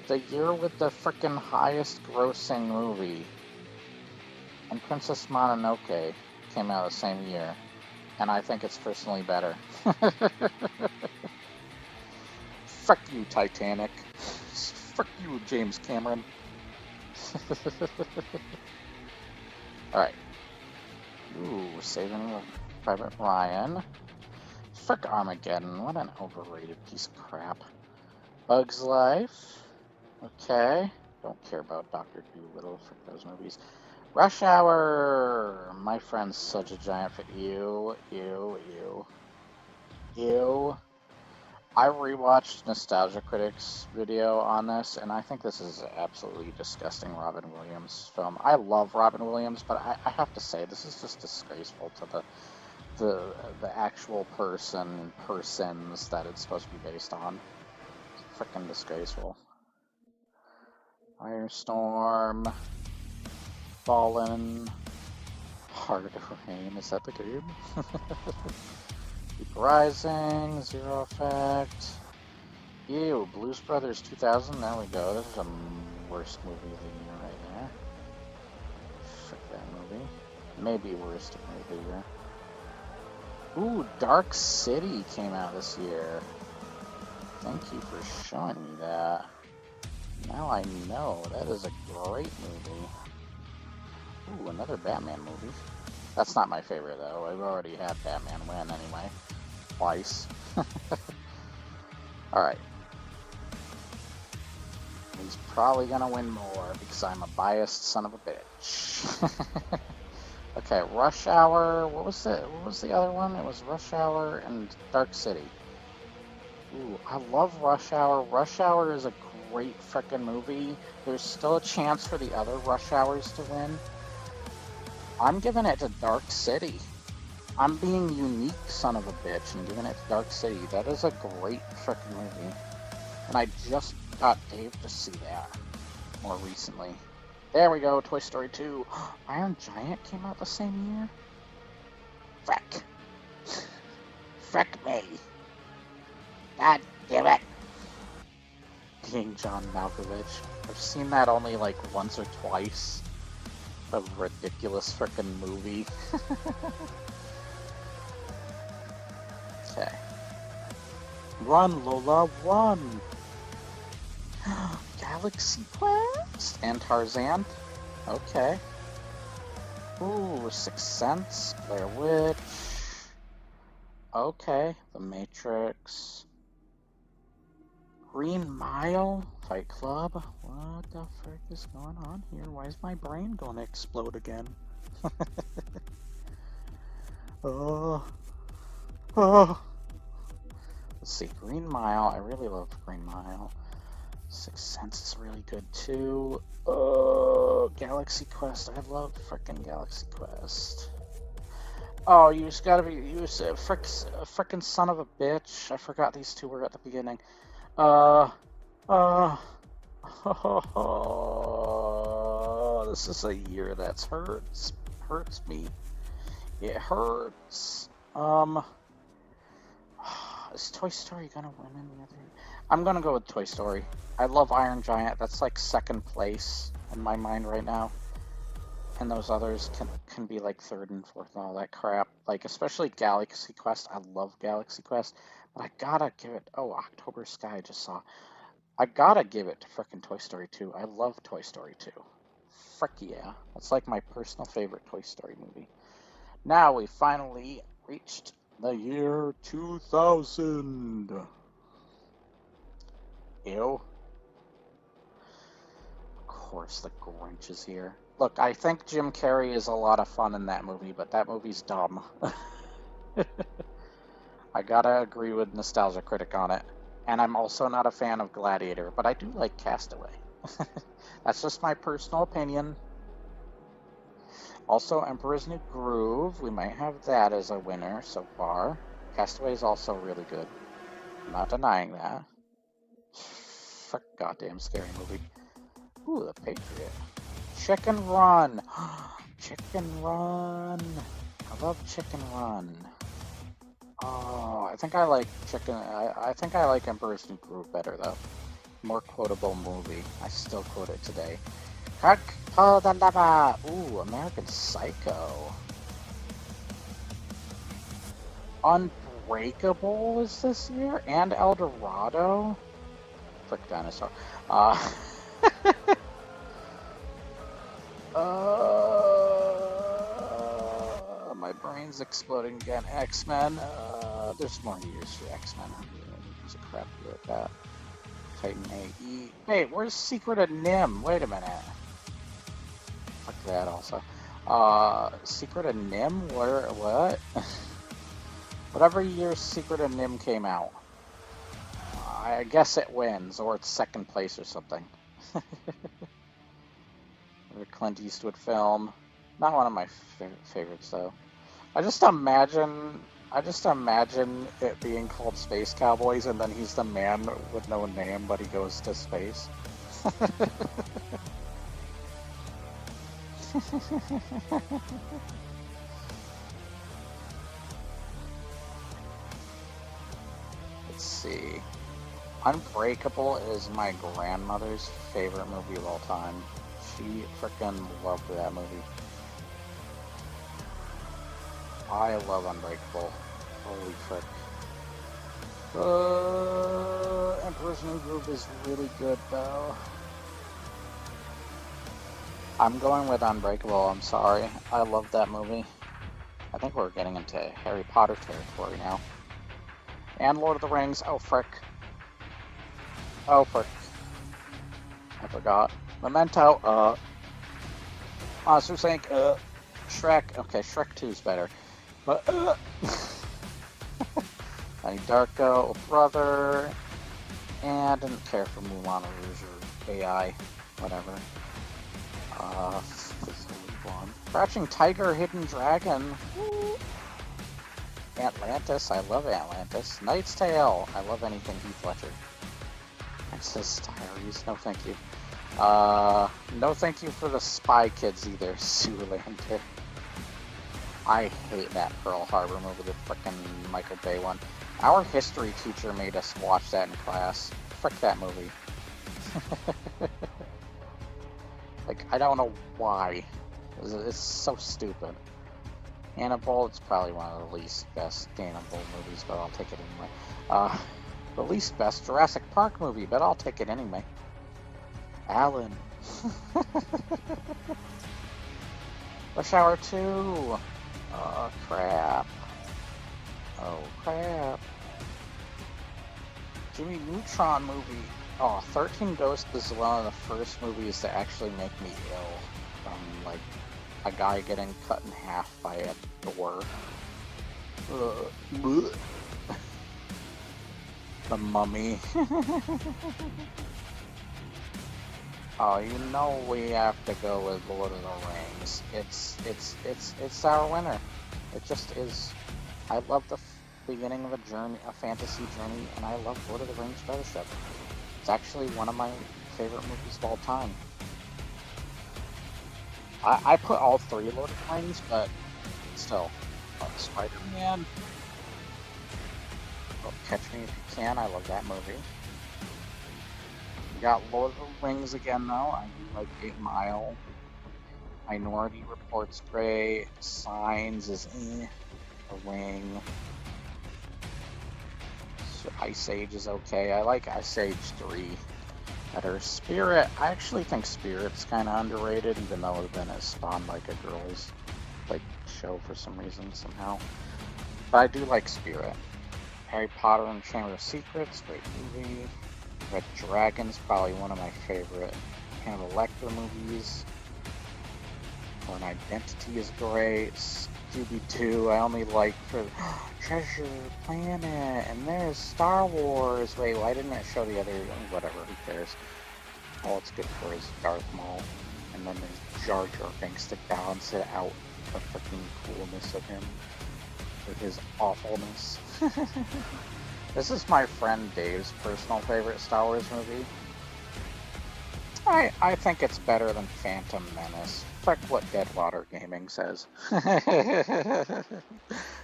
The year with the frickin' highest grossing movie. And Princess Mononoke came out the same year. And I think it's personally better. Fuck you, Titanic. Fuck you, James Cameron. Alright. Ooh, Saving Private Ryan. Frick Armageddon. What an overrated piece of crap. Bug's Life. Okay. Don't care about Dr. Dolittle. Frick those movies. Rush Hour! My friend's such a giant fan. Ew. I rewatched Nostalgia Critics video on this, and I think this is an absolutely disgusting Robin Williams film. I love Robin Williams, but I have to say, this is just disgraceful to the actual persons that it's supposed to be based on. It's freaking disgraceful. Firestorm. Fallen. Heart of Rain. Is that the game? Keep Rising. Zero Effect. Ew. Blues Brothers 2000. There we go. This is the worst movie of the year right there. Frick that movie. Maybe worst movie of the year. Ooh, Dark City came out this year. Thank you for showing me that. Now I know. That is a great movie. Ooh, another Batman movie. That's not my favorite, though. I've already had Batman win anyway. Twice. Alright. He's probably gonna win more because I'm a biased son of a bitch. Okay, Rush Hour. What was the other one? It was Rush Hour and Dark City. Ooh, I love Rush Hour. Rush Hour is a great frickin' movie. There's still a chance for the other Rush Hours to win. I'm giving it to Dark City. I'm being unique, son of a bitch, and giving it to Dark City. That is a great frickin' movie. And I just got Dave to see that more recently. There we go, Toy Story 2. Iron Giant came out the same year? Frick. Frick me. God damn it. Being John Malkovich. I've seen that only like once or twice. A ridiculous frickin' movie. Okay. Run, Lola, run! Galaxy Quest and Tarzan. Okay. Ooh, Sixth Sense, Blair Witch. Okay, The Matrix. Green Mile, Fight Club. What the frick is going on here? Why is my brain gonna explode again? Oh. Let's see, Green Mile. I really love Green Mile. Sixth Sense is really good too. Oh, Galaxy Quest. I love frickin' Galaxy Quest. Oh, you just gotta be, you frickin' son of a bitch. I forgot these two were at the beginning. Uh, this is a year that's hurts me. It hurts. Is Toy Story gonna win any other? I'm gonna go with Toy Story. I love Iron Giant. That's like second place in my mind right now. And those others can be like third and fourth and all that crap. Like, especially Galaxy Quest. I love Galaxy Quest. But I gotta give it... Oh, October Sky I just saw. I gotta give it to frickin' Toy Story 2. I love Toy Story 2. Frick yeah. That's like my personal favorite Toy Story movie. Now we finally reached the year 2000. Ew. Of course the Grinch is here. Look, I think Jim Carrey is a lot of fun in that movie, but that movie's dumb. I gotta agree with Nostalgia Critic on it. And I'm also not a fan of Gladiator, but I do like Castaway. That's just my personal opinion. Also, Emperor's New Groove. We might have that as a winner so far. Castaway is also really good. I'm not denying that. Fuck, goddamn scary movie. Ooh, The Patriot. Chicken Run. Chicken Run. I love Chicken Run. Oh, I think I like I think I like Emperor's New Groove better though. More quotable movie. I still quote it today. Ooh, American Psycho. Unbreakable is this year? And El Dorado? Frick dinosaur. My brain's exploding again. X-Men. There's more years for X-Men. There's a crap year at that. Titan AE. Wait, where's Secret of Nim? Wait a minute. Fuck that also. Secret of Nim? Where? What? Whatever year Secret of Nim came out. I guess it wins, or it's second place or something. The Clint Eastwood film. Not one of my favorites though. I just imagine it being called Space Cowboys, and then he's the man with no name, but he goes to space. Let's see. Unbreakable is my grandmother's favorite movie of all time. She frickin' loved that movie. I love Unbreakable. Holy frick. Emperor's New Groove is really good though. I'm going with Unbreakable, I'm sorry. I love that movie. I think we're getting into Harry Potter territory now. And Lord of the Rings. Oh frick. Oh frick. I forgot. Memento. Monsters Inc. Shrek. Okay, Shrek 2 is better. But, Donnie Darko, Brother, and I didn't care for Moulin Rouge or AI, whatever. Crouching Tiger, Hidden Dragon. Woo. Atlantis, I love Atlantis. Knight's Tale, I love anything Heath Ledger. Princess Diaries, no thank you. No thank you for the Spy Kids either, Zoolander. I hate that Pearl Harbor movie, the frickin' Michael Bay one. Our history teacher made us watch that in class. Frick that movie. Like, I don't know why. It's so stupid. Hannibal, it's probably one of the least best Hannibal movies, but I'll take it anyway. The least best Jurassic Park movie, but I'll take it anyway. Alan. Rush Hour 2. Oh, crap. Oh, crap. Jimmy Neutron movie. Oh, 13 Ghosts is one of the first movies to actually make me ill. From, like, a guy getting cut in half by a door. The Mummy. Oh, you know we have to go with Lord of the Rings. It's our winner. It just is. I love the beginning of a journey, a fantasy journey, and I love Lord of the Rings Fellowship. It's actually one of my favorite movies of all time. I put all three Lord of the Rings, but still, Spider-Man. Oh, Catch Me If You Can, I love that movie. We got Lord of the Rings again, though. I do like 8 Mile. Minority Report's great. Signs is The Ring. Ice Age is okay. I like Ice Age 3 better. Spirit, I actually think Spirit's kind of underrated, even though then it spawned like a girls' like show for some reason somehow. But I do like Spirit. Harry Potter and Chamber of Secrets, great movie. Red Dragon's probably one of my favorite Hannibal Lecter movies. Born Identity is great. Scooby-Doo, I only like for Treasure Planet, and there's Star Wars. Wait, why didn't it show the other? Whatever, who cares? All it's good for is Darth Maul, and then there's Jar Jar Binks to balance it out, the freaking coolness of him with his awfulness. This is my friend Dave's personal favorite Star Wars movie. I think it's better than Phantom Menace. Frick what Deadwater Gaming says.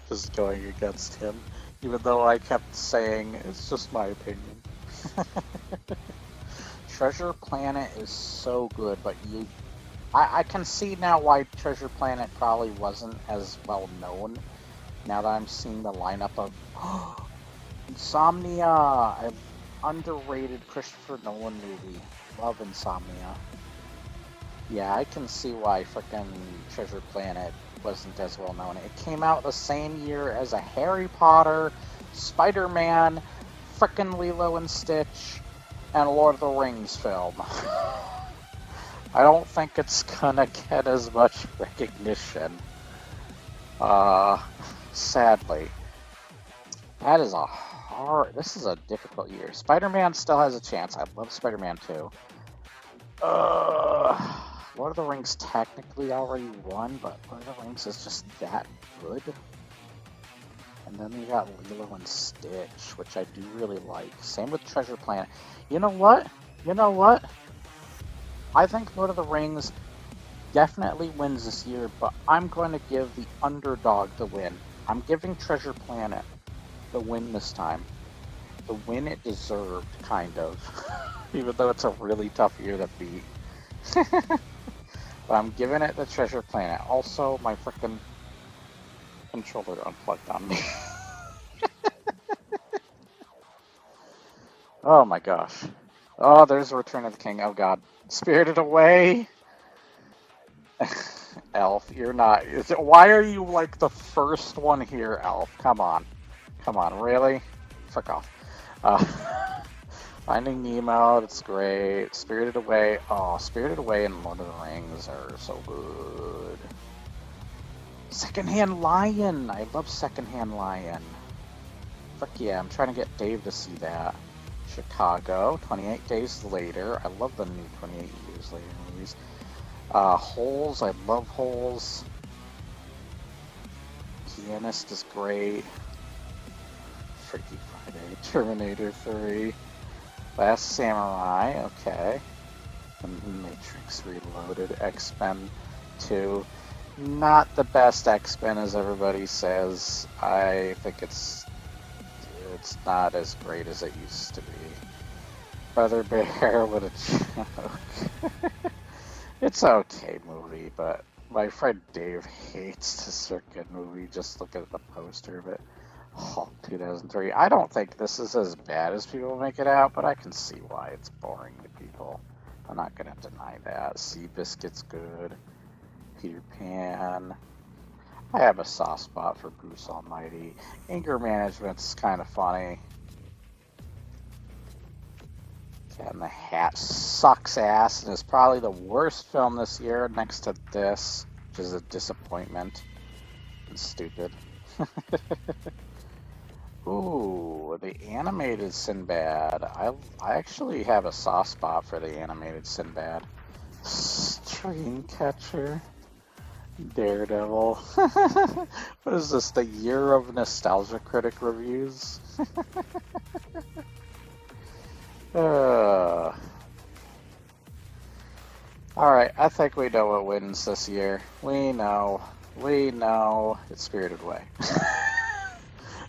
Just going against him, even though I kept saying it's just my opinion. Treasure Planet is so good, but I can see now why Treasure Planet probably wasn't as well known. Now that I'm seeing the lineup of Insomnia, an underrated Christopher Nolan movie. Love Insomnia. Yeah, I can see why frickin' Treasure Planet wasn't as well known. It came out the same year as a Harry Potter, Spider-Man, frickin' Lilo and Stitch, and Lord of the Rings film. I don't think it's gonna get as much recognition. Sadly. That is a this is a difficult year. Spider-Man still has a chance. I love Spider-Man 2. Lord of the Rings technically already won, but Lord of the Rings is just that good. And then we got Lilo and Stitch, which I do really like. Same with Treasure Planet. You know what? I think Lord of the Rings definitely wins this year, but I'm going to give the underdog the win. I'm giving Treasure Planet the win this time. The win it deserved, kind of. Even though it's a really tough year to beat. But I'm giving it the Treasure Planet. Also, my frickin' controller unplugged on me. Oh my gosh. Oh, there's Return of the King. Oh god. Spirited Away? Elf, you're not. Why are you like the first one here, Elf? Come on. Come on, really? Fuck off. Finding Nemo, that's great. Spirited Away. Oh, Spirited Away and Lord of the Rings are so good. Secondhand Lion. I love Secondhand Lion. Fuck yeah, I'm trying to get Dave to see that. Chicago, 28 Days Later. I love the new 28 Years Later movies. Holes, I love Holes. Pianist is great. Freaky Friday, Terminator 3. Last Samurai, okay. Matrix Reloaded, X-Men 2. Not the best X-Men as everybody says. I think it's not as great as it used to be. Brother Bear, what a joke. It's an okay movie, but my friend Dave hates the Circuit movie. Just look at the poster of it. Hulk 2003. I don't think this is as bad as people make it out, but I can see why it's boring to people. I'm not going to deny that. Seabiscuit's good. Peter Pan. I have a soft spot for Bruce Almighty. Anger Management's kind of funny. Cat in the Hat sucks ass and is probably the worst film this year next to this, which is a disappointment. It's stupid. Ooh, the animated Sinbad. I actually have a soft spot for the animated Sinbad. Dreamcatcher. Daredevil. What is this, the year of Nostalgia Critic reviews? uh, Alright, I think we know what wins this year. We know. It's Spirited Away.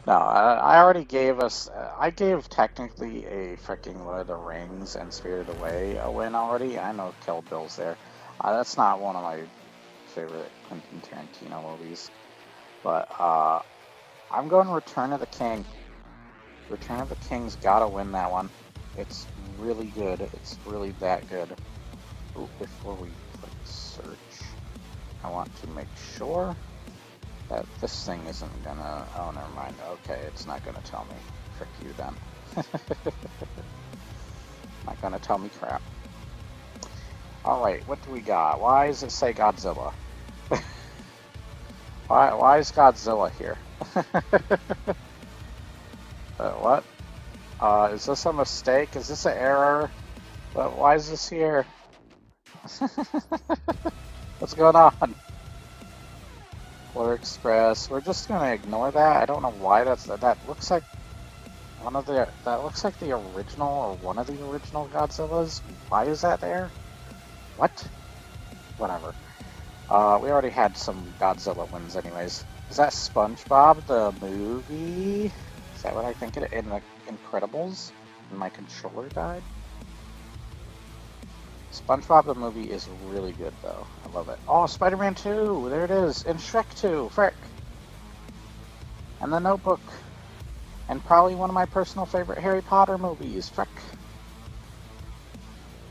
No, I already gave us. I gave technically a freaking Lord of the Rings and Spirited Away a win already. I know Kill Bill's there. That's not one of my favorite Quentin Tarantino movies. But I'm going Return of the King. Return of the King's gotta win that one. It's really good. It's really that good. Ooh, before we click search, I want to make sure that this thing isn't gonna... Oh, never mind. Okay, it's not gonna tell me. Frick you then. Not gonna tell me crap. Alright, what do we got? Why does it say Godzilla? Why is Godzilla here? What? Is this a mistake? Is this an error? But why is this here? What's going on? Polar Express. We're just gonna ignore that. I don't know why that looks like that looks like the original or one of the original Godzillas. Why is that there? What? Whatever. We already had some Godzilla wins anyways. Is that SpongeBob the movie? Is that what I think it in the Incredibles? And my controller died? SpongeBob the movie is really good though. I love it. Oh, Spider-Man 2! There it is! And Shrek 2! Frick! And The Notebook! And probably one of my personal favorite Harry Potter movies. Frick!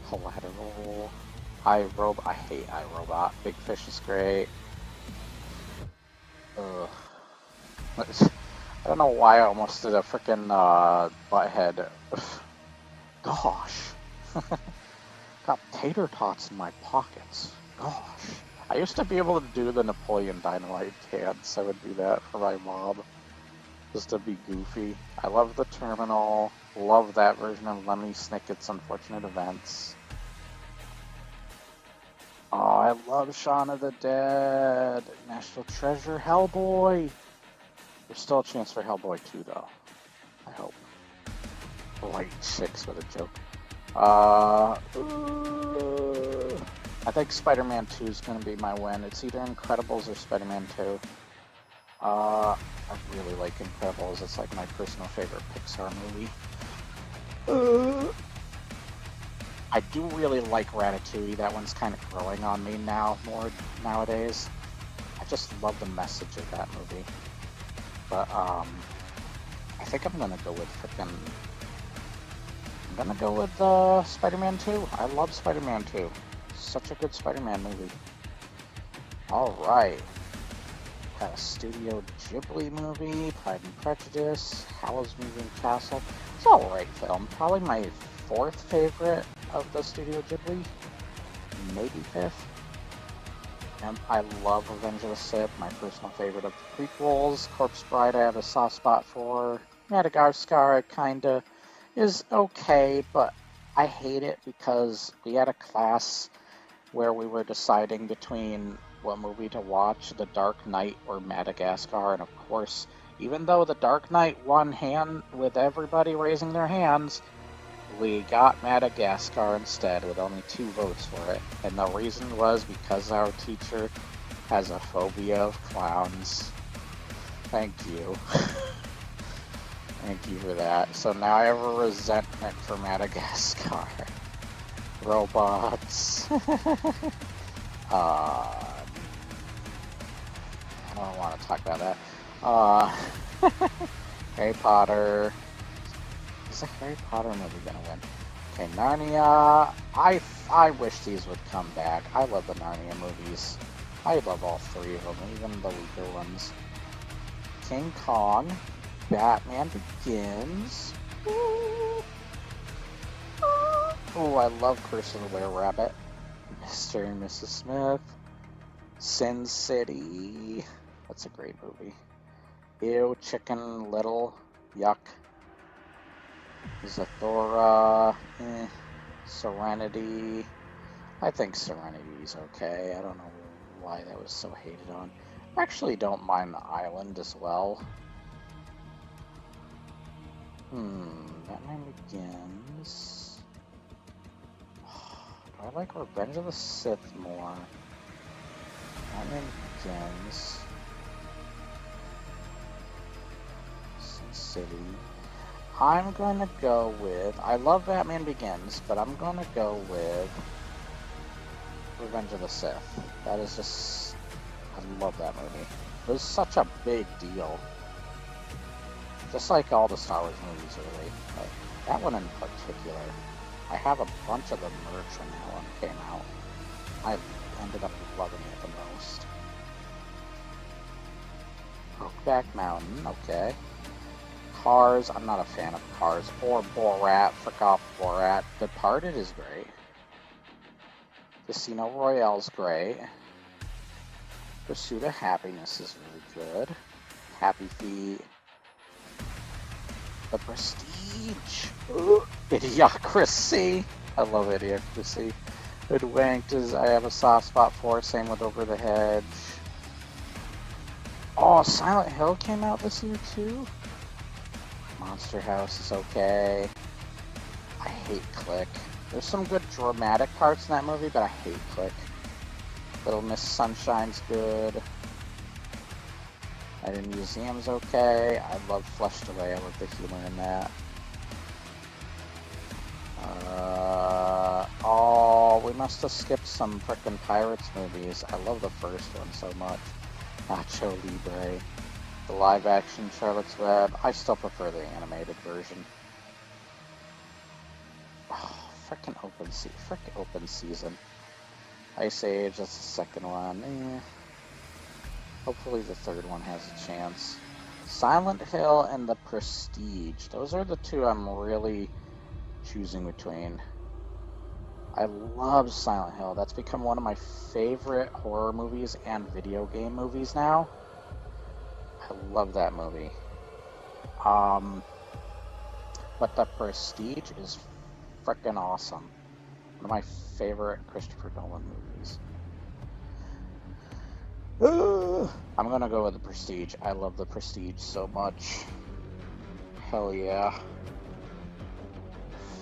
Collateral. I hate iRobot. Big Fish is great. Ugh. I don't know why I almost did a frickin' butthead. Gosh. Got tater tots in my pockets. Gosh. I used to be able to do the Napoleon Dynamite dance. I would do that for my mom. Just to be goofy. I love The Terminal. Love that version of Lemony Snicket's Unfortunate Events. Oh, I love Shaun of the Dead. National Treasure. Hellboy. There's still a chance for Hellboy 2 though. I hope. Light 6 with a joke. I think Spider-Man 2 is going to be my win. It's either Incredibles or Spider-Man 2. I really like Incredibles. It's like my personal favorite Pixar movie. I do really like Ratatouille. That one's kind of growing on me now more nowadays. I just love the message of that movie. But I think I'm gonna go with Spider-Man 2. I love Spider-Man 2. Such a good Spider-Man movie. Alright. Got a Studio Ghibli movie, Pride and Prejudice, Howl's Moving Castle. It's an alright film. Probably my fourth favorite of the Studio Ghibli. Maybe fifth. And I love Revenge of the Sith, my personal favorite of the prequels. Corpse Bride I have a soft spot for. Madagascar kinda is okay, but I hate it because we had a class where we were deciding between what movie to watch, The Dark Knight or Madagascar, and of course, even though The Dark Knight won hand with everybody raising their hands, we got Madagascar instead with only 2 votes for it. And the reason was because our teacher has a phobia of clowns. Thank you. Thank you for that. So now I have a resentment for Madagascar. Robots. I don't want to talk about that. Harry Potter. Is the Harry Potter movie gonna win? Okay, Narnia. I wish these would come back. I love the Narnia movies. I love all 3 of them, even the weaker ones. King Kong. Batman Begins. Oh, I love Curse of the Were-Rabbit. Mr. and Mrs. Smith. Sin City. That's a great movie. Ew, Chicken Little. Yuck. Zathura. Serenity. I think Serenity's okay. I don't know why that was so hated on. I actually don't mind the island as well. Batman Begins. Do I like Revenge of the Sith more? Batman Begins. Sin City. I'm going to go with... I love Batman Begins, but I'm going to go with Revenge of the Sith. That is just... I love that movie. It was such a big deal. Just like all the Star Wars movies, really. But that one in particular. I have a bunch of the merch when that one came out. I ended up loving it the most. Brokeback Mountain, okay. Cars, I'm not a fan of Cars. Or Borat, frick off Borat. Departed is great. Casino Royale's great. Pursuit of Happiness is really good. Happy Feet. The Prestige. Ooh. Idiocracy. I love Idiocracy. Hoodwinked is I have a soft spot for. Same with Over the Hedge. Oh, Silent Hill came out this year too? Monster House is okay. I hate Click. There's some good dramatic parts in that movie, but I hate Click. Little Miss Sunshine's good. Night in Museum's okay. I love Flushed Away. I love the humor in that. Oh, we must have skipped some frickin' Pirates movies. I love the first one so much. Nacho Libre. The live-action Charlotte's Web. I still prefer the animated version. Oh, frickin' Open Season. Ice Age, that's the second one. Hopefully the third one has a chance. Silent Hill and The Prestige. Those are the two I'm really choosing between. I love Silent Hill. That's become one of my favorite horror movies and video game movies now. I love that movie. But The Prestige is frickin' awesome. One of my favorite Christopher Nolan movies. I'm gonna go with The Prestige. I love The Prestige so much. Hell yeah.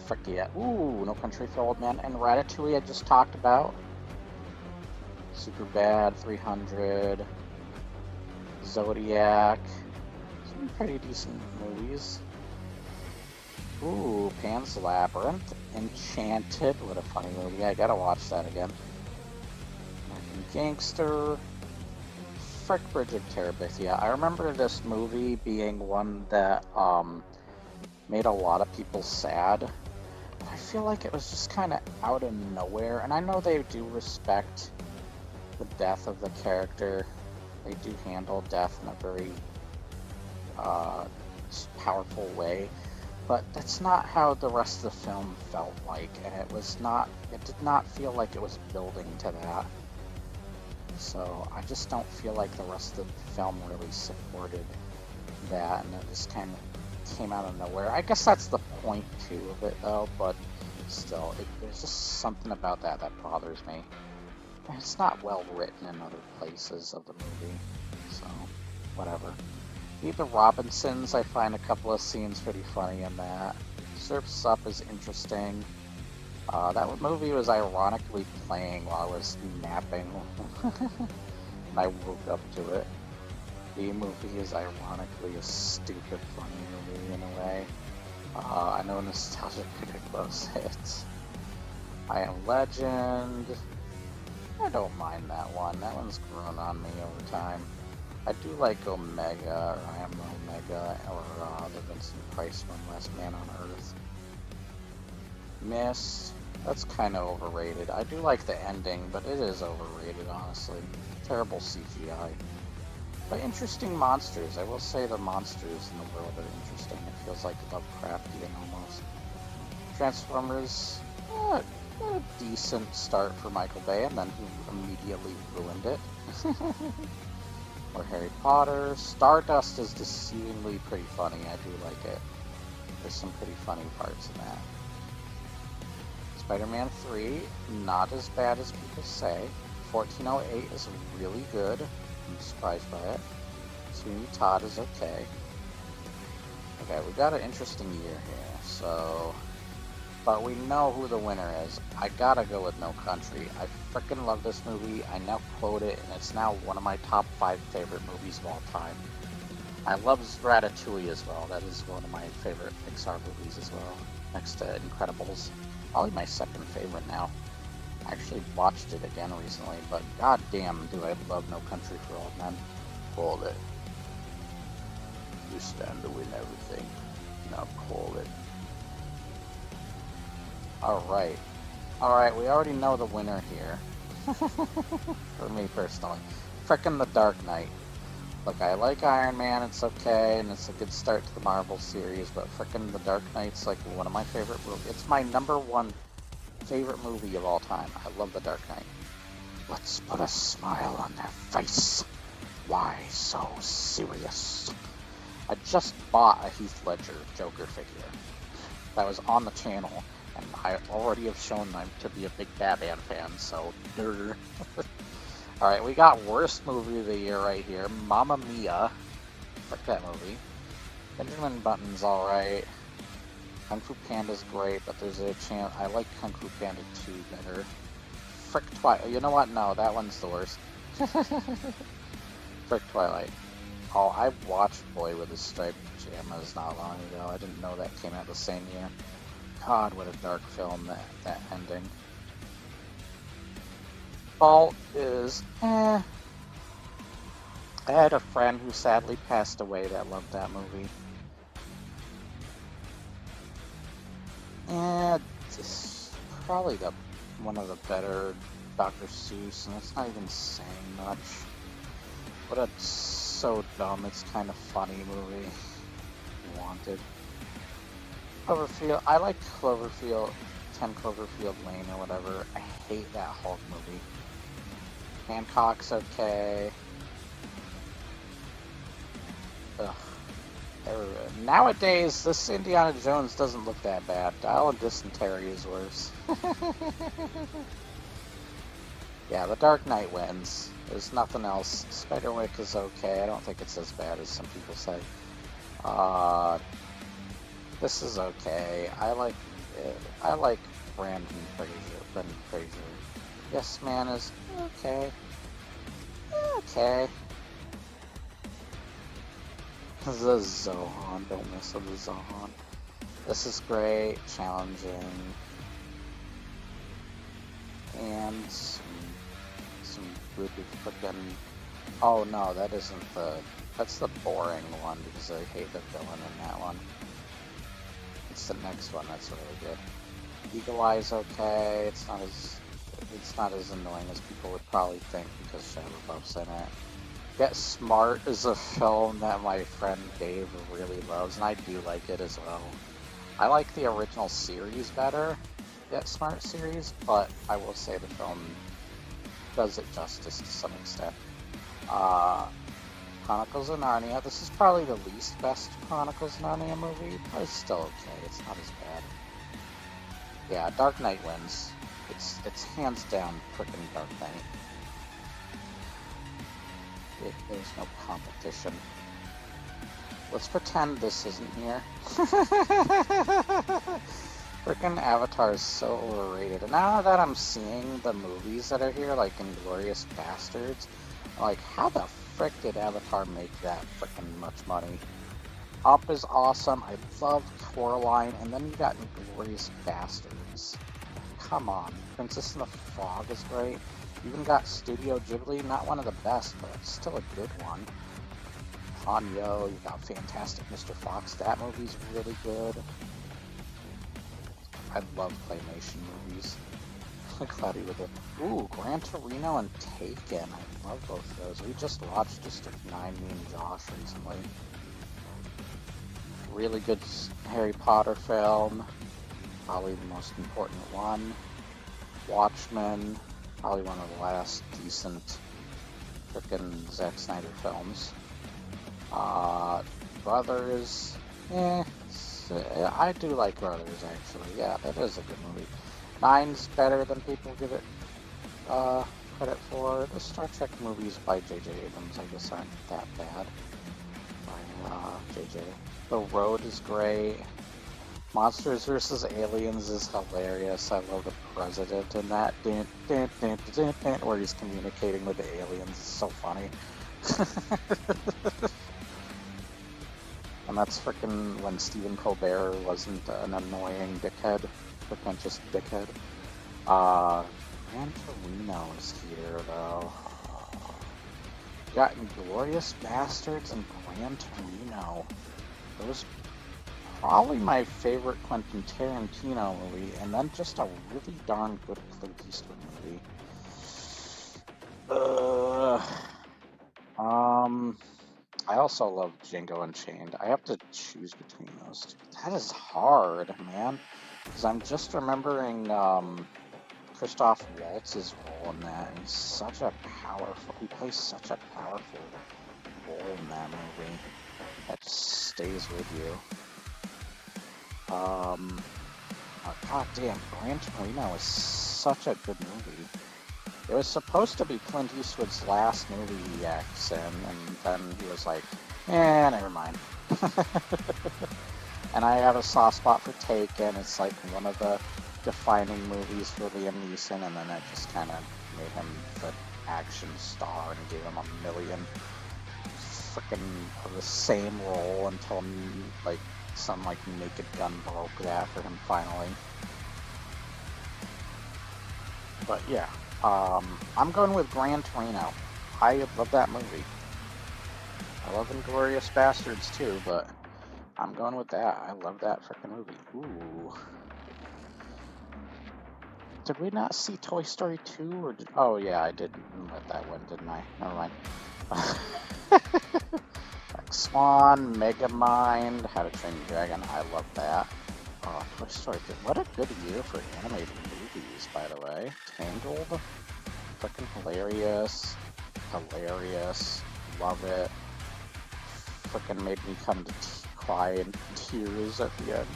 Frick yeah. Ooh, No Country for Old Men. And Ratatouille I just talked about. Superbad, 300. Zodiac. Some pretty decent movies. Ooh, Pan's Labyrinth. Enchanted. What a funny movie. I gotta watch that again. American Gangster. Frick, Bridge of Terabithia. I remember this movie being one that made a lot of people sad. I feel like it was just kind of out of nowhere. And I know they do respect the death of the character. They do handle death in a very powerful way. But that's not how the rest of the film felt like. And it did not feel like it was building to that. So I just don't feel like the rest of the film really supported that, and it just kind of came out of nowhere. I guess that's the point too of it though, but still, there's just something about that bothers me. And it's not well written in other places of the movie, so whatever. Meet the Robinsons, I find a couple of scenes pretty funny in that. Surf's Up is interesting. That movie was ironically playing while I was napping, and I woke up to it. The movie is ironically a stupid, funny movie in a way. I know Nostalgia Critic loves it. I Am Legend. I don't mind that one. That one's grown on me over time. I do like Omega, or I Am Omega, or the Vincent Price one, Last Man on Earth. Mist. That's kind of overrated. I do like the ending, but it is overrated, honestly. Terrible CGI. But interesting monsters. I will say the monsters in the world are interesting. It feels like Lovecraftian almost. Transformers, a decent start for Michael Bay, and then he immediately ruined it. Or Harry Potter. Stardust is deceivingly pretty funny. I do like it. There's some pretty funny parts in that. Spider-Man 3, not as bad as people say. 1408 is really good. I'm surprised by it. Sweeney Todd is okay. Okay, we got an interesting year here, so... But we know who the winner is. I gotta go with No Country. I frickin' love this movie. I now quote it, and it's now one of my top 5 favorite movies of all time. I love Ratatouille as well. That is one of my favorite Pixar movies as well, next to Incredibles. Probably my second favorite now. I actually watched it again recently, but goddamn do I love No Country for Old Men. Call it. You stand to win everything. Now call it. Alright. Alright, we already know the winner here. For me personally. Frickin' The Dark Knight. Look, I like Iron Man, it's okay, and it's a good start to the Marvel series, but frickin' The Dark Knight's like one of my favorite movies. It's my #1 favorite movie of all time. I love The Dark Knight. Let's put a smile on their face. Why so serious? I just bought a Heath Ledger Joker figure that was on the channel, and I already have shown them to be a big Batman fan, so durr. Alright, we got worst movie of the year right here, Mamma Mia. Fuck that movie. Benjamin Button's alright. Kung Fu Panda's great, but there's a chance I like Kung Fu Panda 2 better. Frick Twilight. You know what? No, that one's the worst. Frick Twilight. Oh, I watched Boy with His Striped Pajamas not long ago. I didn't know that came out the same year. God, what a dark film, that ending. Fault is, I had a friend who sadly passed away that loved that movie. It's probably one of the better Dr. Seuss, and it's not even saying much. But it's so dumb, it's kind of funny movie. Wanted. Cloverfield, I like Cloverfield, 10 Cloverfield Lane or whatever. I hate that Hulk movie. Hancock's okay. Ugh. Nowadays, this Indiana Jones doesn't look that bad. Dial of Dysentery is worse. Yeah, The Dark Knight wins. There's nothing else. Spiderwick is okay. I don't think it's as bad as some people say. This is okay. I like Brendan Fraser. Yes Man is okay. Okay. The Zohan, don't mess with the Zohan. This is great, challenging, and some good frickin'. Oh no, that isn't that's the boring one because I hate the villain in that one. It's the next one that's really good. Eagle Eye's okay. It's not as annoying as people would probably think because Shia LaBeouf's in it. Get Smart is a film that my friend Dave really loves, and I do like it as well. I like the original series better, Get Smart series, but I will say the film does it justice to some extent. Chronicles of Narnia. This is probably the least best Chronicles of Narnia movie, but it's still okay. It's not as bad. Yeah, Dark Knight wins. It's hands down frickin' Dark Knight. There's no competition. Let's pretend this isn't here. Frickin' Avatar is so overrated. And now that I'm seeing the movies that are here, like Inglourious Bastards, I'm like, how the frick did Avatar make that frickin' much money? Up is awesome. I love Coraline, and then you got Inglourious Bastards. Come on. Princess and the Frog is great. You even got Studio Ghibli, not one of the best, but still a good one. Hanyo, you got Fantastic Mr. Fox, that movie's really good. I love claymation movies. Cloudy with it. Ooh, Gran Torino and Taken, I love both of those. We just watched District 9, me and Josh, recently. Really good Harry Potter film, probably the most important one. Watchmen, probably one of the last decent frickin' Zack Snyder films. Brothers, I do like Brothers actually. Yeah, that is a good movie. Nine's better than people give it credit for. The Star Trek movies by J.J. Abrams, I guess, aren't that bad. By J.J. The Road is great. Monsters vs. Aliens is hilarious. I love the president in that. Where he's communicating with the aliens. It's so funny. And that's freaking when Stephen Colbert wasn't an annoying dickhead. Pretentious dickhead. Gran Torino is here, though. You got Inglourious Bastards and Gran Torino. Those probably my favorite Quentin Tarantino movie, and then just a really darn good Clint Eastwood movie. I also love Django Unchained. I have to choose between those two. That is hard, man. Because I'm just remembering Christoph Waltz's role in that, and he plays such a powerful role in that movie. That just stays with you. Oh, God damn, Gran Torino is such a good movie. It was supposed to be Clint Eastwood's last movie he acts in, and then he was like, never mind. And I have a soft spot for Taken. It's like one of the defining movies for Liam Neeson, and then it just kind of made him the action star and gave him a million freaking of the same role until like some like Naked Gun broke that for him finally. But yeah, I'm going with Gran Torino. I love that movie. I love Inglourious Bastards too, but I'm going with that. I love that freaking movie. Ooh. Did we not see Toy Story 2? Or oh yeah, I did let that win, didn't I? Never mind. Black Swan, Megamind, How to Train Your Dragon. I love that. Oh, Toy Story 2. What a good year for animated movies, by the way. Tangled. Freaking hilarious. Hilarious. Love it. Freaking made me come to cry in tears at the end.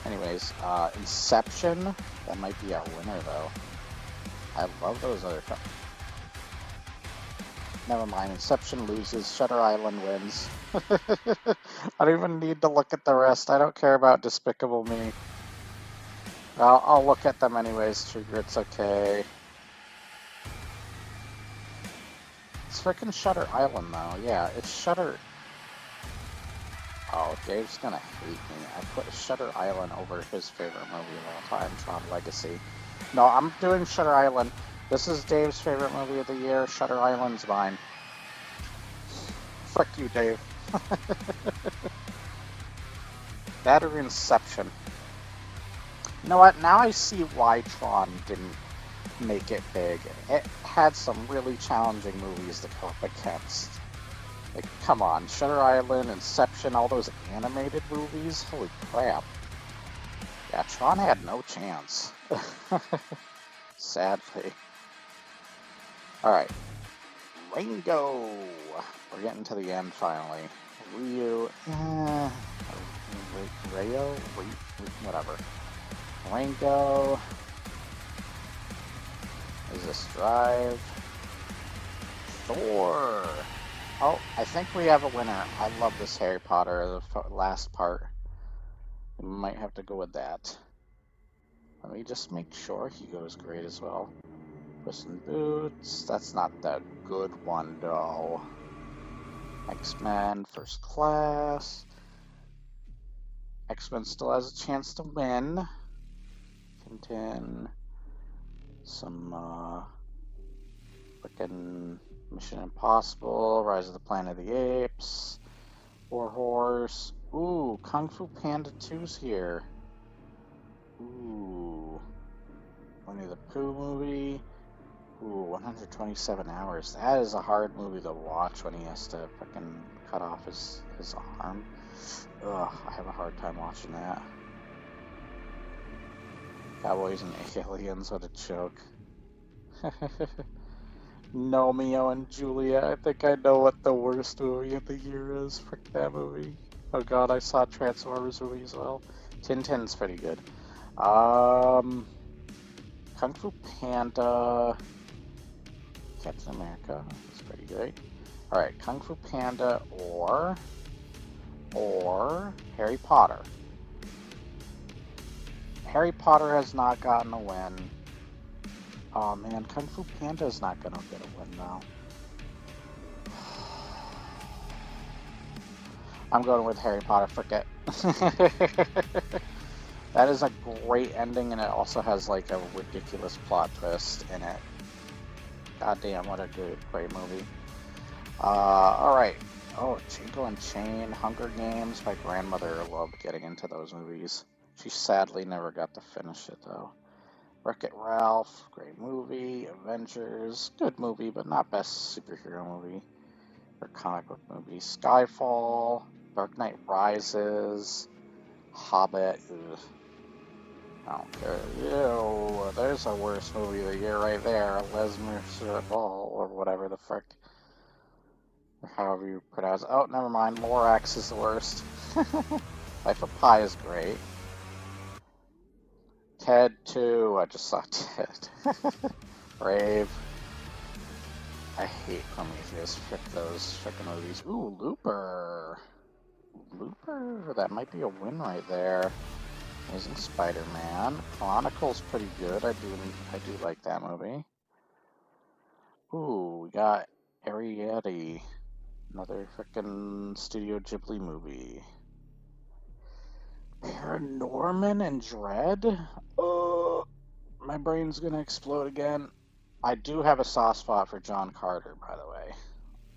Anyways, Inception. That might be our winner, though. I love those other films. Never mind, Inception loses, Shutter Island wins. I don't even need to look at the rest. I don't care about Despicable Me. I'll look at them anyways, Trigger, it's okay. It's freaking Shutter Island, though. Yeah, it's Shutter... Oh, Dave's gonna hate me. I put Shutter Island over his favorite movie of all time, Tron Legacy. No, I'm doing Shutter Island. This is Dave's favorite movie of the year. Shutter Island's mine. Fuck you, Dave. That or Inception. You know what? Now I see why Tron didn't make it big. It had some really challenging movies to go up against. Like, come on, Shutter Island, Inception, all those animated movies? Holy crap. Yeah, Tron had no chance. Sadly. Alright. Ringo! We're getting to the end, finally. Ryu... Rayo? Whatever. Ringo... Is this Drive? Thor! Oh, I think we have a winner. I love this Harry Potter, the last part. We might have to go with that. Let me just make sure he goes great as well. Puss in Boots. That's not the good one, though. X-Men First Class. X-Men still has a chance to win. Tintin. Some, frickin' Mission Impossible, Rise of the Planet of the Apes, War Horse. Ooh, Kung Fu Panda 2's here. Ooh, Winnie the Pooh movie. Ooh, 127 hours. That is a hard movie to watch when he has to frickin' cut off his arm. Ugh, I have a hard time watching that. Cowboys and Aliens, what a joke. Romeo and Juliet. I think I know what the worst movie of the year is. Frick that movie. Oh god, I saw Transformers movie as well. Tintin's pretty good. Kung Fu Panda, Captain America, that's pretty great. Alright, Kung Fu Panda or Harry Potter. Harry Potter has not gotten a win. Oh man, Kung Fu Panda is not gonna get a win now. I'm going with Harry Potter, forget. That is a great ending, and it also has like a ridiculous plot twist in it. God damn, what a great movie. Alright. Oh, Django Unchained, Hunger Games. My grandmother loved getting into those movies. She sadly never got to finish it though. Wreck-It Ralph, great movie. Avengers, good movie, but not best superhero movie or comic book movie. Skyfall, Dark Knight Rises, Hobbit. Ugh. I don't care. Ew, there's a worst movie of the year right there. Les Miserables, or whatever the frick. Or however you pronounce it. Oh, never mind. Lorax is the worst. Life of Pi is great. Ted 2. I just saw Ted. Brave. I hate Prometheus. Frick those frickin' movies. Ooh, Looper. Looper? That might be a win right there. Amazing Spider-Man. Chronicle's pretty good. I do like that movie. Ooh, we got Arrietty. Another frickin' Studio Ghibli movie. Paranorman and Dread? Oh, my brain's gonna explode again. I do have a soft spot for John Carter, by the way.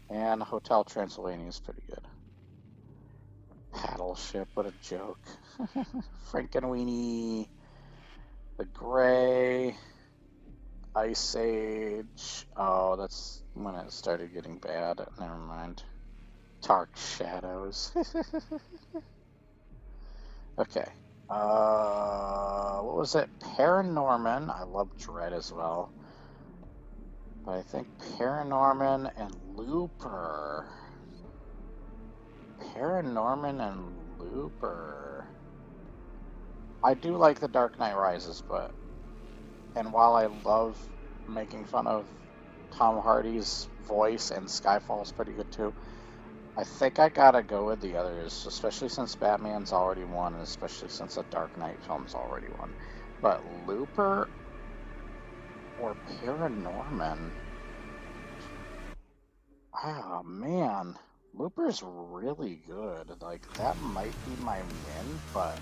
And Hotel Transylvania is pretty good. Battleship, what a joke. Frankenweenie, The Gray, Ice Age. Oh, that's when it started getting bad. Never mind. Dark Shadows. Okay. What was it? Paranorman. I love Dread as well. But I think Paranorman and Looper. Paranorman and Looper. I do like The Dark Knight Rises, but... And while I love making fun of Tom Hardy's voice, and Skyfall's pretty good too, I think I gotta go with the others, especially since Batman's already won, and especially since the Dark Knight film's already won. But Looper or Paranorman? Ah, man. Looper's really good. Like, that might be my win, but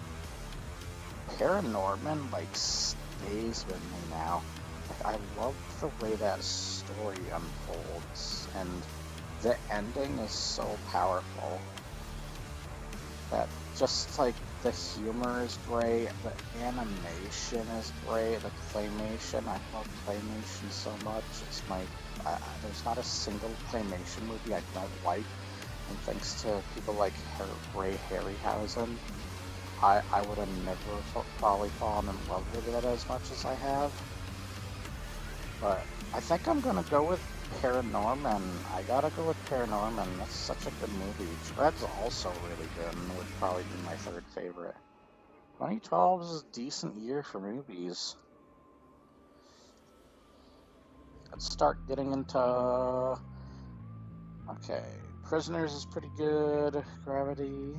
Paranorman, like, stays with me now. Like, I love the way that story unfolds, and the ending is so powerful. That just, like, the humor is great, the animation is great, the claymation, I love claymation so much. It's my, there's not a single claymation movie I don't like. And thanks to people like Ray Harryhausen, I would have never probably fallen in love with it as much as I have. But I think I'm gonna go with Paranorman. I gotta go with Paranorman. That's such a good movie. Dread's also really good and would probably be my third favorite. 2012 is a decent year for movies. Let's start getting into... Okay. Prisoners is pretty good. Gravity.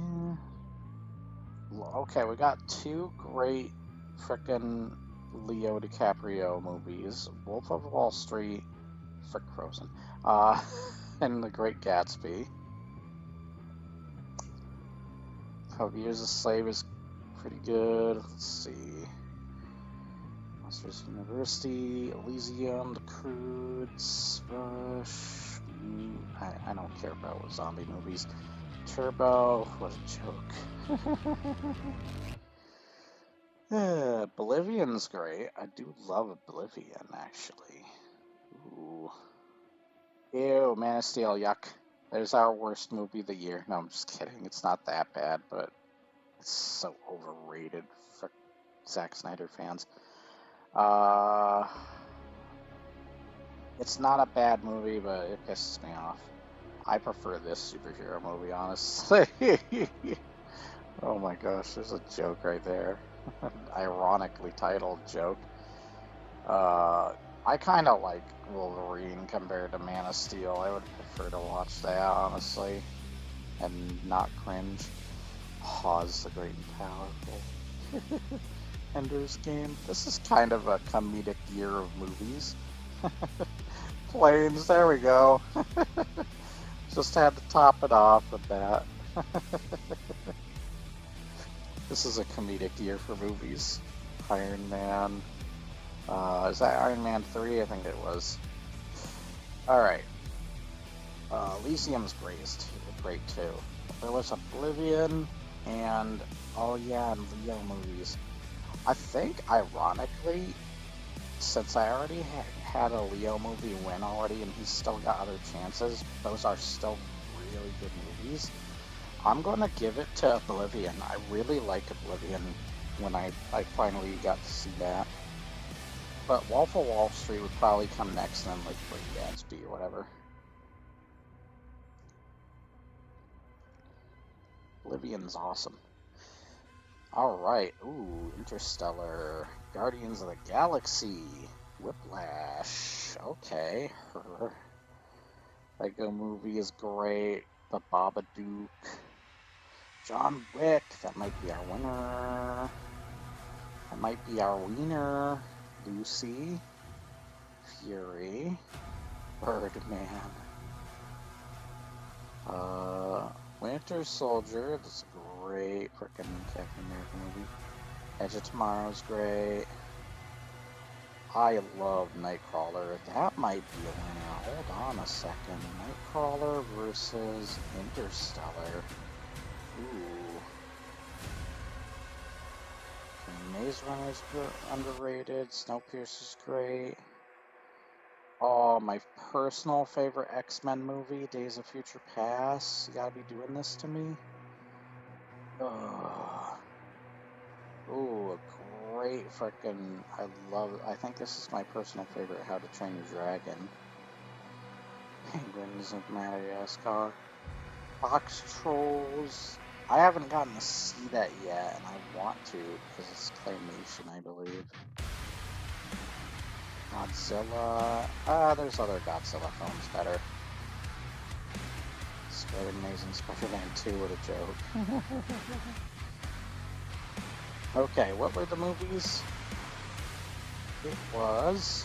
Okay, we got two great frickin' Leo DiCaprio movies. Wolf of Wall Street, frick Frozen, and The Great Gatsby. 12 Years a Slave is pretty good. Let's see. Monsters University, Elysium, The Croods, Rush. I don't care about zombie movies. Turbo, what a joke. Oblivion's great. I do love Oblivion, actually. Ooh. Ew, Man of Steel, yuck. There's our worst movie of the year. No, I'm just kidding. It's not that bad, but it's so overrated for Zack Snyder fans. It's not a bad movie, but it pisses me off. I prefer this superhero movie, honestly. Oh my gosh, there's a joke right there. Ironically titled joke. I kind of like Wolverine compared to Man of Steel. I would prefer to watch that, honestly, and not cringe. Oz the Great and Powerful. Ender's Game. This is kind of a comedic year of movies. Planes, there we go. Just had to top it off with that. This is a comedic year for movies. Iron Man. Is that Iron Man 3? I think it was. Alright. Elysium's great too. There was Oblivion and, oh yeah, and Leo movies. I think, ironically, since I already had a Leo movie win already and he's still got other chances, those are still really good movies. I'm gonna give it to Oblivion. I really like Oblivion when I finally got to see that. But Wolf of Wall Street would probably come next, and then like Great Gatsby or whatever. Oblivion's awesome. Alright, ooh, Interstellar, Guardians of the Galaxy, Whiplash, okay. Lego Movie is great, The Babadook, John Wick, that might be our winner. That might be our wiener. Lucy, Fury, Birdman, Winter Soldier, that's a great frickin' Captain America movie. Edge of Tomorrow's great. I love Nightcrawler, that might be a winner. Hold on a second. Nightcrawler versus Interstellar. Ooh. Maze Runner's underrated. Snowpiercer's great. Oh, my personal favorite X-Men movie, Days of Future Past. You gotta be doing this to me. Ooh, a great frickin'. I think this is my personal favorite, How to Train Your Dragon. Penguins of Madagascar. Box Trolls. I haven't gotten to see that yet, and I want to, because it's claymation, I believe. Godzilla. There's other Godzilla films better. Spider Amazing Spider-Man 2, what a joke. Okay, what were the movies? It was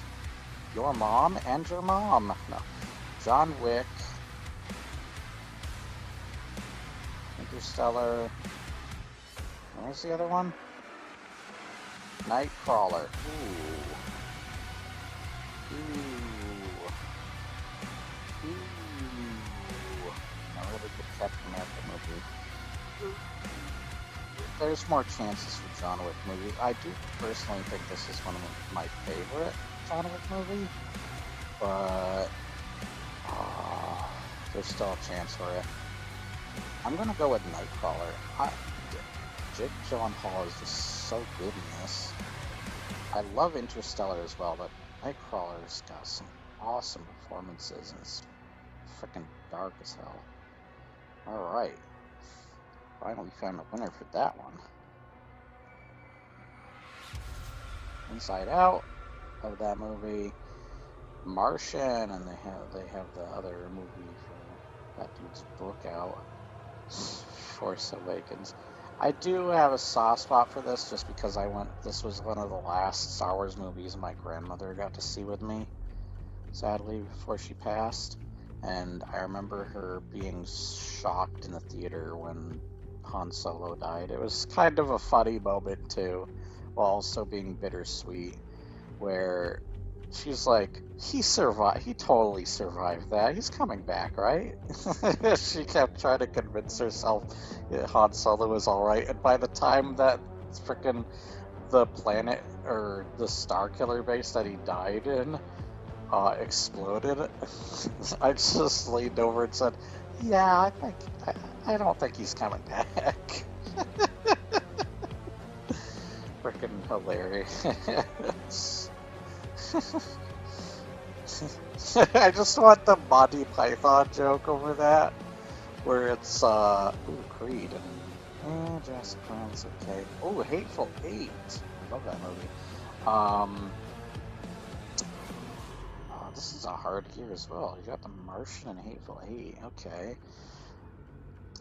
Your Mom and Your Mom. No. John Wick. Interstellar. What was the other one? Nightcrawler. Ooh. A really good Captain America movie. There's more chances for John Wick movie. I do personally think this is one of my favorite John Wick movie, but there's still a chance for it. I'm gonna go with Nightcrawler. Jake Gyllenhaal is just so good in this. I love Interstellar as well, but Nightcrawler's got some awesome performances and it's freaking dark as hell. Alright. Finally found a winner for that one. Inside Out of that movie. Martian, and they have the other movie for that dude's book out. Force Awakens. I do have a soft spot for this just because this was one of the last Star Wars movies my grandmother got to see with me, sadly, before she passed. And I remember her being shocked in the theater when Han Solo died. It was kind of a funny moment too, while also being bittersweet, where she's like, he totally survived that. He's coming back, right? She kept trying to convince herself Han Solo was alright, and by the time that frickin' the planet, or the Star Killer base that he died in, exploded, I just leaned over and said, yeah, I don't think he's coming back. Frickin' hilarious. I just want the Monty Python joke over that, where it's, Creed, and, Jurassic Park's okay. Oh, Hateful Eight. I love that movie. a hard year as well. You got The Martian and Hateful Eight. Okay.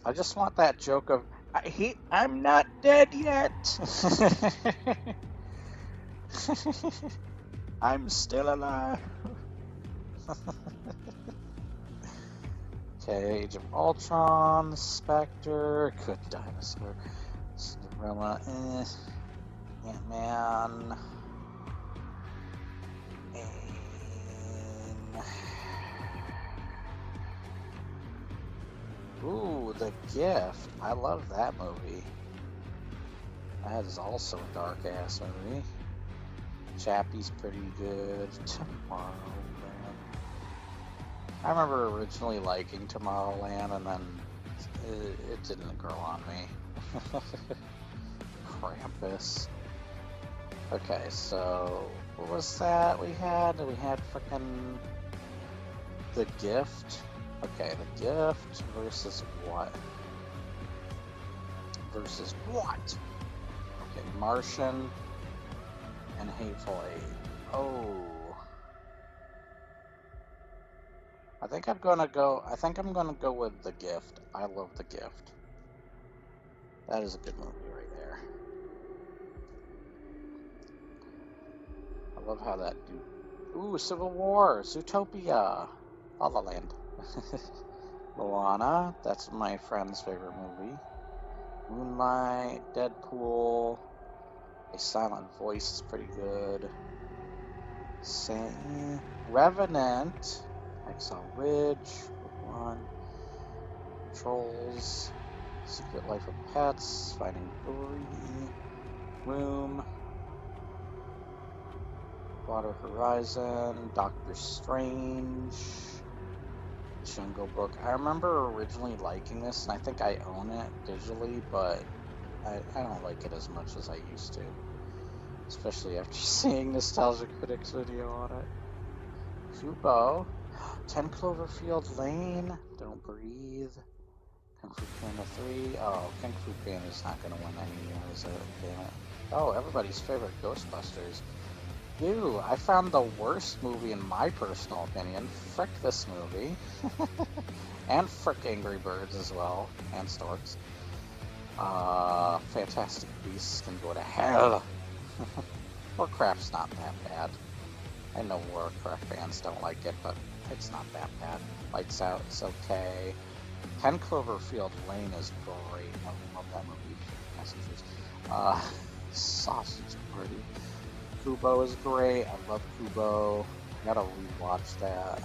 I just want that joke of, I'm not dead yet. I'm still alive. Okay, Age of Ultron, Spectre, Good Dinosaur, Cinderella, Ant-Man, and... Ooh, The Gift. I love that movie. That is also a dark-ass movie. Chappie's pretty good. Tomorrowland. I remember originally liking Tomorrowland, and then it didn't grow on me. Krampus. Okay, so what was that we had? We had frickin' The Gift. Okay, The Gift versus what? Versus what? Okay, Martian and Hateful Eight. Oh. I think I'm gonna go with The Gift. I love The Gift. That is a good movie right there. I love how that dude. Ooh, Civil War, Zootopia, La La Land. Moana, that's my friend's favorite movie. Moonlight, Deadpool, A Silent Voice is pretty good. Revenant, Exile Ridge, One, Trolls, Secret Life of Pets, Finding Dory, Room, Water Horizon, Doctor Strange, Jungle Book. I remember originally liking this, and I think I own it digitally, but I don't like it as much as I used to. Especially after seeing Nostalgia Critics video on it. Kubo, 10 Cloverfield Lane, Don't Breathe, Kung Fu Panda 3. Oh, Kung Fu Panda's not going to win any, is it? Damn it. Oh, everybody's favorite, Ghostbusters. Ew, I found the worst movie in my personal opinion. Frick this movie. And frick Angry Birds as well. And Storks. Fantastic Beasts can go to hell. Warcraft's not that bad. I know Warcraft fans don't like it, but it's not that bad. Lights Out is okay. 10 Cloverfield Lane is great. I love that movie. Passengers. Sausage Party. Kubo is great. I love Kubo. Gotta rewatch that.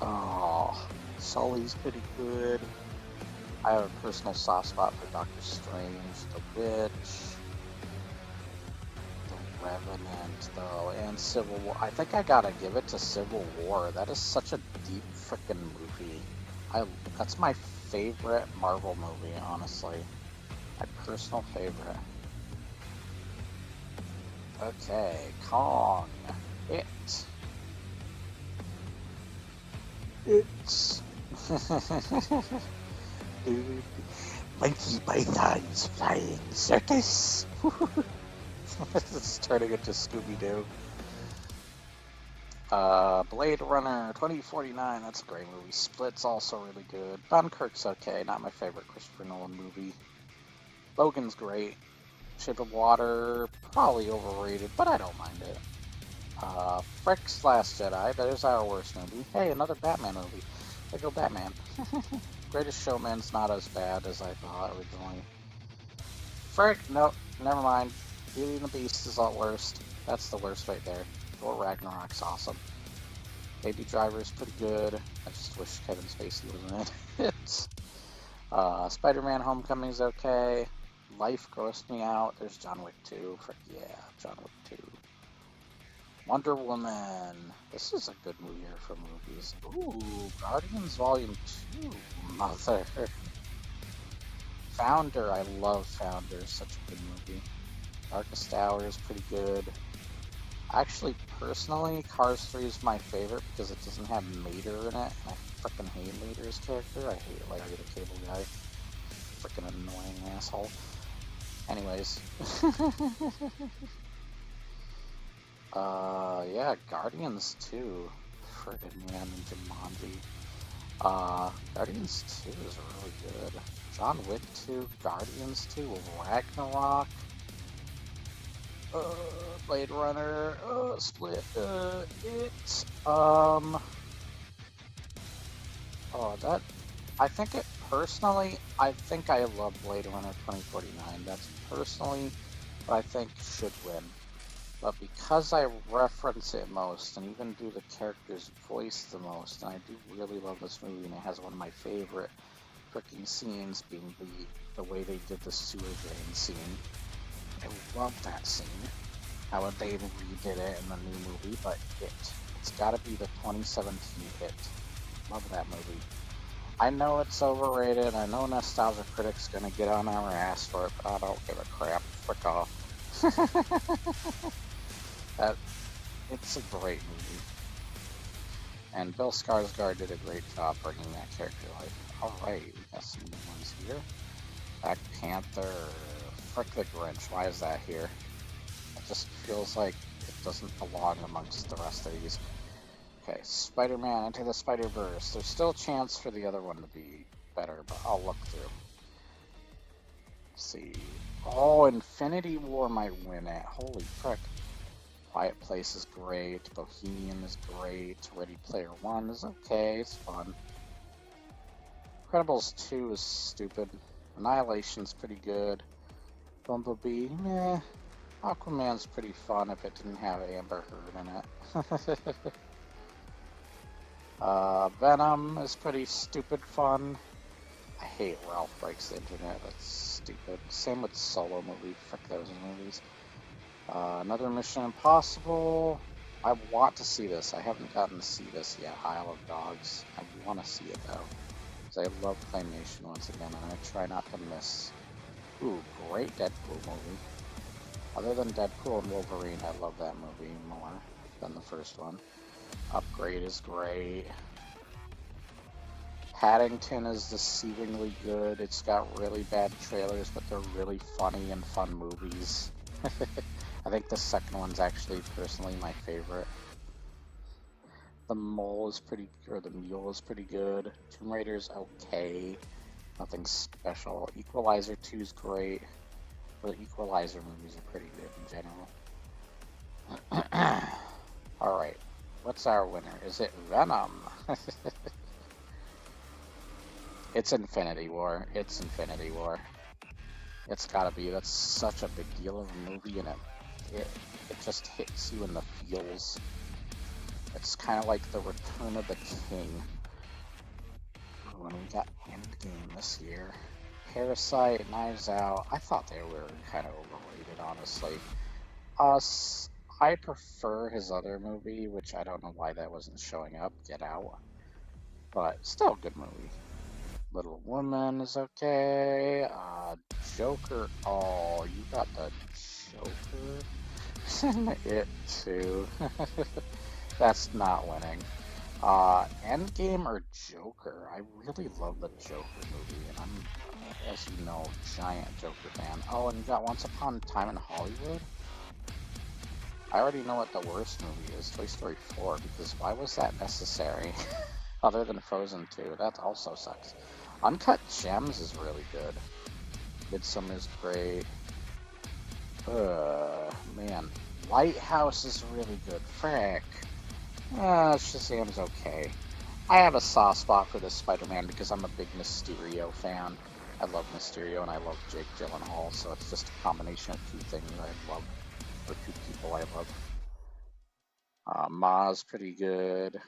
Oh, Sully's pretty good. I have a personal soft spot for Doctor Strange, The Witch, The Revenant, though, and Civil War. I think I gotta give it to Civil War. That is such a deep frickin' movie. That's my favorite Marvel movie, honestly. My personal favorite. Okay, Kong. It's. Dude, Monkey Python's Flying Circus. It's turning into Scooby-Doo. Blade Runner 2049, that's a great movie. Split's also really good. Dunkirk's okay, not my favorite Christopher Nolan movie. Logan's great. Shape of Water, probably overrated, but I don't mind it. Frick's Last Jedi, there's our worst movie. Hey, another Batman movie. There go Batman. Greatest Showman's not as bad as I thought originally. Frick, nope, never mind. Beauty and the Beast is all worst. That's the worst right there. Thor Ragnarok's awesome. Baby Driver's pretty good. I just wish Kevin Spacey was in it. Spider-Man Homecoming's okay. Life grossed me out. There's John Wick 2. Frick yeah, John Wick 2. Wonder Woman. This is a good movie here for movies. Ooh, Guardians Volume 2. Mother. Founder. I love Founder. Such a good movie. Darkest Hour is pretty good. Actually, personally, Cars 3 is my favorite because it doesn't have Mater in it. And I freaking hate Mater's character. I hate Larry the Cable Guy. Freaking annoying asshole. Anyways. Yeah, Guardians 2. friggin' man in Jumanji. Guardians 2 is really good. John Wick 2, Guardians 2, Ragnarok, Blade Runner, Split, It, I think it, personally, I think I love Blade Runner 2049. That's personally what I think should win. But because I reference it most, and even do the character's voice the most, and I do really love this movie, and it has one of my favorite freaking scenes being the way they did the sewer drain scene. I love that scene. How they redid it in the new movie, but it's gotta be the 2017 It. Love that movie. I know it's overrated, I know Nostalgia Critic's gonna get on our ass for it, but I don't give a crap. Frick off. It's a great movie. And Bill Skarsgård did a great job bringing that character to life. Alright, we got some new ones here. Black Panther, frick the Grinch, why is that here? It just feels like it doesn't belong amongst the rest of these. Okay, Spider-Man Into the Spider-Verse. There's still a chance for the other one to be better, but I'll look through. Let's see. Oh, Infinity War might win it. Holy frick. Quiet Place is great. Bohemian is great. Ready Player One is okay. It's fun. Incredibles 2 is stupid. Annihilation's pretty good. Bumblebee, meh. Aquaman's pretty fun if it didn't have Amber Heard in it. Venom is pretty stupid fun. I hate Ralph Breaks the Internet. That's stupid. Same with Solo movie. Frick those movies. Another Mission Impossible. I want to see this. I haven't gotten to see this yet. Isle of Dogs. I want to see it though. Because I love claymation once again, and I try not to miss. Ooh, great Deadpool movie. Other than Deadpool and Wolverine, I love that movie more than the first one. Upgrade is great. Paddington is deceivingly good. It's got really bad trailers, but they're really funny and fun movies. I think the second one's actually personally my favorite. The Mole is pretty, or the Mule is pretty good. Tomb Raider's okay. Nothing special. Equalizer 2 is great. The Equalizer movies are pretty good in general. Alright, what's our winner? Is it Venom? It's Infinity War. It's Infinity War. It's gotta be. That's such a big deal of a movie, and it just hits you in the feels. It's kind of like the Return of the King. When we got Endgame this year. Parasite, Knives Out. I thought they were kind of overrated, honestly. I prefer his other movie, which I don't know why that wasn't showing up, Get Out. But still a good movie. Little Woman is okay. Joker. Oh, you got the Joker? It too. That's not winning. Endgame or Joker? I really love the Joker movie, and I'm, as you know, giant Joker fan. Oh, and you got Once Upon a Time in Hollywood? I already know what the worst movie is, Toy Story 4, because why was that necessary? Other than Frozen 2, that also sucks. Uncut Gems is really good. Midsummer's great. Man. Lighthouse is really good. Frick. Shazam's okay. I have a soft spot for this Spider-Man because I'm a big Mysterio fan. I love Mysterio and I love Jake Gyllenhaal, so it's just a combination of two things I love, or two people I love. Ma's pretty good.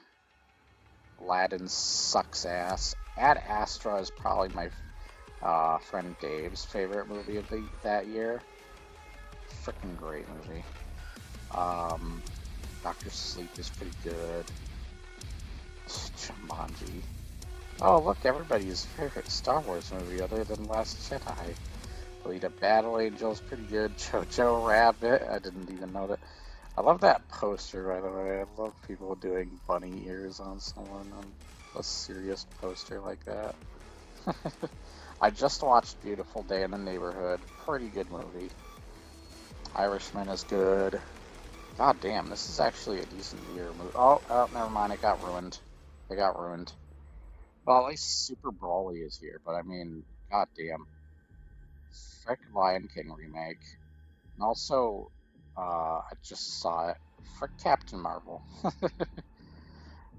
Aladdin sucks ass. Ad Astra is probably my friend Dave's favorite movie of that year. Freaking great movie. Dr. Sleep is pretty good. Jumanji. Oh, look, everybody's favorite Star Wars movie other than Last Jedi. Alita Battle Angel is pretty good. Jojo Rabbit, I didn't even know that. I love that poster, by the way. I love people doing bunny ears on someone on a serious poster like that. I just watched Beautiful Day in the Neighborhood. Pretty good movie. Irishman is good. God damn, this is actually a decent year movie. Oh, never mind, it got ruined. It got ruined. Well, at least Super Brawly is here, but I mean, god damn. Frick Lion King remake. And also, I just saw it. Frick Captain Marvel.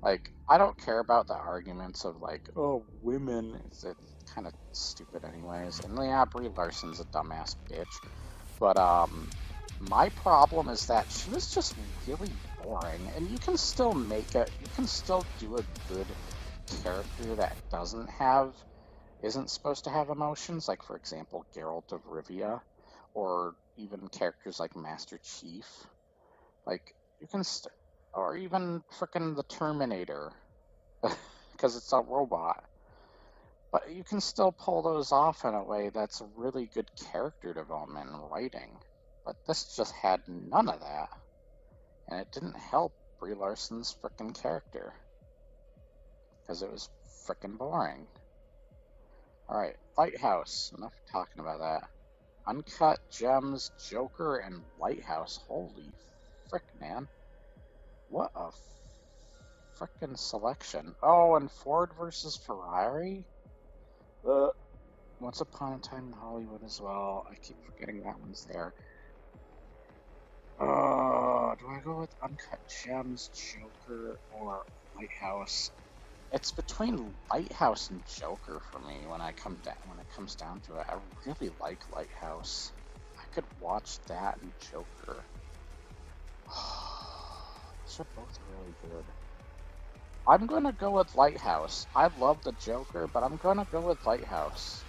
Like, I don't care about the arguments of like, oh, women. It's kind of stupid anyways. And yeah, Brie Larson's a dumbass bitch. But, my problem is that she was just really boring. And you can still make it, you can still do a good character that isn't supposed to have emotions. Like, for example, Geralt of Rivia. Or even characters like Master Chief. Like, you can or even frickin' the Terminator. Because it's a robot. But you can still pull those off in a way that's really good character development and writing. But this just had none of that. And it didn't help Brie Larson's frickin' character. Because it was frickin' boring. Alright, Lighthouse. Enough talking about that. Uncut Gems, Joker, and Lighthouse. Holy frick, man. What a frickin' selection. Oh, and Ford versus Ferrari? Once Upon a Time in Hollywood as well. I keep forgetting that one's there. Do I go with Uncut Gems, Joker, or Lighthouse? It's between Lighthouse and Joker for me when it comes down to it. I really like Lighthouse. I could watch that and Joker. Those are both really good. I'm gonna go with Lighthouse. I love the Joker, but I'm gonna go with Lighthouse.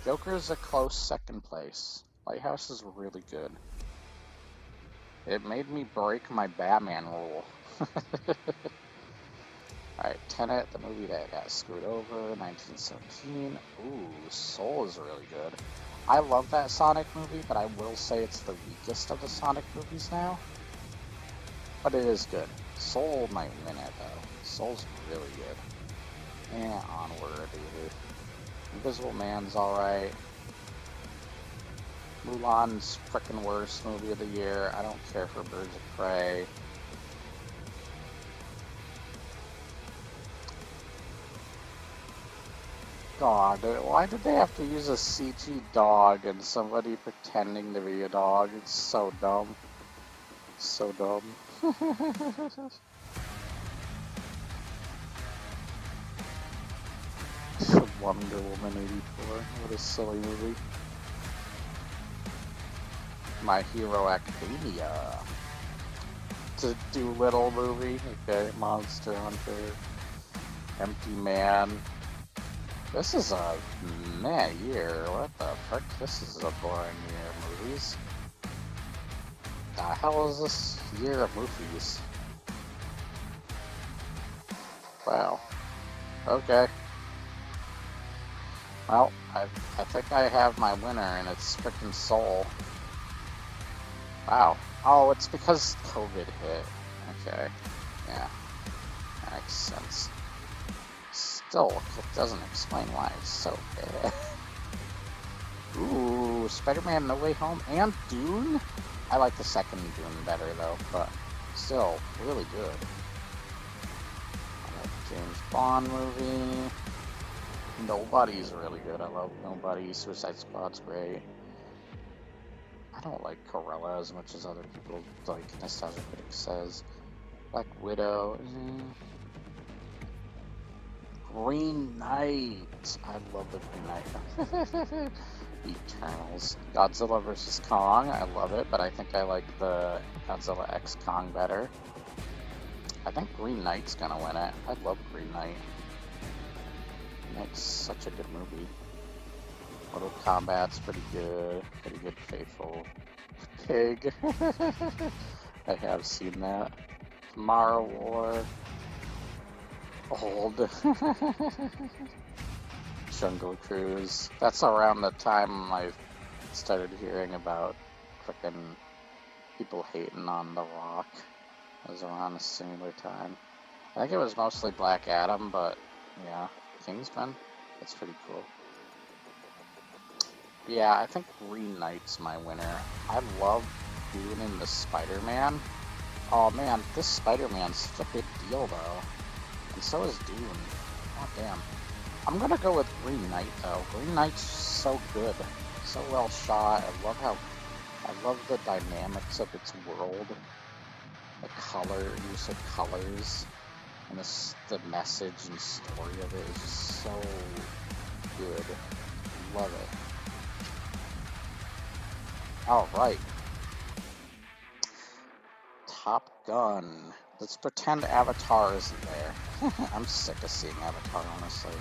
Joker's a close second place. Lighthouse is really good. It made me break my Batman rule. Alright, Tenet, the movie that got screwed over, 1917. Ooh, Soul is really good. I love that Sonic movie, but I will say it's the weakest of the Sonic movies now. But it is good. Soul might win it, though. Soul's really good. And Onward, dude. Invisible Man's alright. Mulan's frickin' worst movie of the year. I don't care for Birds of Prey. God, why did they have to use a CG dog and somebody pretending to be a dog? It's so dumb. So dumb. Wonder Woman 84. What a silly movie. My Hero Academia. It's a Doolittle movie. Okay, Monster Hunter. Empty Man. This is a meh year. What the frick? This is a boring year of movies. The hell is this year of movies? Wow. Okay. Well, I think I have my winner, and it's frickin' Soul. Wow. Oh, it's because COVID hit. Okay. Yeah. That makes sense. Still, it doesn't explain why it's so bad. Ooh, Spider-Man No Way Home and Dune? I like the second Dune better, though, but still, really good. I like the James Bond movie. Nobody's really good. I love Nobody. Suicide Squad's great. I don't like Cruella as much as other people, like Nostalgia Critic says. Black Widow. Green Knight. I love the Green Knight. Eternals. Godzilla vs. Kong. I love it, but I think I like the Godzilla X Kong better. I think Green Knight's gonna win it. I love Green Knight. It's such a good movie. Mortal Kombat's pretty good. Pretty good, Faithful. Pig. I have seen that. Tomorrow War. Old. Jungle Cruise. That's around the time I started hearing about frickin' people hating on The Rock. It was around a similar time. I think it was mostly Black Adam, but yeah. Kingsman? That's pretty cool. Yeah, I think Green Knight's my winner. I love Dune and the Spider-Man. Oh man, this Spider-Man's such a big deal though. And so is Dune. Oh damn. I'm gonna go with Green Knight though. Green Knight's so good. So well shot. I love the dynamics of its world. The use of colors. And the message and story of it is just so good. Love it. Alright. Top Gun. Let's pretend Avatar isn't there. I'm sick of seeing Avatar, honestly.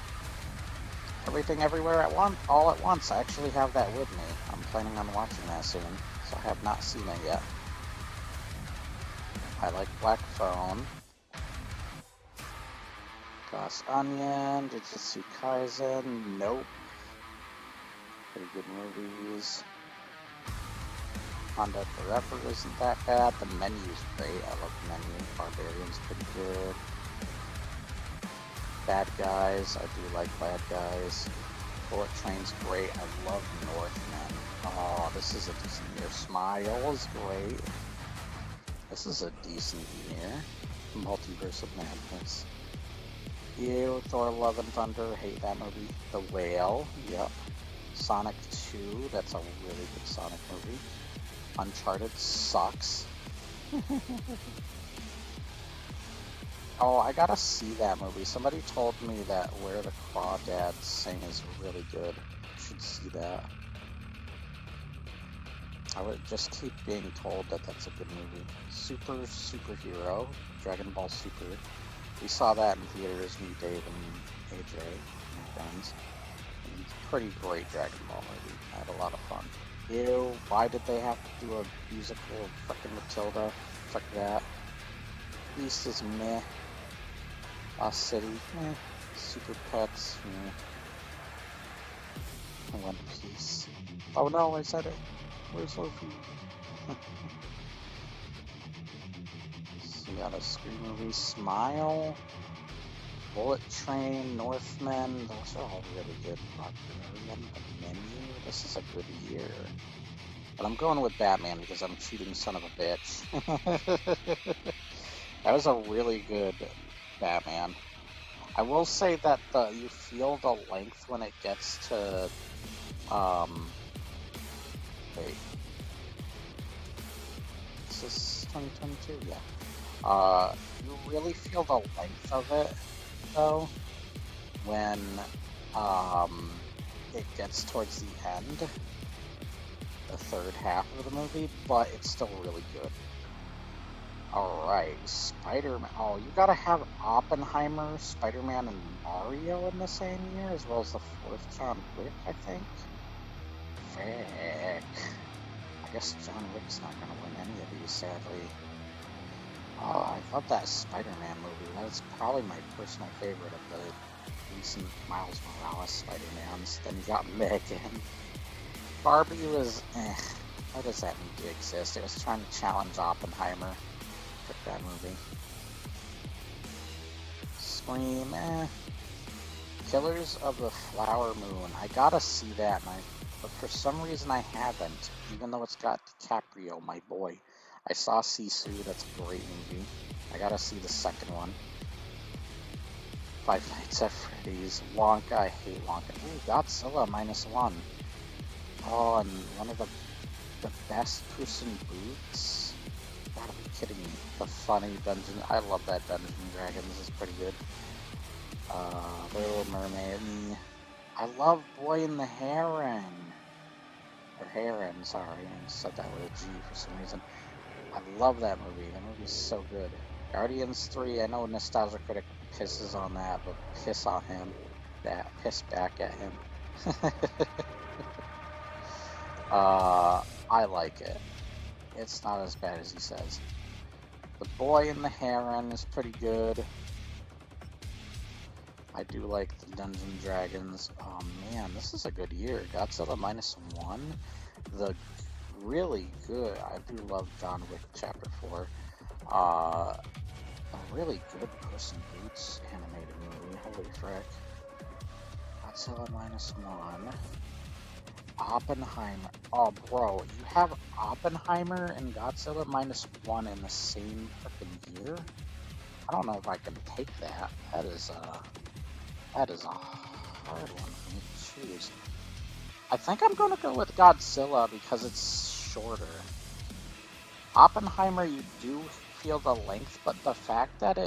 Everything Everywhere at Once, all at once. I actually have that with me. I'm planning on watching that soon, so I have not seen it yet. I like Black Phone. Glass Onion, Jujutsu Kaisen, nope. Pretty good movies. Honda Forever isn't that bad. The Menu's great. I love the Menu. Barbarian's pretty good. Bad Guys, I do like Bad Guys. Bullet Train's great. I love Northman. Oh, this is a decent year. Smile is great. This is a decent year. Multiverse of Madness. Ew, Thor Love and Thunder, hate that movie. The Whale, yep. Sonic 2, that's a really good Sonic movie. Uncharted sucks. Oh, I gotta see that movie. Somebody told me that Where the Crawdads Sing is really good. I should see that. I would just keep being told that that's a good movie. Superhero, Dragon Ball Super. We saw that in theaters, me, Dave, and AJ, my friends. And it's a pretty great Dragon Ball movie. I had a lot of fun. Ew, why did they have to do a musical of frickin' Matilda? Fuck that. Beast is meh. Lost City, meh. Super Pets, meh. One Piece. Oh no, I said it. Where's Sophie? So we got a screen movie. Smile. Bullet Train, Northman, those are all really good. Barbarian, The Menu, this is a good year. But I'm going with Batman because I'm cheating son of a bitch. That was a really good Batman. I will say that you feel the length when it gets to, wait. This is 2022, yeah. You really feel the length of it, though, when it gets towards the end, the third half of the movie, but it's still really good. Alright, Spider-Man. Oh, you gotta have Oppenheimer, Spider-Man, and Mario in the same year, as well as the fourth John Wick, I think. Frick. I guess John Wick's not gonna win any of these, sadly. Oh, I love that Spider-Man movie. That's probably my personal favorite of the recent Miles Morales Spider-Mans. Then you got Megan. Barbie was, why does that need to exist? It was trying to challenge Oppenheimer. Fuck that movie. Scream, Killers of the Flower Moon. I gotta see that, but for some reason I haven't, even though it's got DiCaprio, my boy. I saw Sisu, that's a great movie. I gotta see the second one. Five Nights at Freddy's. Wonka, I hate Wonka. Ooh, Godzilla -1. Oh, and one of the best Puss in Boots. Gotta be kidding me. The funny Dungeon. I love that Dungeons and Dragons. It's pretty good. Little Mermaid. I love Boy and the Heron. Or Heron, sorry. I said that with a G for some reason. I love that movie. That movie's so good. Guardians 3, I know Nostalgia Critic pisses on that, but piss on him. Piss back at him. I like it. It's not as bad as he says. The Boy and the Heron is pretty good. I do like the Dungeons and Dragons. Oh man, this is a good year. Godzilla -1. The really good. I do love John Wick Chapter 4. A really good Puss in Boots animated movie. Holy frick. Godzilla -1. Oppenheimer. Oh, bro, you have Oppenheimer and Godzilla -1 in the same freaking year? I don't know if I can take that. That is a hard one for me to choose. I think I'm gonna go with Godzilla because it's shorter. Oppenheimer, you do feel the length, but the fact that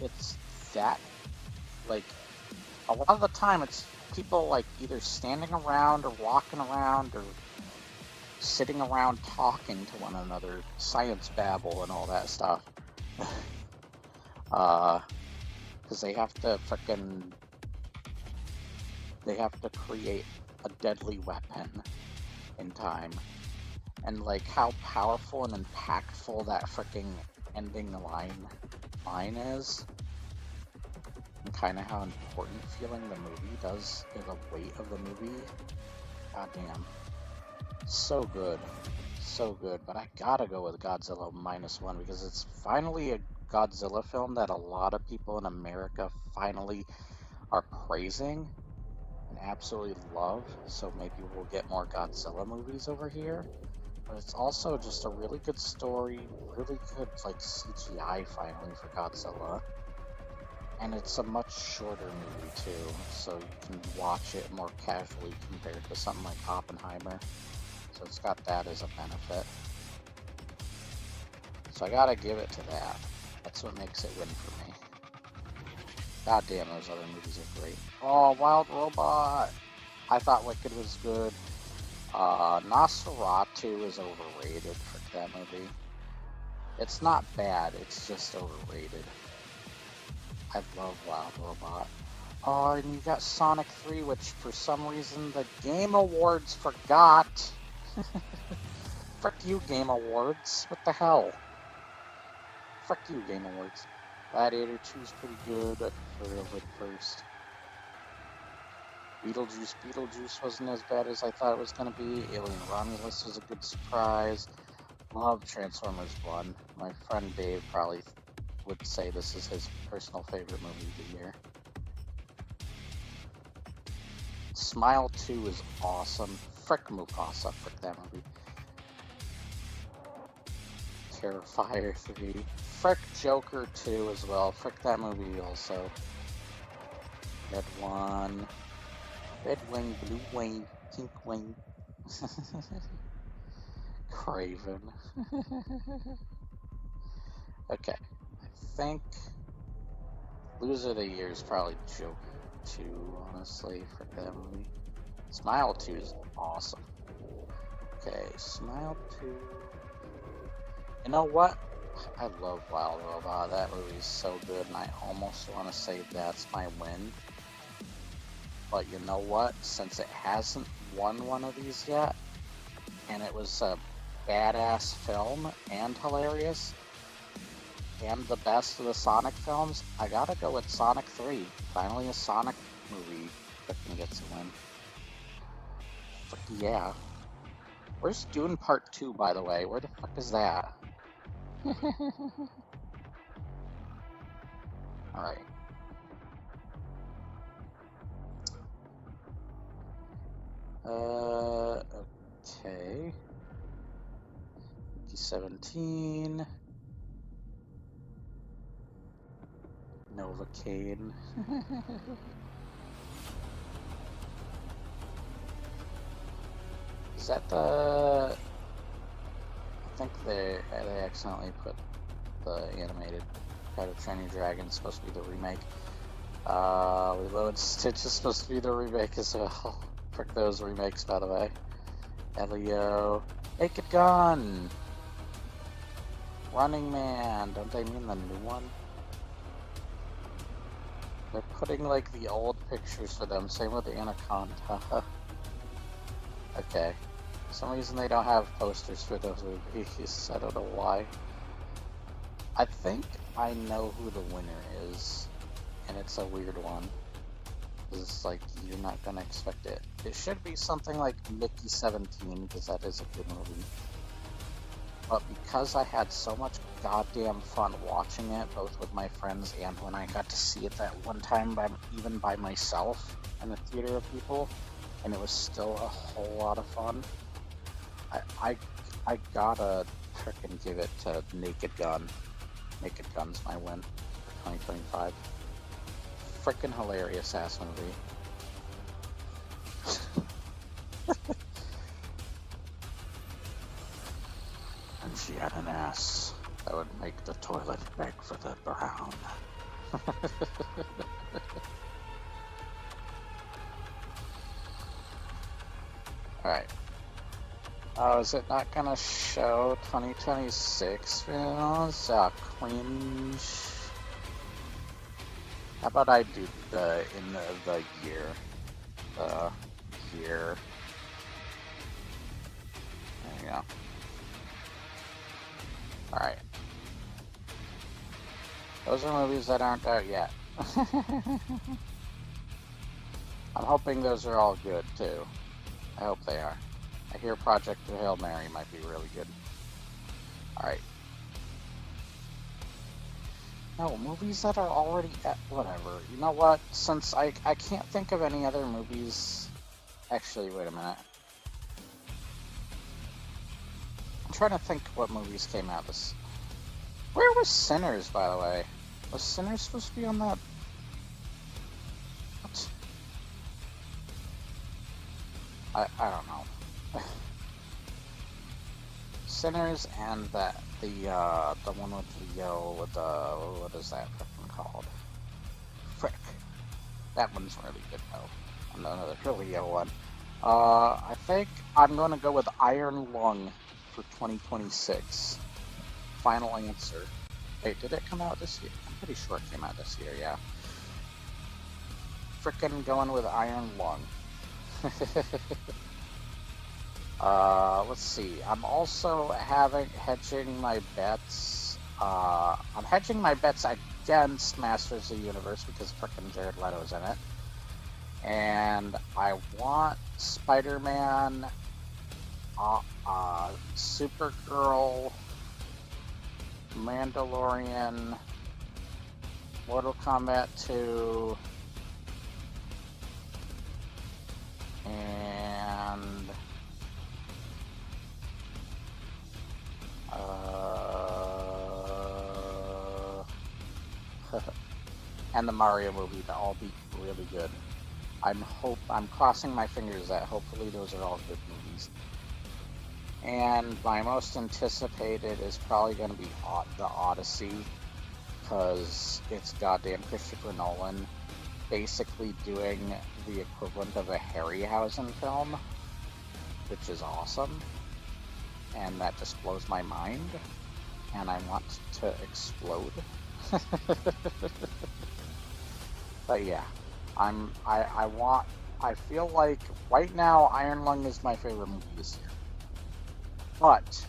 it's that, like, a lot of the time it's people like either standing around or walking around or sitting around talking to one another, science babble and all that stuff. Because they have to create a deadly weapon in time. And like how powerful and impactful that freaking ending line is. And kind of how important feeling the movie does in the weight of the movie. God damn. So good. So good. But I gotta go with Godzilla -1 because it's finally a Godzilla film that a lot of people in America finally are praising and absolutely love. So maybe we'll get more Godzilla movies over here. But it's also just a really good story, really good like CGI finally for Godzilla. And it's a much shorter movie too, so you can watch it more casually compared to something like Oppenheimer. So it's got that as a benefit. So I gotta give it to that. That's what makes it win for me. God damn, those other movies are great. Oh, Wild Robot! I thought Wicked was good. Nosferatu is overrated for that movie. It's not bad, it's just overrated. I love Wild Robot. Oh, and you got Sonic 3, which for some reason the Game Awards forgot. Frick you, Game Awards. What the hell? Frick you, Game Awards. Gladiator 2 is pretty good. I prefer it first. Beetlejuice wasn't as bad as I thought it was going to be. Alien Romulus was a good surprise. Love Transformers 1. My friend Dave probably would say this is his personal favorite movie of the year. Smile 2 is awesome. Frick Mufasa, frick that movie. Terrifier 3. Frick Joker 2 as well. Frick that movie also. Red 1. Red Wing, Blue Wing, Pink Wing. Craven. Okay. I think Loser of the Year is probably Joker 2, honestly, for that movie. Smile 2 is awesome. Okay, Smile 2. You know what? I love Wild Robot. That movie is so good, and I almost want to say that's my win. But you know what? Since it hasn't won one of these yet, and it was a badass film and hilarious, and the best of the Sonic films, I gotta go with Sonic 3. Finally a Sonic movie freaking gets a win. Fuck yeah. Where's Dune Part 2, by the way? Where the fuck is that? Alright. Okay. 17. Novocaine. Is that the... I think they accidentally put the animated How to Train Your Dragon supposed to be the remake. Lilo and Stitch is supposed to be the remake as well. Frick those remakes, by the way. Elio. Naked Gun! Running Man. Don't they mean the new one? They're putting like the old pictures for them. Same with Anaconda. Okay. For some reason they don't have posters for those movies. I don't know why. I think I know who the winner is. And it's a weird one. It's like, you're not gonna expect it. It should be something like Mickey 17, because that is a good movie. But because I had so much goddamn fun watching it, both with my friends and when I got to see it that one time even by myself in a theater of people, and it was still a whole lot of fun. I gotta frickin' give it to Naked Gun. Naked Gun's my win for 2025. Frickin' hilarious ass movie. And she had an ass that would make the toilet beg for the brown. Alright. Oh, is it not gonna show 2026 films? Cringe. How about I do the year? The year. There you go. Alright. Those are movies that aren't out yet. I'm hoping those are all good too. I hope they are. I hear Project Hail Mary might be really good. Alright. No, movies that are already at whatever. You know what? Since I can't think of any other movies. Actually, wait a minute. I'm trying to think what movies came out this. Where was Sinners, by the way? Was Sinners supposed to be on that? What? I don't know. Sinners and the one with Leo with the what is that fucking called? Frick. That one's really good though. Another Leo one. I think I'm gonna go with Iron Lung for 2026. Final answer. Wait, did it come out this year? I'm pretty sure it came out this year, yeah. Frickin' going with Iron Lung. Let's see. I'm also hedging my bets. I'm hedging my bets against Masters of the Universe because frickin' Jared Leto's in it. And I want Spider-Man, Supergirl, Mandalorian, Mortal Kombat 2, and and the Mario movie to all be really good. I'm crossing my fingers that hopefully those are all good movies. And my most anticipated is probably going to be The Odyssey, because it's goddamn Christopher Nolan basically doing the equivalent of a Harryhausen film, which is awesome, and that just blows my mind, and I want to explode. But yeah, I feel like right now Iron Lung is my favorite movie this year. But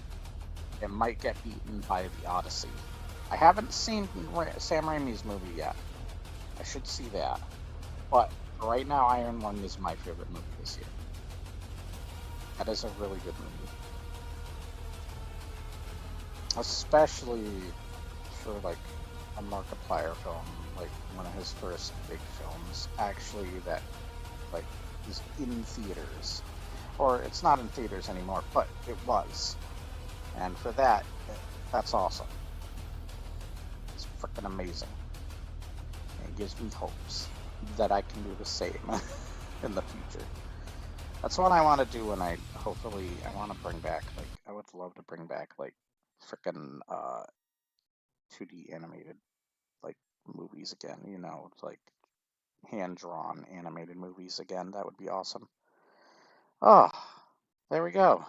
it might get beaten by The Odyssey. I haven't seen Sam Raimi's movie yet. I should see that. But right now Iron Lung is my favorite movie this year. That is a really good movie. Especially for like a Markiplier film, like one of his first big films, actually that like is in theaters. Or it's not in theaters anymore, but it was. And for that, that's awesome. It's freaking amazing. It gives me hopes that I can do the same in the future. That's what I want to do when I want to bring back, like, I would love to bring back, like, freaking 2D animated, like, movies again, you know, like, hand-drawn animated movies again. That would be awesome. Oh, there we go.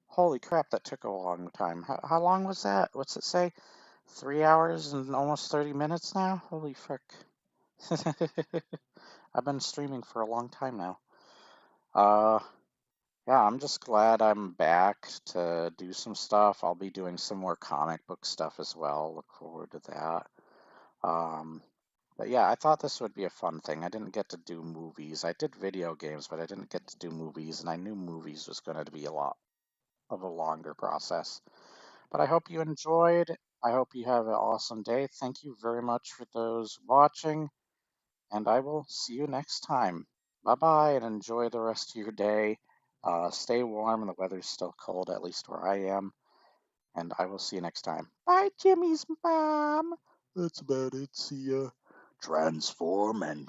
Holy crap, that took a long time. How long was that? What's it say? 3 hours and almost 30 minutes now? Holy frick. I've been streaming for a long time now. Yeah, I'm just glad I'm back to do some stuff. I'll be doing some more comic book stuff as well. Look forward to that. But yeah, I thought this would be a fun thing. I didn't get to do movies. I did video games, but I didn't get to do movies, and I knew movies was going to be a lot of a longer process. But I hope you enjoyed. I hope you have an awesome day. Thank you very much for those watching, and I will see you next time. Bye-bye and enjoy the rest of your day. Stay warm, and the weather's still cold, at least where I am. And I will see you next time. Bye, Jimmy's mom. That's about it. See ya. Transform and